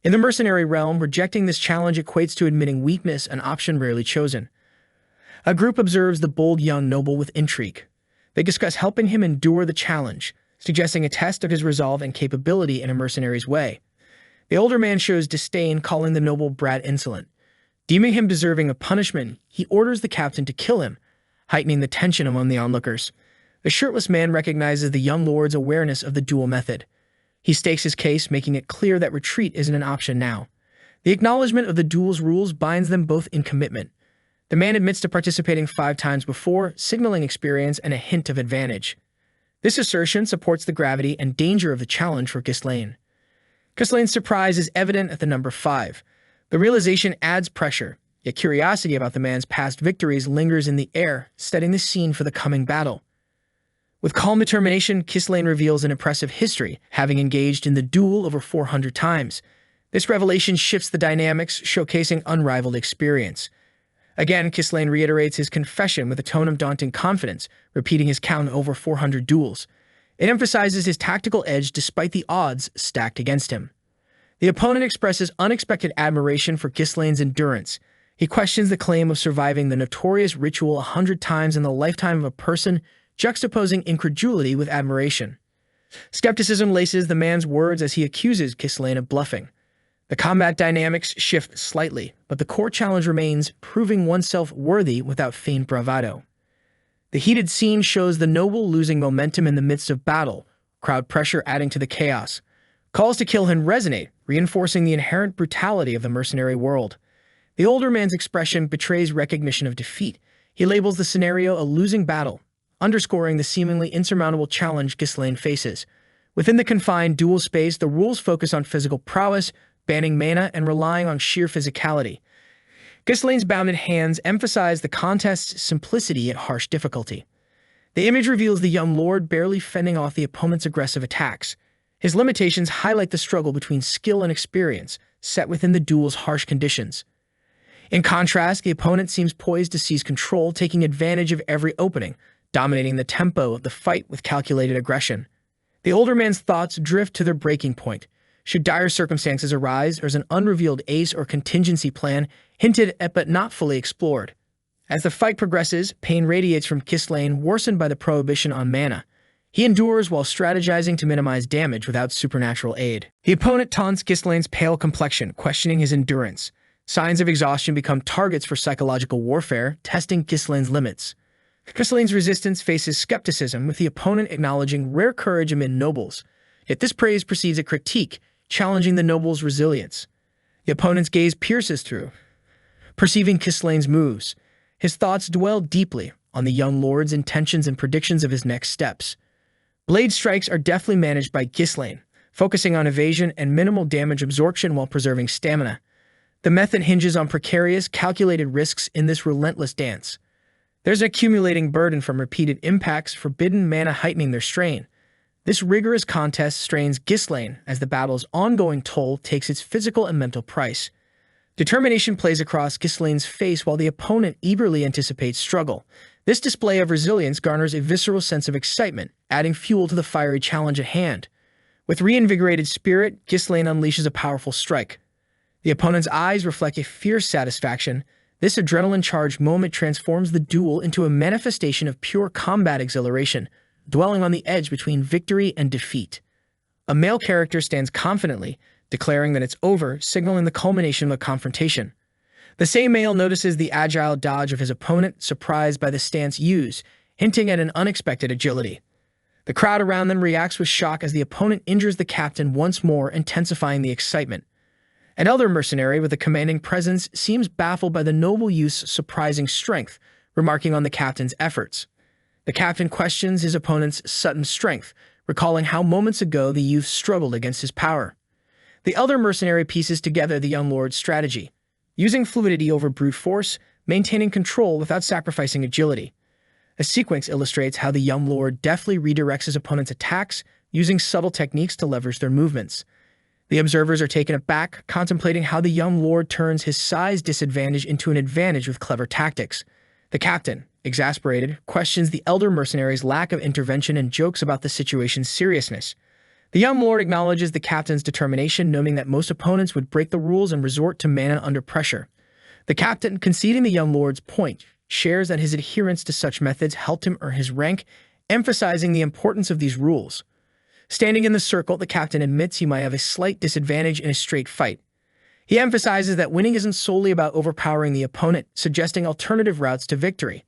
Speaker 1: In the mercenary realm, rejecting this challenge equates to admitting weakness, an option rarely chosen. A group observes the bold young noble with intrigue. They discuss helping him endure the challenge, suggesting a test of his resolve and capability in a mercenary's way. The older man shows disdain, calling the noble brat insolent. Deeming him deserving of punishment, he orders the captain to kill him, heightening the tension among the onlookers. The shirtless man recognizes the young lord's awareness of the duel method. He stakes his case, making it clear that retreat isn't an option now. The acknowledgement of the duel's rules binds them both in commitment. The man admits to participating 5 times before, signaling experience and a hint of advantage. This assertion supports the gravity and danger of the challenge for Ghislain. Ghislain's surprise is evident at the number 5. The realization adds pressure, yet curiosity about the man's past victories lingers in the air, setting the scene for the coming battle. With calm determination, Ghislain reveals an impressive history, having engaged in the duel over 400 times. This revelation shifts the dynamics, showcasing unrivaled experience. Again, Ghislaine reiterates his confession with a tone of daunting confidence, repeating his count of over 400 duels. It emphasizes his tactical edge despite the odds stacked against him. The opponent expresses unexpected admiration for Ghislaine's endurance. He questions the claim of surviving the notorious ritual 100 times in the lifetime of a person, juxtaposing incredulity with admiration. Skepticism laces the man's words as he accuses Ghislaine of bluffing. The combat dynamics shift slightly, but the core challenge remains, proving oneself worthy without feigned bravado. The heated scene shows the noble losing momentum in the midst of battle, crowd pressure adding to the chaos. Calls to kill him resonate, reinforcing the inherent brutality of the mercenary world. The older man's expression betrays recognition of defeat. He labels the scenario a losing battle, underscoring the seemingly insurmountable challenge Ghislaine faces. Within the confined duel space, the rules focus on physical prowess, banning mana and relying on sheer physicality. Ghislaine's bounded hands emphasize the contest's simplicity and harsh difficulty. The image reveals the young lord barely fending off the opponent's aggressive attacks. His limitations highlight the struggle between skill and experience, set within the duel's harsh conditions. In contrast, the opponent seems poised to seize control, taking advantage of every opening, dominating the tempo of the fight with calculated aggression. The older man's thoughts drift to their breaking point. Should dire circumstances arise, there's an unrevealed ace or contingency plan, hinted at but not fully explored. As the fight progresses, pain radiates from Ghislaine, worsened by the prohibition on mana. He endures while strategizing to minimize damage without supernatural aid. The opponent taunts Ghislaine's pale complexion, questioning his endurance. Signs of exhaustion become targets for psychological warfare, testing Ghislaine's limits. Ghislaine's resistance faces skepticism, with the opponent acknowledging rare courage amid nobles. Yet this praise precedes a critique, challenging the noble's resilience. The opponent's gaze pierces through, perceiving Ghislaine's moves. His thoughts dwell deeply on the young lord's intentions and predictions of his next steps. Blade strikes are deftly managed by Ghislaine, focusing on evasion and minimal damage absorption while preserving stamina. The method hinges on precarious, calculated risks in this relentless dance. There's an accumulating burden from repeated impacts, forbidden mana heightening their strain. This rigorous contest strains Ghislaine as the battle's ongoing toll takes its physical and mental price. Determination plays across Ghislaine's face while the opponent eagerly anticipates struggle. This display of resilience garners a visceral sense of excitement, adding fuel to the fiery challenge at hand. With reinvigorated spirit, Ghislaine unleashes a powerful strike. The opponent's eyes reflect a fierce satisfaction. This adrenaline-charged moment transforms the duel into a manifestation of pure combat exhilaration, dwelling on the edge between victory and defeat. A male character stands confidently, declaring that it's over, signaling the culmination of the confrontation. The same male notices the agile dodge of his opponent, surprised by the stance used, hinting at an unexpected agility. The crowd around them reacts with shock as the opponent injures the captain once more, intensifying the excitement. An elder mercenary with a commanding presence seems baffled by the noble youth's surprising strength, remarking on the captain's efforts. The captain questions his opponent's sudden strength, recalling how moments ago the youth struggled against his power. The elder mercenary pieces together the young lord's strategy, using fluidity over brute force, maintaining control without sacrificing agility. A sequence illustrates how the young lord deftly redirects his opponent's attacks, using subtle techniques to leverage their movements. The observers are taken aback, contemplating how the young lord turns his size disadvantage into an advantage with clever tactics. The captain, exasperated, questions the elder mercenary's lack of intervention and jokes about the situation's seriousness. The young lord acknowledges the captain's determination, noting that most opponents would break the rules and resort to mana under pressure. The captain, conceding the young lord's point, shares that his adherence to such methods helped him earn his rank, emphasizing the importance of these rules. Standing in the circle, the captain admits he might have a slight disadvantage in a straight fight. He emphasizes that winning isn't solely about overpowering the opponent, suggesting alternative routes to victory.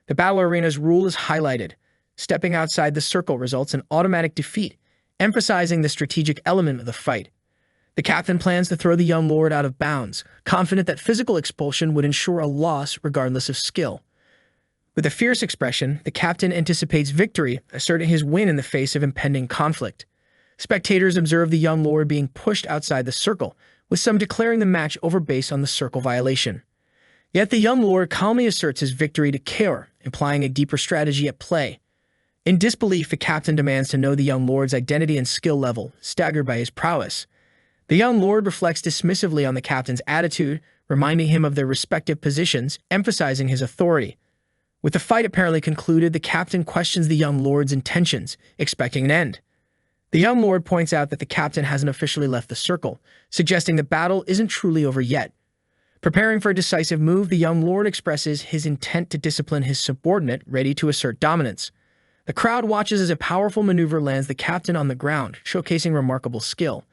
Speaker 1: The battle arena's rule is highlighted. Stepping outside the circle results in automatic defeat, emphasizing the strategic element of the fight. The captain plans to throw the young lord out of bounds, confident that physical expulsion would ensure a loss regardless of skill. With a fierce expression, the captain anticipates victory, asserting his win in the face of impending conflict. Spectators observe the young lord being pushed outside the circle, with some declaring the match over based on the circle violation. Yet the young lord calmly asserts his victory to Kaor, implying a deeper strategy at play. In disbelief, the captain demands to know the young lord's identity and skill level, staggered by his prowess. The young lord reflects dismissively on the captain's attitude, reminding him of their respective positions, emphasizing his authority. With the fight apparently concluded, the captain questions the young lord's intentions, expecting an end. The young lord points out that the captain hasn't officially left the circle, suggesting the battle isn't truly over yet. Preparing for a decisive move, the young lord expresses his intent to discipline his subordinate, ready to assert dominance. The crowd watches as a powerful maneuver lands the captain on the ground, showcasing remarkable skill.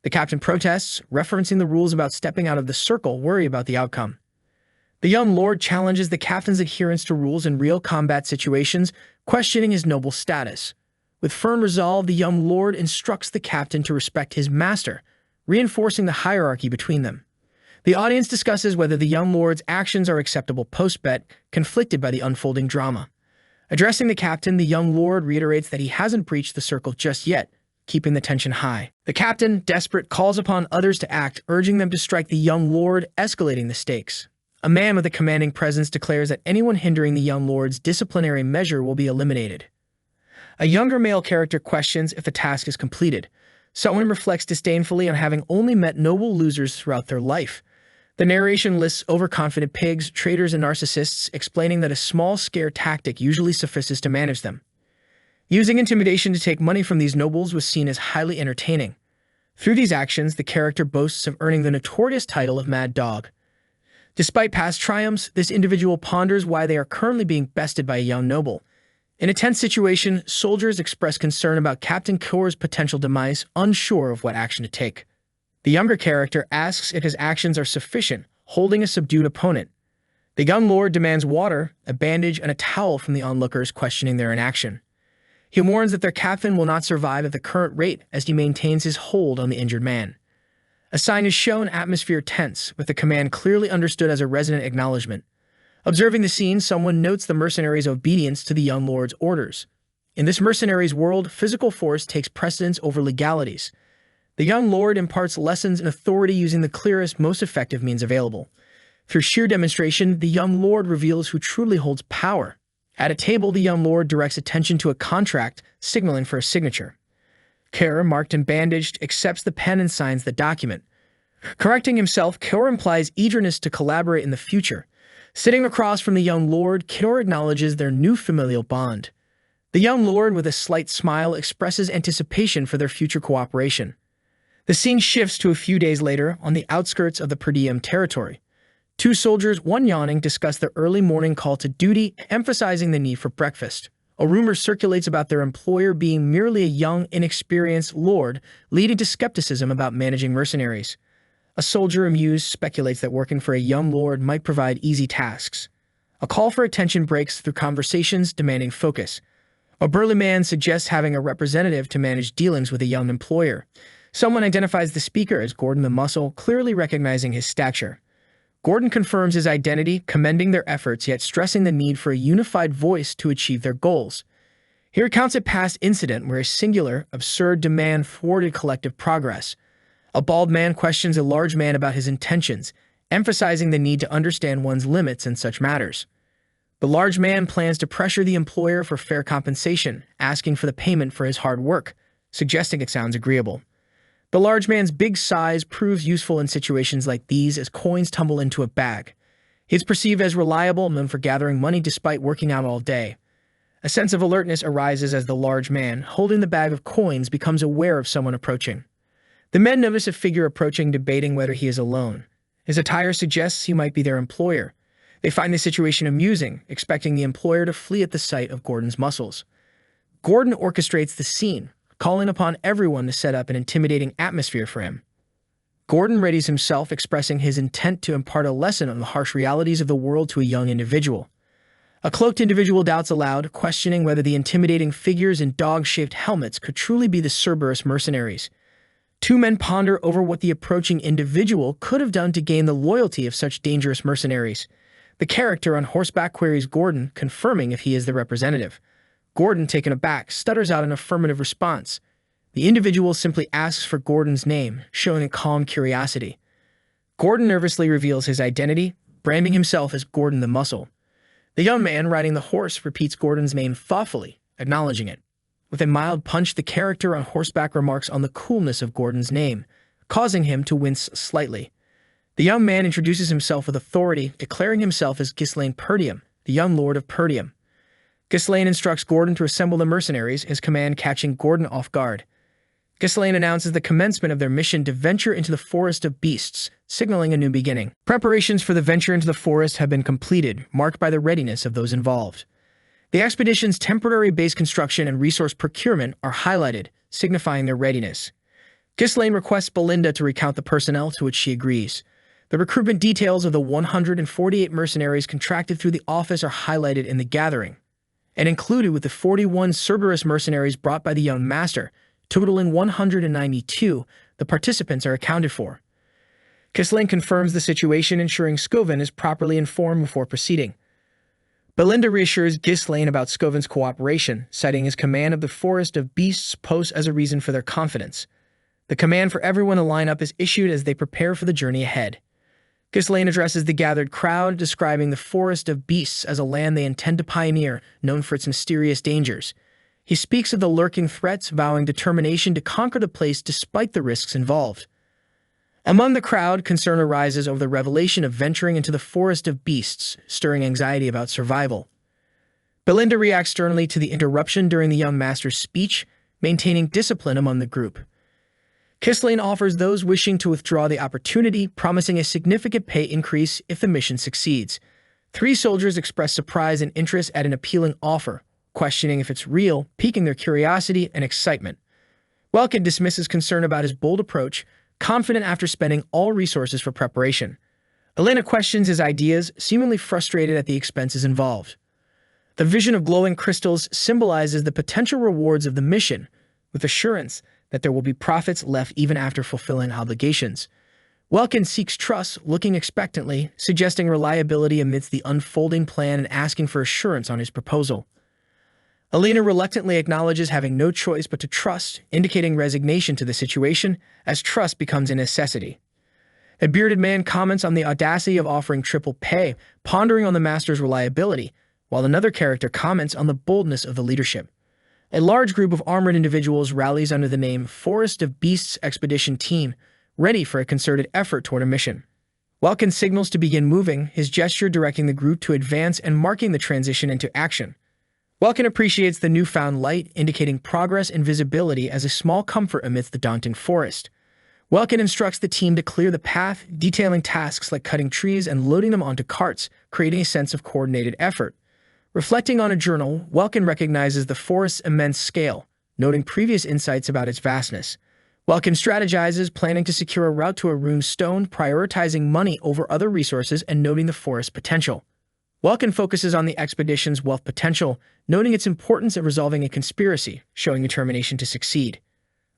Speaker 1: The captain protests, referencing the rules about stepping out of the circle, worry about the outcome. The young lord challenges the captain's adherence to rules in real combat situations, questioning his noble status. With firm resolve, the young lord instructs the captain to respect his master, reinforcing the hierarchy between them. The audience discusses whether the young lord's actions are acceptable post-bet, conflicted by the unfolding drama. Addressing the captain, the young lord reiterates that he hasn't breached the circle just yet, keeping the tension high. The captain, desperate, calls upon others to act, urging them to strike the young lord, escalating the stakes. A man with a commanding presence declares that anyone hindering the young lord's disciplinary measure will be eliminated. A younger male character questions if the task is completed. Someone reflects disdainfully on having only met noble losers throughout their life. The narration lists overconfident pigs, traitors, and narcissists, explaining that a small scare tactic usually suffices to manage them. Using intimidation to take money from these nobles was seen as highly entertaining. Through these actions, the character boasts of earning the notorious title of Mad Dog. Despite past triumphs, this individual ponders why they are currently being bested by a young noble. In a tense situation, soldiers express concern about Captain Kor's potential demise, unsure of what action to take. The younger character asks if his actions are sufficient, holding a subdued opponent. The young lord demands water, a bandage, and a towel from the onlookers, questioning their inaction. He warns that their captain will not survive at the current rate as he maintains his hold on the injured man. A sign is shown, atmosphere tense, with the command clearly understood as a resonant acknowledgement. Observing the scene, someone notes the mercenary's obedience to the young lord's orders. In this mercenary's world, physical force takes precedence over legalities. The young lord imparts lessons in authority using the clearest, most effective means available. Through sheer demonstration, the young lord reveals who truly holds power. At a table, the young lord directs attention to a contract, signaling for a signature. Kor, marked and bandaged, accepts the pen and signs the document. Correcting himself, Kor implies eagerness to collaborate in the future. Sitting across from the young lord, Kor acknowledges their new familial bond. The young lord, with a slight smile, expresses anticipation for their future cooperation. The scene shifts to a few days later, on the outskirts of the per diem territory. Two soldiers, one yawning, discuss their early morning call to duty, emphasizing the need for breakfast. A rumor circulates about their employer being merely a young, inexperienced lord, leading to skepticism about managing mercenaries. A soldier, amused, speculates that working for a young lord might provide easy tasks. A call for attention breaks through conversations, demanding focus. A burly man suggests having a representative to manage dealings with a young employer. Someone identifies the speaker as Gordon the Muscle, clearly recognizing his stature. Gordon confirms his identity, commending their efforts, yet stressing the need for a unified voice to achieve their goals. He recounts a past incident where a singular, absurd demand thwarted collective progress. A bald man questions a large man about his intentions, emphasizing the need to understand one's limits in such matters. The large man plans to pressure the employer for fair compensation, asking for the payment for his hard work, suggesting it sounds agreeable. The large man's big size proves useful in situations like these as coins tumble into a bag. He is perceived as reliable, known for gathering money despite working out all day. A sense of alertness arises as the large man, holding the bag of coins, becomes aware of someone approaching. The men notice a figure approaching, debating whether he is alone. His attire suggests he might be their employer. They find the situation amusing, expecting the employer to flee at the sight of Gordon's muscles. Gordon orchestrates the scene, calling upon everyone to set up an intimidating atmosphere for him. Gordon readies himself, expressing his intent to impart a lesson on the harsh realities of the world to a young individual. A cloaked individual doubts aloud, questioning whether the intimidating figures in dog-shaped helmets could truly be the Cerberus mercenaries. Two men ponder over what the approaching individual could have done to gain the loyalty of such dangerous mercenaries. The character on horseback queries Gordon, confirming if he is the representative. Gordon, taken aback, stutters out an affirmative response. The individual simply asks for Gordon's name, showing a calm curiosity. Gordon nervously reveals his identity, branding himself as Gordon the Muscle. The young man riding the horse repeats Gordon's name thoughtfully, acknowledging it. With a mild punch, the character on horseback remarks on the coolness of Gordon's name, causing him to wince slightly. The young man introduces himself with authority, declaring himself as Ghislaine Perdium, the young lord of Perdium. Ghislaine instructs Gordon to assemble the mercenaries, his command catching Gordon off guard. Ghislaine announces the commencement of their mission to venture into the forest of beasts, signaling a new beginning. Preparations for the venture into the forest have been completed, marked by the readiness of those involved. The expedition's temporary base construction and resource procurement are highlighted, signifying their readiness. Ghislaine requests Belinda to recount the personnel, to which she agrees. The recruitment details of the 148 mercenaries contracted through the office are highlighted in the gathering, and included with the 41 Cerberus mercenaries brought by the young master, totaling 192, the participants are accounted for. Ghislaine confirms the situation, ensuring Scovin is properly informed before proceeding. Belinda reassures Ghislaine about Scovin's cooperation, citing his command of the Forest of Beasts post as a reason for their confidence. The command for everyone to line up is issued as they prepare for the journey ahead. Ghislaine addresses the gathered crowd, describing the Forest of Beasts as a land they intend to pioneer, known for its mysterious dangers. He speaks of the lurking threats, vowing determination to conquer the place despite the risks involved. Among the crowd, concern arises over the revelation of venturing into the Forest of Beasts, stirring anxiety about survival. Belinda reacts sternly to the interruption during the young master's speech, maintaining discipline among the group. Ghislaine offers those wishing to withdraw the opportunity, promising a significant pay increase if the mission succeeds. 3 soldiers express surprise and interest at an appealing offer, questioning if it's real, piquing their curiosity and excitement. Welkin dismisses concern about his bold approach, confident after spending all resources for preparation. Elena questions his ideas, seemingly frustrated at the expenses involved. The vision of glowing crystals symbolizes the potential rewards of the mission, with assurance that there will be profits left even after fulfilling obligations. Welkin seeks trust, looking expectantly, suggesting reliability amidst the unfolding plan and asking for assurance on his proposal. Elena reluctantly acknowledges having no choice but to trust, indicating resignation to the situation, as trust becomes a necessity. A bearded man comments on the audacity of offering triple pay, pondering on the master's reliability, while another character comments on the boldness of the leadership. A large group of armored individuals rallies under the name Forest of Beasts Expedition Team, ready for a concerted effort toward a mission. Welkin signals to begin moving, his gesture directing the group to advance and marking the transition into action. Welkin appreciates the newfound light, indicating progress and visibility as a small comfort amidst the daunting forest. Welkin instructs the team to clear the path, detailing tasks like cutting trees and loading them onto carts, creating a sense of coordinated effort. Reflecting on a journal, Welkin recognizes the forest's immense scale, noting previous insights about its vastness. Welkin strategizes, planning to secure a route to a rune stone, prioritizing money over other resources and noting the forest's potential. Welkin focuses on the expedition's wealth potential, noting its importance in resolving a conspiracy, showing determination to succeed.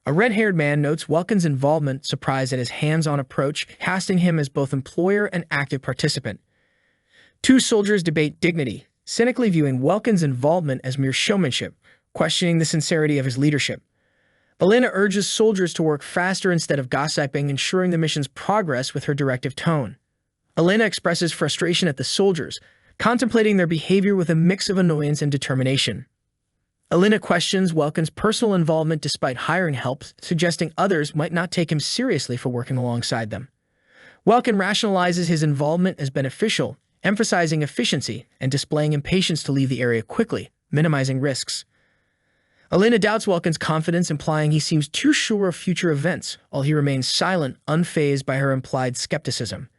Speaker 1: A red-haired man notes Welkin's involvement, surprised at his hands-on approach, casting him as both employer and active participant. 2 soldiers debate dignity, cynically viewing Welkin's involvement as mere showmanship, questioning the sincerity of his leadership. Elena urges soldiers to work faster instead of gossiping, ensuring the mission's progress with her directive tone. Elena expresses frustration at the soldiers, contemplating their behavior with a mix of annoyance and determination. Elena questions Welkin's personal involvement despite hiring help, suggesting others might not take him seriously for working alongside them. Welkin rationalizes his involvement as beneficial, emphasizing efficiency and displaying impatience to leave the area quickly, minimizing risks. Elena doubts Welkin's confidence, implying he seems too sure of future events, while he remains silent, unfazed by her implied skepticism.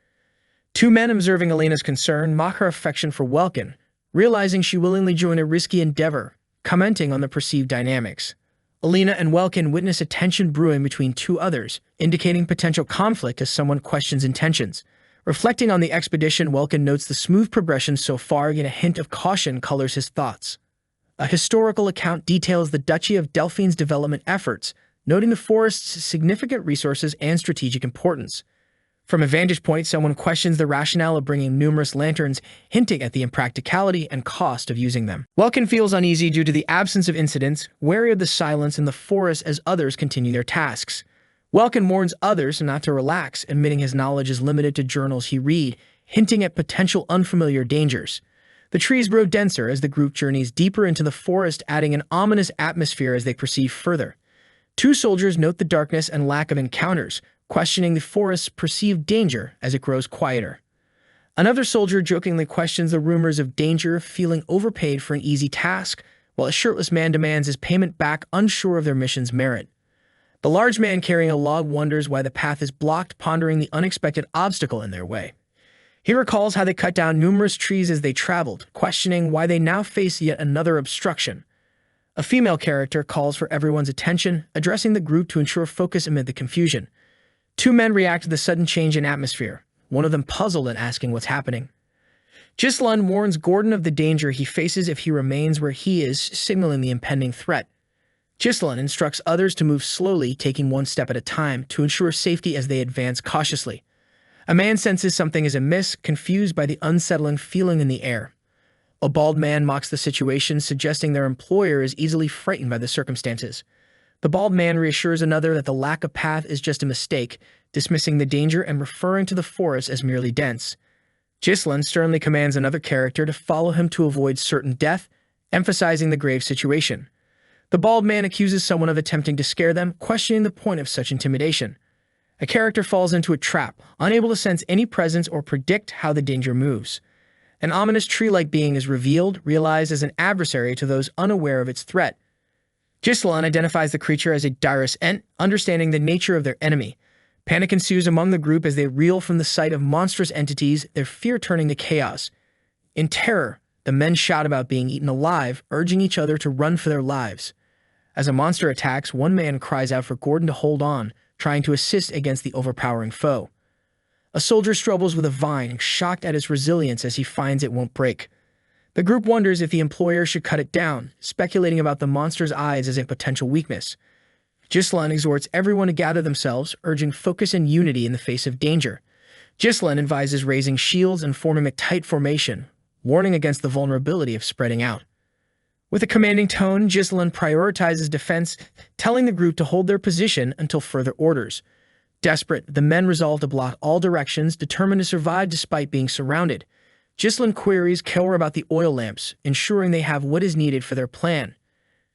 Speaker 1: 2 men observing Elena's concern mock her affection for Welkin, realizing she willingly joined a risky endeavor, commenting on the perceived dynamics. Elena and Welkin witness a tension brewing between 2 others, indicating potential conflict as someone questions intentions. Reflecting on the expedition, Welkin notes the smooth progression so far, yet a hint of caution colors his thoughts. A historical account details the Duchy of Delphine's development efforts, noting the forest's significant resources and strategic importance. From a vantage point, someone questions the rationale of bringing numerous lanterns, hinting at the impracticality and cost of using them. Welkin feels uneasy due to the absence of incidents, wary of the silence in the forest as others continue their tasks. Welkin warns others not to relax, admitting his knowledge is limited to journals he read, hinting at potential unfamiliar dangers. The trees grow denser as the group journeys deeper into the forest, adding an ominous atmosphere as they proceed further. 2 soldiers note the darkness and lack of encounters, questioning the forest's perceived danger as it grows quieter. Another soldier jokingly questions the rumors of danger, feeling overpaid for an easy task, while a shirtless man demands his payment back, unsure of their mission's merit. The large man carrying a log wonders why the path is blocked, pondering the unexpected obstacle in their way. He recalls how they cut down numerous trees as they traveled, questioning why they now face yet another obstruction. A female character calls for everyone's attention, addressing the group to ensure focus amid the confusion. Two men react to the sudden change in atmosphere, one of them puzzled and asking what's happening. Gislun warns Gordon of the danger he faces if he remains where he is, signaling the impending threat. Gislun instructs others to move slowly, taking one step at a time, to ensure safety as they advance cautiously. A man senses something is amiss, confused by the unsettling feeling in the air. A bald man mocks the situation, suggesting their employer is easily frightened by the circumstances. The bald man reassures another that the lack of path is just a mistake, dismissing the danger and referring to the forest as merely dense. Gislun sternly commands another character to follow him to avoid certain death, emphasizing the grave situation. The bald man accuses someone of attempting to scare them, questioning the point of such intimidation. A character falls into a trap, unable to sense any presence or predict how the danger moves. An ominous tree-like being is revealed, realized as an adversary to those unaware of its threat. Gislun identifies the creature as a direst ent, understanding the nature of their enemy. Panic ensues among the group as they reel from the sight of monstrous entities, their fear turning to chaos. In terror, the men shout about being eaten alive, urging each other to run for their lives. As a monster attacks, one man cries out for Gordon to hold on, trying to assist against the overpowering foe. A soldier struggles with a vine, shocked at its resilience as he finds it won't break. The group wonders if the employer should cut it down, speculating about the monster's eyes as a potential weakness. Gislun exhorts everyone to gather themselves, urging focus and unity in the face of danger. Gislun advises raising shields and forming a tight formation, warning against the vulnerability of spreading out. With a commanding tone, Gislun prioritizes defense, telling the group to hold their position until further orders. Desperate, the men resolve to block all directions, determined to survive despite being surrounded. Gislun queries Kelr about the oil lamps, ensuring they have what is needed for their plan.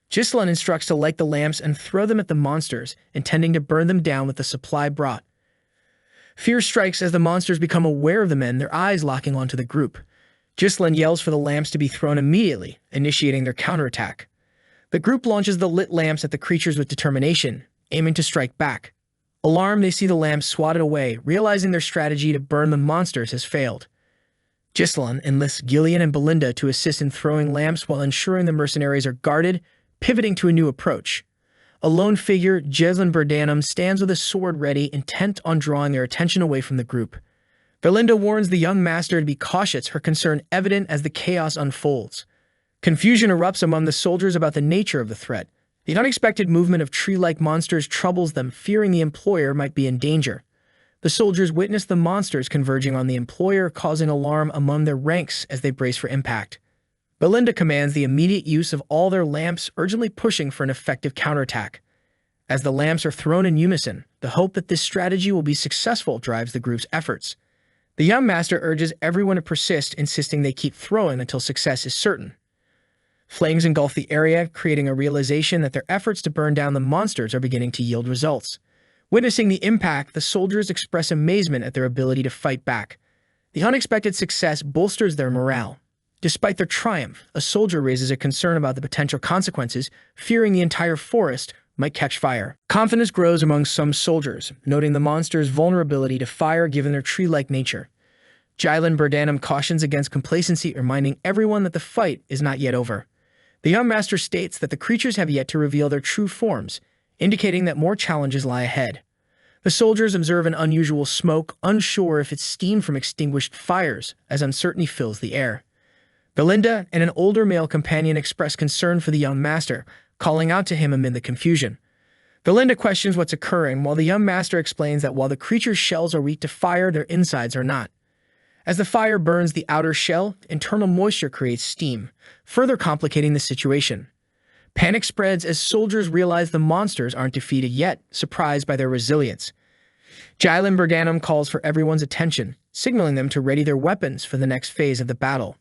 Speaker 1: Gislun instructs to light the lamps and throw them at the monsters, intending to burn them down with the supply brought. Fear strikes as the monsters become aware of the men, their eyes locking onto the group. Gislun yells for the lamps to be thrown immediately, initiating their counterattack. The group launches the lit lamps at the creatures with determination, aiming to strike back. Alarmed, they see the lamps swatted away, realizing their strategy to burn the monsters has failed. Gislun enlists Gillian and Belinda to assist in throwing lamps while ensuring the mercenaries are guarded, pivoting to a new approach. A lone figure, Gislun Berdanum, stands with a sword ready, intent on drawing their attention away from the group. Belinda warns the young master to be cautious, her concern evident as the chaos unfolds. Confusion erupts among the soldiers about the nature of the threat. The unexpected movement of tree-like monsters troubles them, fearing the employer might be in danger. The soldiers witness the monsters converging on the employer, causing alarm among their ranks as they brace for impact. Belinda commands the immediate use of all their lamps, urgently pushing for an effective counterattack. As the lamps are thrown in unison, the hope that this strategy will be successful drives the group's efforts. The young master urges everyone to persist, insisting they keep throwing until success is certain. Flames engulf the area, creating a realization that their efforts to burn down the monsters are beginning to yield results. Witnessing the impact, the soldiers express amazement at their ability to fight back. The unexpected success bolsters their morale. Despite their triumph, a soldier raises a concern about the potential consequences, fearing the entire forest might catch fire. Confidence grows among some soldiers, noting the monster's vulnerability to fire given their tree-like nature. Gislun Berdanum cautions against complacency, reminding everyone that the fight is not yet over. The young master states that the creatures have yet to reveal their true forms, indicating that more challenges lie ahead. The soldiers observe an unusual smoke, unsure if it's steam from extinguished fires, as uncertainty fills the air. Belinda and an older male companion express concern for the young master, calling out to him amid the confusion. Belinda questions what's occurring, while the young master explains that while the creature's shells are weak to fire, their insides are not. As the fire burns the outer shell, internal moisture creates steam, further complicating the situation. Panic spreads as soldiers realize the monsters aren't defeated yet, surprised by their resilience. Gislun Berdanum calls for everyone's attention, signaling them to ready their weapons for the next phase of the battle.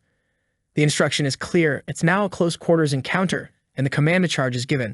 Speaker 1: The instruction is clear: it's now a close-quarters encounter, and the command to charge is given.